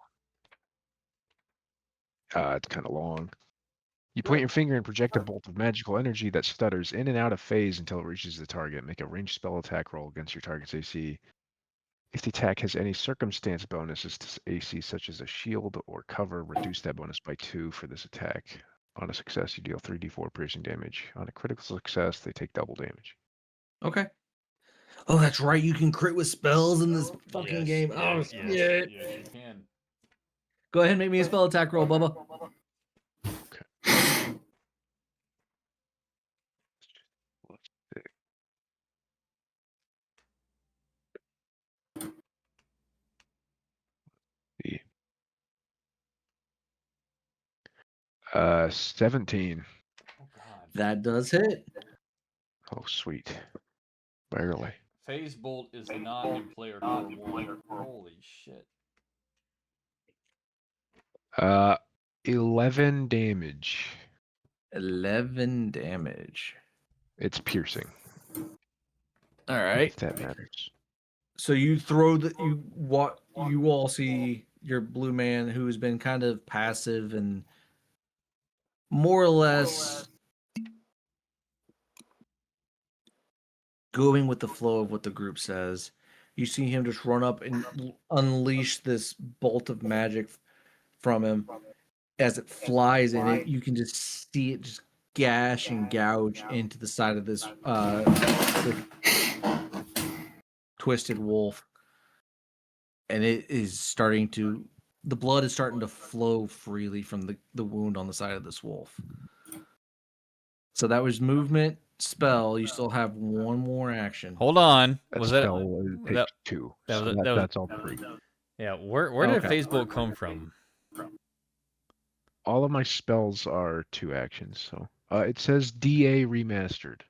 It's kind of long. You point your finger and project a bolt of magical energy that stutters in and out of phase until it reaches the target. Make a ranged spell attack roll against your target's AC. If the attack has any circumstance bonuses to AC, such as a shield or cover, reduce that bonus by 2 for this attack. On a success, you deal 3d4 piercing damage. On a critical success, they take double damage. Okay. Oh, that's right. You can crit with spells in this fucking Yes, game. Oh, yes, shit. yes, yes, you can. Go ahead and make me a spell attack roll, Bubba. Okay. See. 17. Oh god. That does hit. Oh, sweet. Barely. Phase Bolt is not in player core 1. Holy shit. 11 damage. 11 damage. It's piercing, All right. if that matters. So you throw you all see your blue man who has been kind of passive and more or less going with the flow of what the group says. You see him just run up and unleash this bolt of magic from him. As it flies in it, you can just see it just gash and gouge into the side of this twisted wolf. And it is starting to, the blood is starting to flow freely from the wound on the side of this wolf. So that was movement, spell. You still have one more action. Hold on. That Was that spell takes that- 2. that So was- that was- that's all 3. Yeah, where did Okay. Phase Bolt come from? All of my spells are 2 actions, so it says DA Remastered.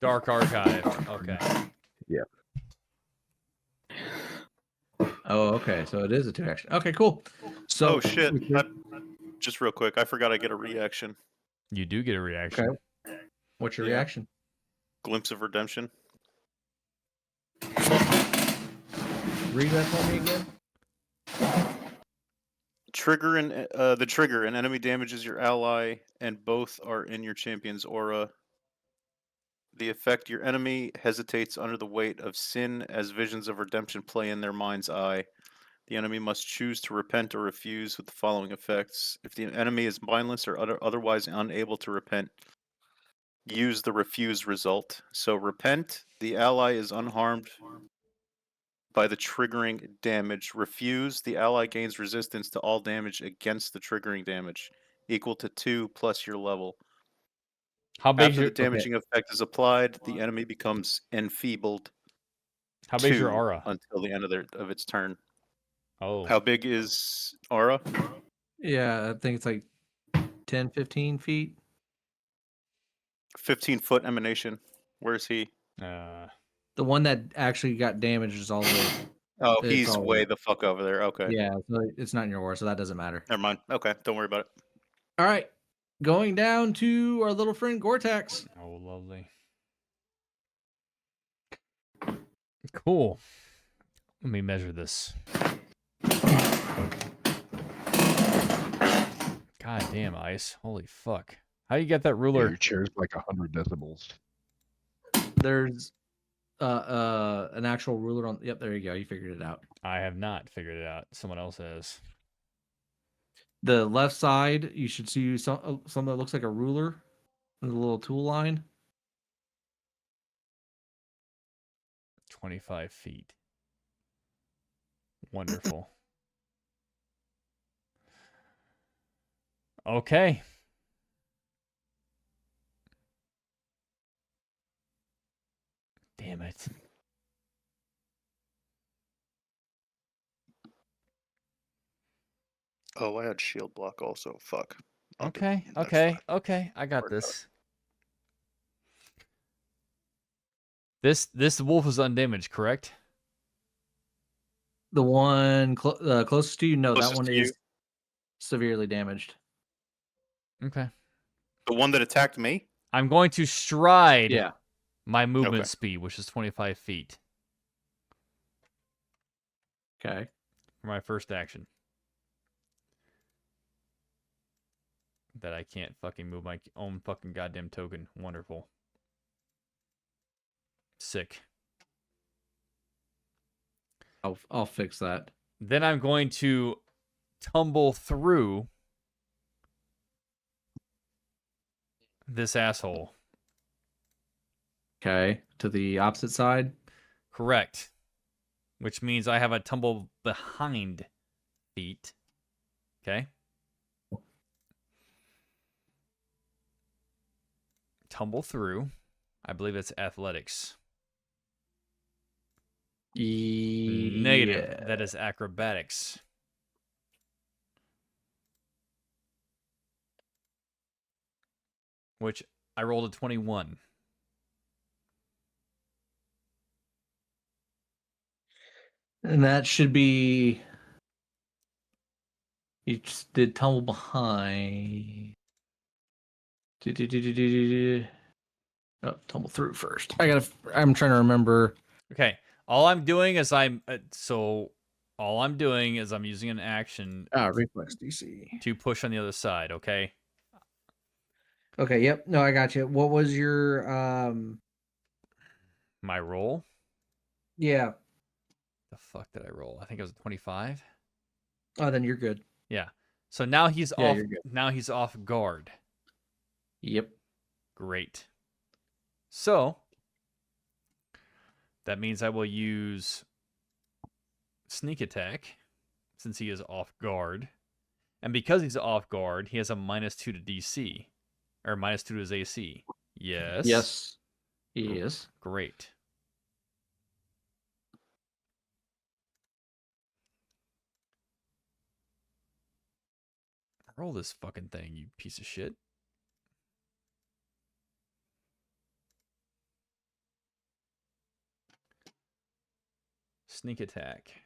Dark Archive. Okay. Oh, okay. So it is a 2 action. Okay, cool. So Oh shit! Just real quick, I forgot I get a reaction. You do get a reaction. Okay. What's your Yeah. reaction? Glimpse of redemption. Read that for me again. Trigger and the trigger, an enemy damages your ally, and both are in your champion's aura. The effect: your enemy hesitates under the weight of sin as visions of redemption play in their mind's eye. The enemy must choose to repent or refuse with the following effects. If the enemy is mindless or otherwise unable to repent, use the refuse result. So repent, the ally is unharmed by the triggering damage. Refuse, the ally gains resistance to all damage against the triggering damage, equal to 2 plus your level. How big After your the damaging effect is applied, the enemy becomes enfeebled How big's 2 your aura? until the end of its turn. Oh. How big is aura? Yeah, I think it's like 10, 15 feet. 15-foot emanation. Where's he? Uh, The one that actually got damaged is all the way. Oh, It's he's all way right. the fuck over there. Okay. Yeah, so it's not in your aura, so that doesn't matter. Never mind. Okay, don't worry about it. All right. Going down to our little friend Goretax. oh, lovely. Cool. Let me measure this. God damn, Ice. Holy fuck. How you get that Yeah, ruler? your chair's like 100 decibels. There's an actual ruler on. Yep, there you go. You figured it out. I have not figured it out. Someone else has. The left side, you should see something that looks like a ruler with a little tool line. 25 feet. Wonderful. Okay. Damn it. Oh, I had shield block also. Fuck. I'll get Okay, that's okay, fine. okay. I got Work out. this. This wolf is undamaged, correct? The one closest to you, no, that Closest one to you? is severely damaged. Okay. The one that attacked me? I'm going to stride Yeah. my movement Okay. speed, which is 25 feet, Okay. for my first action. That I can't fucking move my own fucking goddamn token. Wonderful. Sick. I'll fix that. Then I'm going to tumble through this asshole. Okay. To the opposite side. Correct. Which means I have a tumble behind feet. Okay. Tumble through. I believe it's athletics. Negative. Yeah. That is acrobatics. Which I rolled a 21. And that should be. You just did tumble behind. Oh, tumble through first. I'm trying to remember. Okay. All I'm doing is I'm using an action Reflex DC. to push on the other side, okay? Okay, yep. No, I got you. What was your My roll? yeah. The fuck did I roll? I think it was a 25. Oh, then you're good. Yeah. So now he's Yeah, off you're good. now he's off guard. Yep. Great. So that means I will use sneak attack since he is off guard. And because he's off guard, he has a -2 to DC. Or -2 to his AC. Yes. Yes. Yes. Great. Roll this fucking thing, you piece of shit. Sneak attack.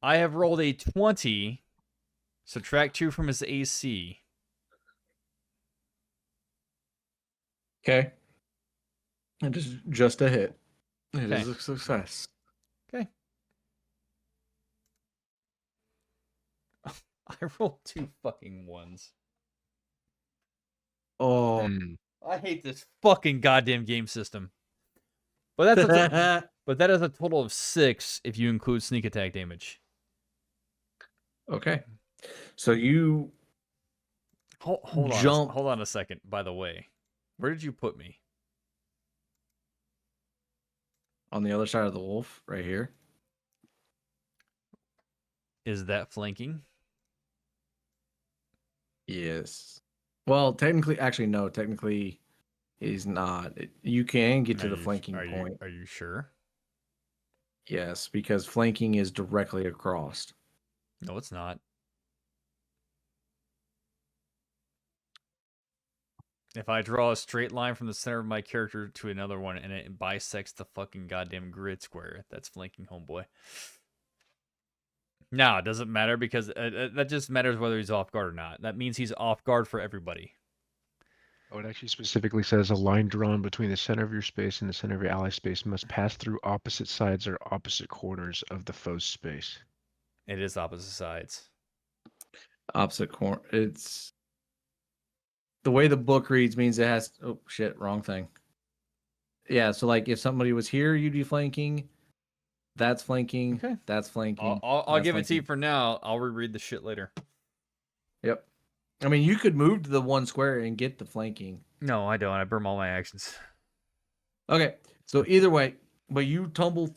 I have rolled a 20. Subtract 2 from his AC. Okay. It is just a hit. It Okay. is a success. Okay. I rolled 2 fucking ones. Oh. Mm. I hate this fucking goddamn game system. But that's but that is a total of 6 if you include sneak attack damage. Okay. So you Hold Jump. on. Hold on a second. By the way, where did you put me? on the other side of the wolf, right here. Is that flanking? Yes. Well, technically, actually, no. Technically, he's not. You can get to the flanking point. Are you sure? Yes, because flanking is directly across. No, it's not. If I draw a straight line from the center of my character to another one and it bisects the fucking goddamn grid square, that's flanking, homeboy. No, it doesn't matter because that just matters whether he's off guard or not. That means he's off guard for everybody. Oh, it actually specifically says a line drawn between the center of your space and the center of your ally space must pass through opposite sides or opposite corners of the foe's space. It is opposite sides. Opposite corner. It's the way the book reads means it has. Oh shit! Wrong thing. Yeah. So like, if somebody was here, you'd be flanking. That's flanking. Okay. That's flanking. I'll that's give it to you flanking. for now. I'll reread the shit later. Yep. I mean, you could move to the one square and get the flanking. No, I don't. I burn all my actions. Okay, so either way, but you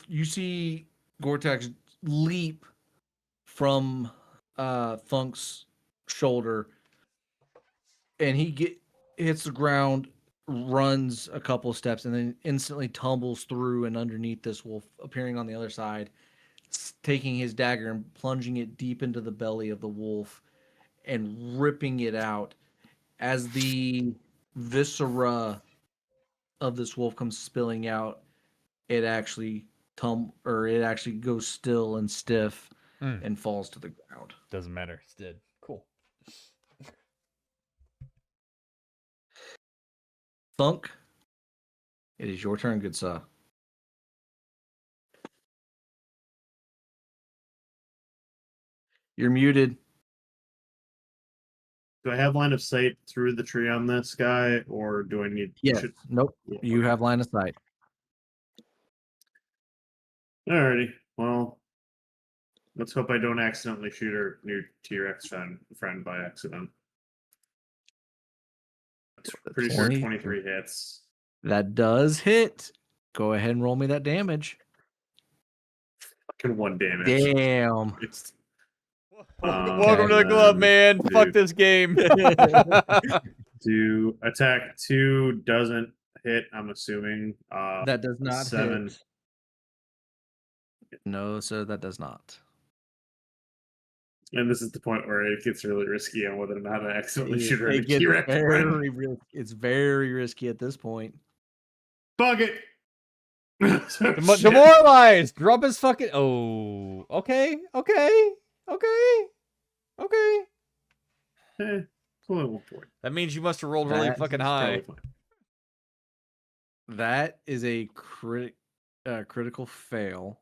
you see Goretax leap from Funk's shoulder, and he hits the ground, runs a couple steps, and then instantly tumbles through and underneath this wolf, appearing on the other side, taking his dagger and plunging it deep into the belly of the wolf and ripping it out as the viscera of this wolf comes spilling out. It actually it actually goes still and stiff and falls to the ground. Doesn't matter. It's dead. Cool. Thunk, it is your turn, good sir. You're muted. Do I have line of sight through the tree on this guy, or do I need? Yes. Nope. Yeah, You have line of sight. Alrighty. Well, let's hope I don't accidentally shoot our new T-Rex friend by accident. Pretty sure 23 hits. That does hit. Go ahead and roll me that damage. Fucking 1 damage. Damn. It's, Welcome to the club, man. dude. Fuck this game. Do attack 2 doesn't hit, I'm assuming. That does not 7. hit. No, sir, that does not. And this is the point where it gets really risky on whether or not I accidentally shoot her It gets T-Rex friend. it's very risky at this point. Bug it! Demoralized. Drop his fucking. Oh. Okay. Cool at 1 point. That means you must have rolled really That's fucking high. Totally fine. That is a critical fail.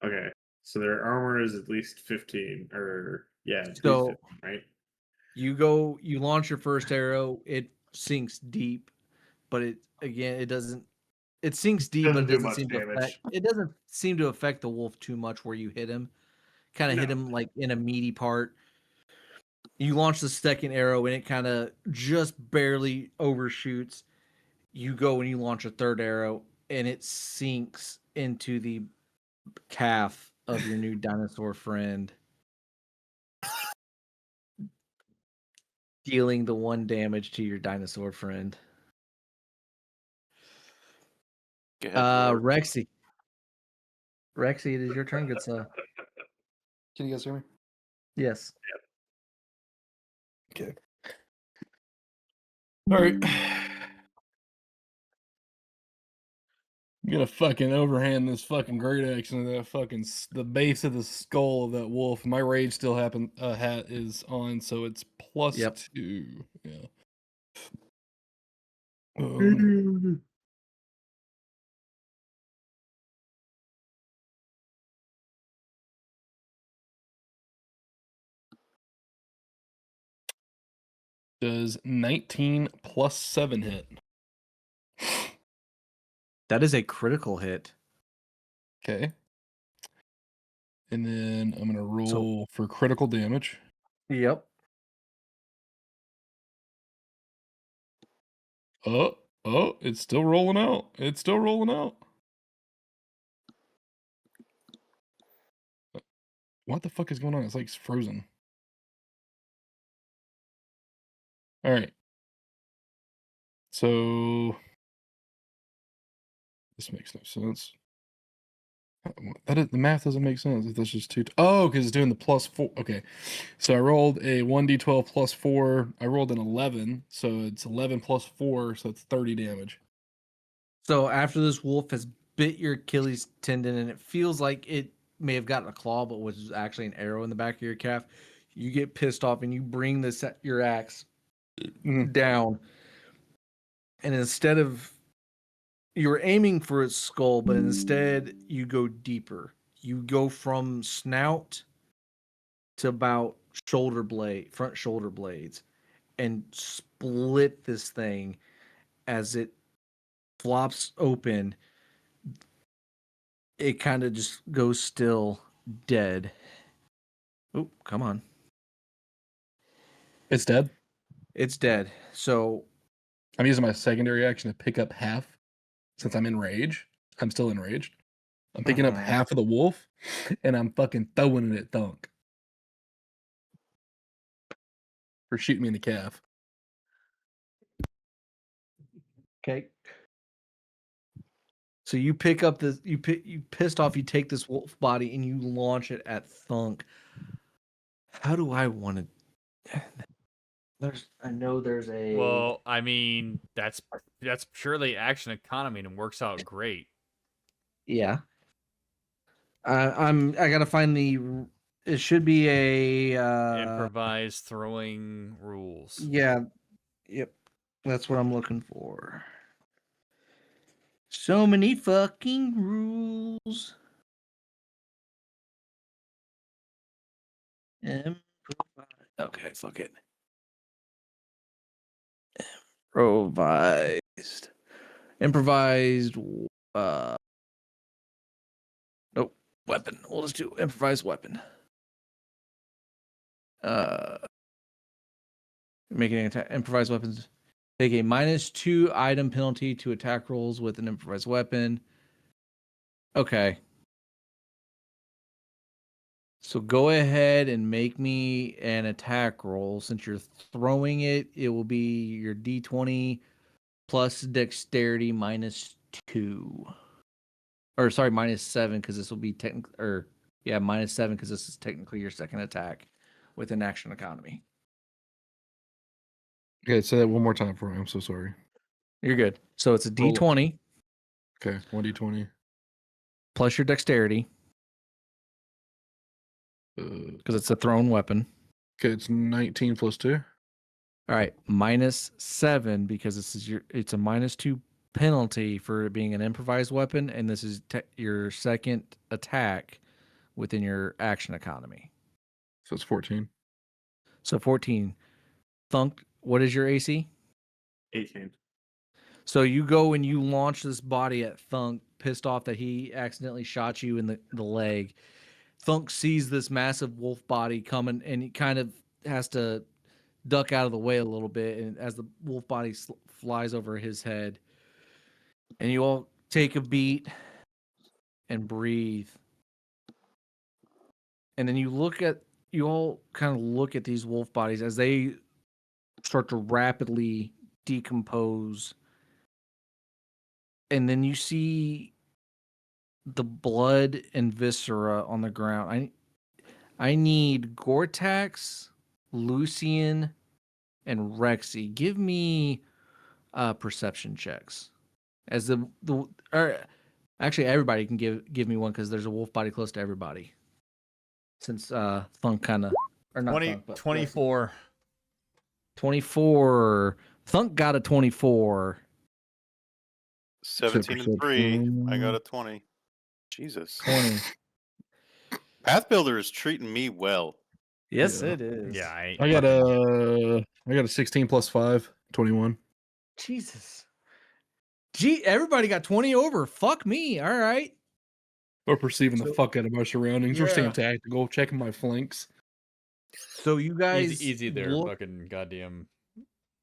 Okay, so their armor is at least 15, or yeah, at least So- 15, right? You launch your first arrow, it sinks deep, but it sinks deep, but Doesn't it do doesn't much seem to damage. affect the wolf too much where you hit him. Kind of hit No. him like in a meaty part. You launch the second arrow and it kind of just barely overshoots. You go and you launch a third arrow and it sinks into the calf of your new dinosaur friend, dealing the 1 damage to your dinosaur friend. Go ahead, Lord. Rexy. Rexy, it is your turn, good sir. Can you guys hear me? Yes. Okay. All right. I'm gonna fucking overhand this fucking Goretax into that fucking the base of the skull of that wolf. My rage still hat is on, so it's plus Yep. 2. Yeah. Does 19 plus 7 hit? That is a critical hit. Okay. And then I'm gonna roll for critical damage. Yep. Oh, it's still rolling out. It's still rolling out. What the fuck is going on? It's like frozen. All right. So this makes no sense. The math doesn't make sense if that's just 2. Oh, because it's doing the plus 4. Okay. So I rolled a 1d12 plus 4. I rolled an 11. So it's 11 plus 4. So it's 30 damage. So after this wolf has bit your Achilles tendon and it feels like it may have gotten a claw, but was actually an arrow in the back of your calf, you get pissed off and you bring your axe down. And instead of you were aiming for its skull, but instead you go deeper. You go from snout to about front shoulder blades, and split this thing as it flops open. It kind of just goes still, dead. Oh, come on. It's dead. It's dead. So I'm using my secondary action to pick up half since I'm enraged. I'm still enraged. I'm picking up Mhm. half of the wolf and I'm fucking throwing it at Thunk for shooting me in the calf. okay. So you pick up this. You pissed off. You take this wolf body and you launch it at Thunk. How do I want to? I know there's a. Well, I mean, that's purely action economy and works out great. Yeah. I gotta find the. It should be a. Improvise throwing rules. Yeah. Yep. That's what I'm looking for. So many fucking rules. Okay, fuck it. Improvised. Improvised. Uh. Nope. Weapon. We'll just do improvised weapon. Making an attack. Improvised weapons. Take a -2 item penalty to attack rolls with an improvised weapon. Okay. So go ahead and make me an attack roll. Since you're throwing it, it will be your d20 plus dexterity -2. Or sorry, -7 because this will be technically, or yeah, -7 because this is technically your second attack with an action economy. Okay, say that one more time for me. I'm so sorry. You're good. So it's a Roll. d20 Okay, 1d20. plus your dexterity Okay, because it's a thrown weapon. it's 19 plus 2. All right, -7 because it's a -2 penalty for it being an improvised weapon, and this is your second attack within your action economy. So it's 14. So 14. Thunk, what is your AC? 18. So you go and you launch this body at Thunk, pissed off that he accidentally shot you in the leg. Thunk sees this massive wolf body coming, and he kind of has to duck out of the way a little bit, and as the wolf body flies over his head, and you all take a beat and breathe, and then you all kind of look at these wolf bodies as they start to rapidly decompose, and then you see the blood and viscera on the ground. I need Goretax, Lucian, and Rexy. Give me perception checks. As or actually everybody can give me one because there's a wolf body close to everybody. Since Thunk kind of or not 20, Thunk, but 24. 24. Thunk got a 24. 17 and 3. I perception. got a 20. Jesus. 20. Path Builder is treating me well. Yes, Yeah. it is. Yeah, I got a 16 plus 5, 21. Jesus. Gee, everybody got 20 over. Fuck me. All right. Or perceiving the So- fuck out of my surroundings. Or staying Yeah. tactical, checking my flanks. So you guys Easy there, look, fucking goddamn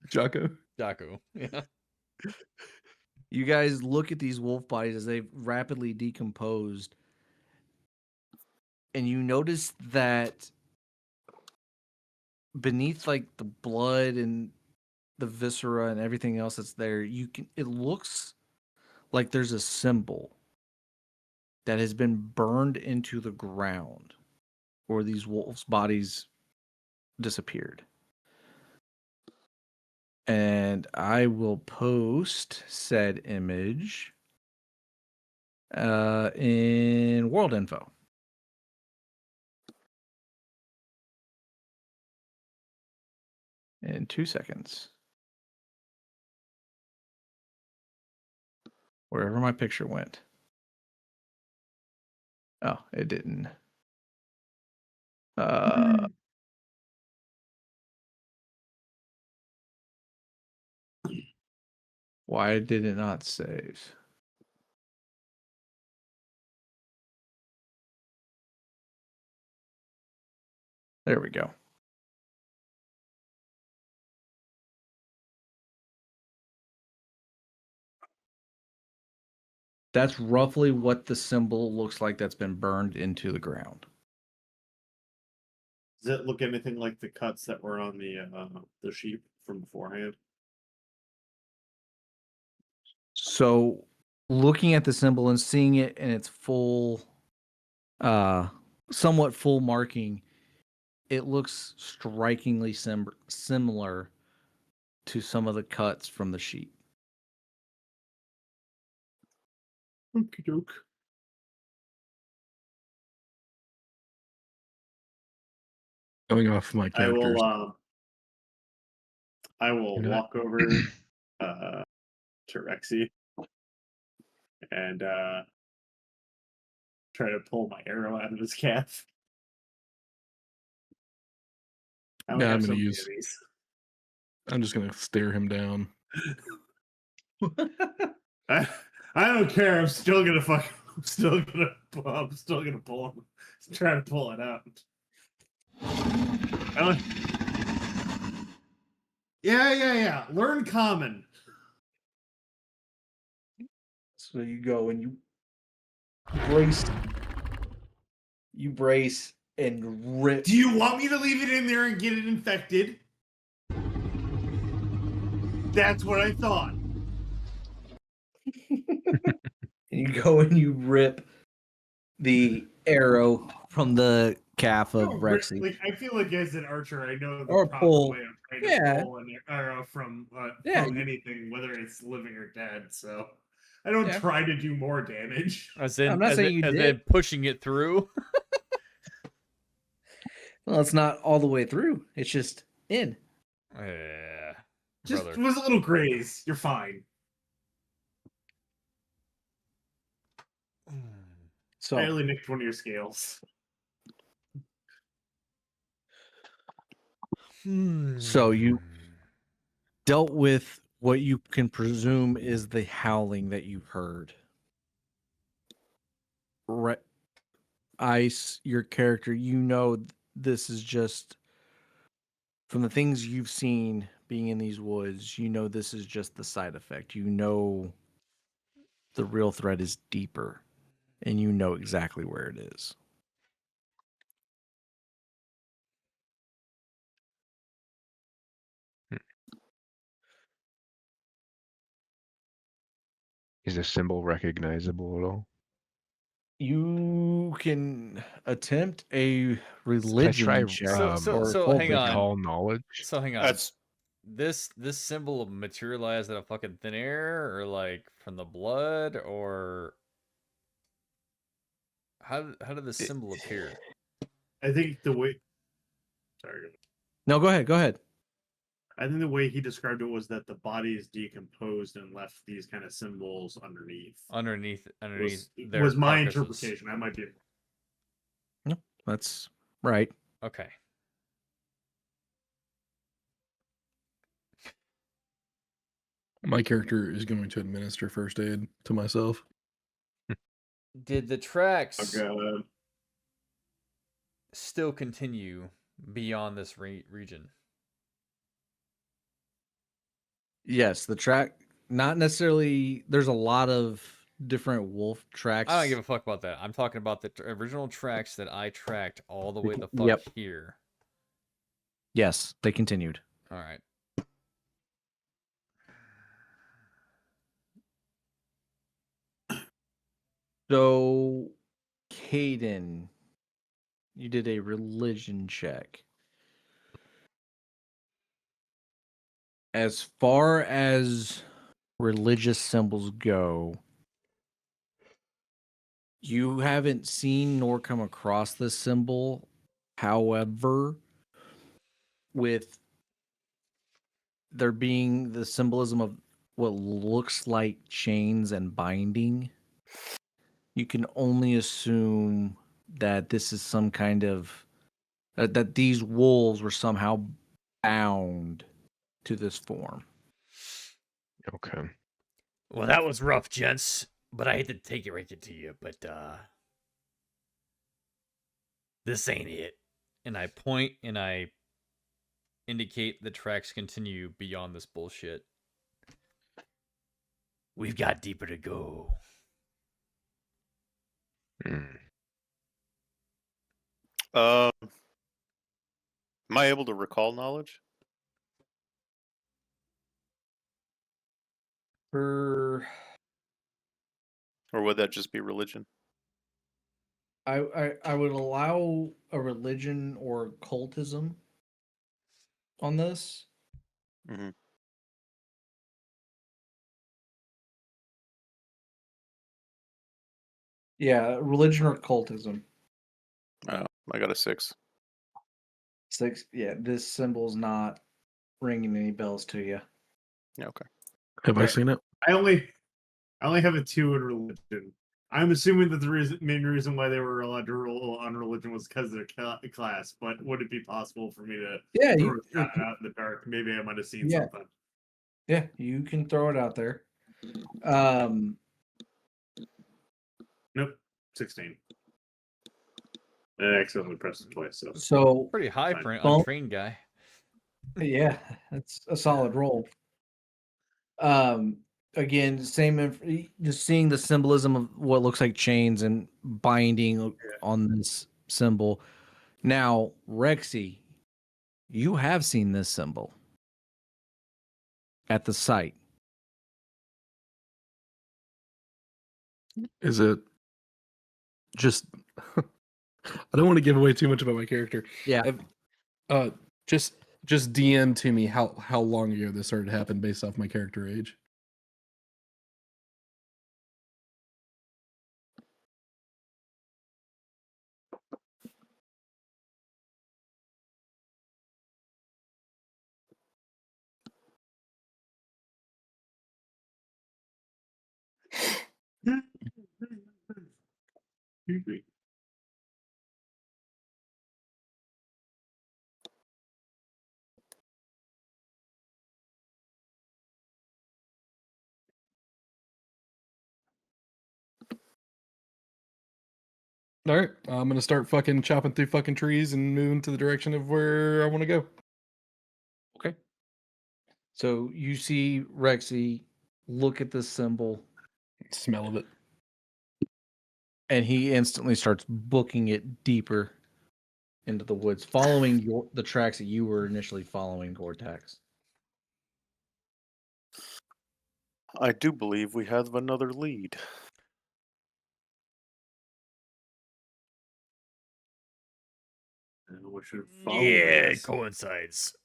Jocko. Jaco. Yeah. you guys look at these wolf bodies as they've rapidly decomposed, and you notice that beneath like the blood and the viscera and everything else that's there, it looks like there's a symbol that has been burned into the ground where these wolves' bodies disappeared. And I will post said image in world info. In 2 seconds. Wherever my picture went. Oh, it didn't. Why did it not save? There we go. That's roughly what the symbol looks like that's been burned into the ground. Does it look anything like the cuts that were on the sheep from beforehand? So looking at the symbol and seeing it in its full, somewhat full marking, it looks strikingly similar to some of the cuts from the sheep. Okie doke. Going off my characters. I will You know walk over to Rexy and try to pull my arrow out of his calf. I only Yeah, have I'm so gonna many use. of these. I'm just gonna stare him down. I don't care. I'm still gonna pull him. Try to pull it out. Yeah. Learn common. So you go and you brace and rip. Do you want me to leave it in there and get it infected? That's what I thought. You go and you rip the arrow from the calf of Rexy. Like, I feel like as an archer, I know the Or proper pull. way of trying Yeah. to pull an arrow from Yeah, anything, whether it's living or dead. So I don't Yeah. try to do more damage. As in, I'm not saying you as did. in pushing it through. Well, it's not all the way through. It's just in. Yeah, Just brother. was a little graze. You're fine. So I only nicked one of your scales. So you dealt with what you can presume is the howling that you heard. Ice, your character, you know this is just from the things you've seen being in these woods, you know this is just the side effect. You know the real threat is deeper, and you know exactly where it is. Is the symbol recognizable at all? You can attempt a Can I religion try check. So hang on. recall knowledge? So hang on. That's This symbol materialized out of fucking thin air, or like from the blood, or how did the symbol appear? I think the way. Sorry. No, go ahead. I think the way he described it was that the body is decomposed and left these kind of symbols underneath. Underneath their Was my carcasses. interpretation. I might be. No, that's right. Okay. My character is going to administer first aid to myself. Did the tracks Oh god. still continue beyond this region? Yes, the track, not necessarily. There's a lot of different wolf tracks. I don't give a fuck about that. I'm talking about the original tracks that I tracked all the way the fuck Yep. here. Yes, they continued. All right. So, Caeden, you did a religion check. As far as religious symbols go, you haven't seen nor come across this symbol. However, with there being the symbolism of what looks like chains and binding, you can only assume that this is some kind of that these wolves were somehow bound to this form. Okay. Well, that was rough, gents. But I hate to take it right to you, but this ain't it. And I point and I indicate the tracks continue beyond this bullshit. We've got deeper to go. Hmm. Am I able to recall knowledge? For Or would that just be religion? I would allow a religion or cultism on this. Mm-hmm. Yeah, religion or cultism. Oh, I got a 6. 6. Yeah, this symbol's not ringing any bells to you. Yeah, okay. Have I Right. seen it? I only have a 2 in religion. I'm assuming that the main reason why they were allowed to roll on religion was because of their class. But would it be possible for me to Yeah, throw that out in the dark? Maybe I might have seen Yeah. something. Yeah, you can throw it out there. Um, Nope, 16. I accidentally pressed it twice. So so Pretty high Fine. for an Well- untrained guy. yeah, that's a solid roll. Again, just seeing the symbolism of what looks like chains and binding on this symbol. Now, Rexy, you have seen this symbol at the site. Is it just? I don't want to give away too much about my character. Yeah. Just DM to me how long ago this started to happen based off my character age. Excuse me. All right, I'm gonna start fucking chopping through fucking trees and moving to the direction of where I want to go. Okay. So you see Rexy look at this symbol, Smell of it. and he instantly starts booking it deeper into the woods, following the tracks that you were initially following, Goretax. I do believe we have another lead. And we should follow Yeah, this. it coincides.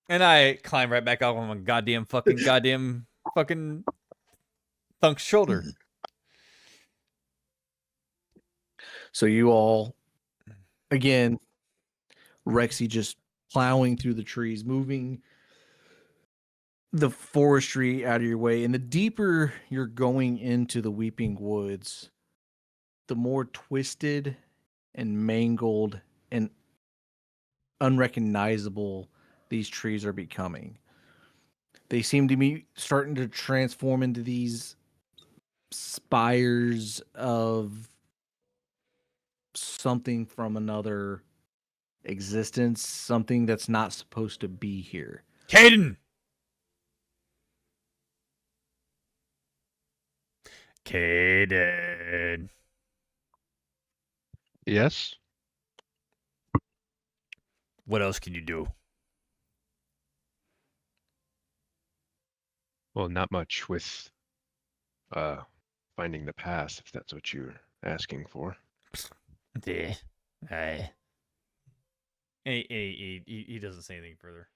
And I climb right back up on my goddamn fucking Thunk's shoulder. So you all, again, Rexy just plowing through the trees, moving the forestry out of your way. And the deeper you're going into the Weeping Woods, the more twisted and mangled and unrecognizable these trees are becoming. They seem to be starting to transform into these spires of something from another existence, something that's not supposed to be here. Caeden! Caeden. Yes. What else can you do? Well, not much with finding the past, if that's what you're asking for. Yeah. Aye. He doesn't say anything further.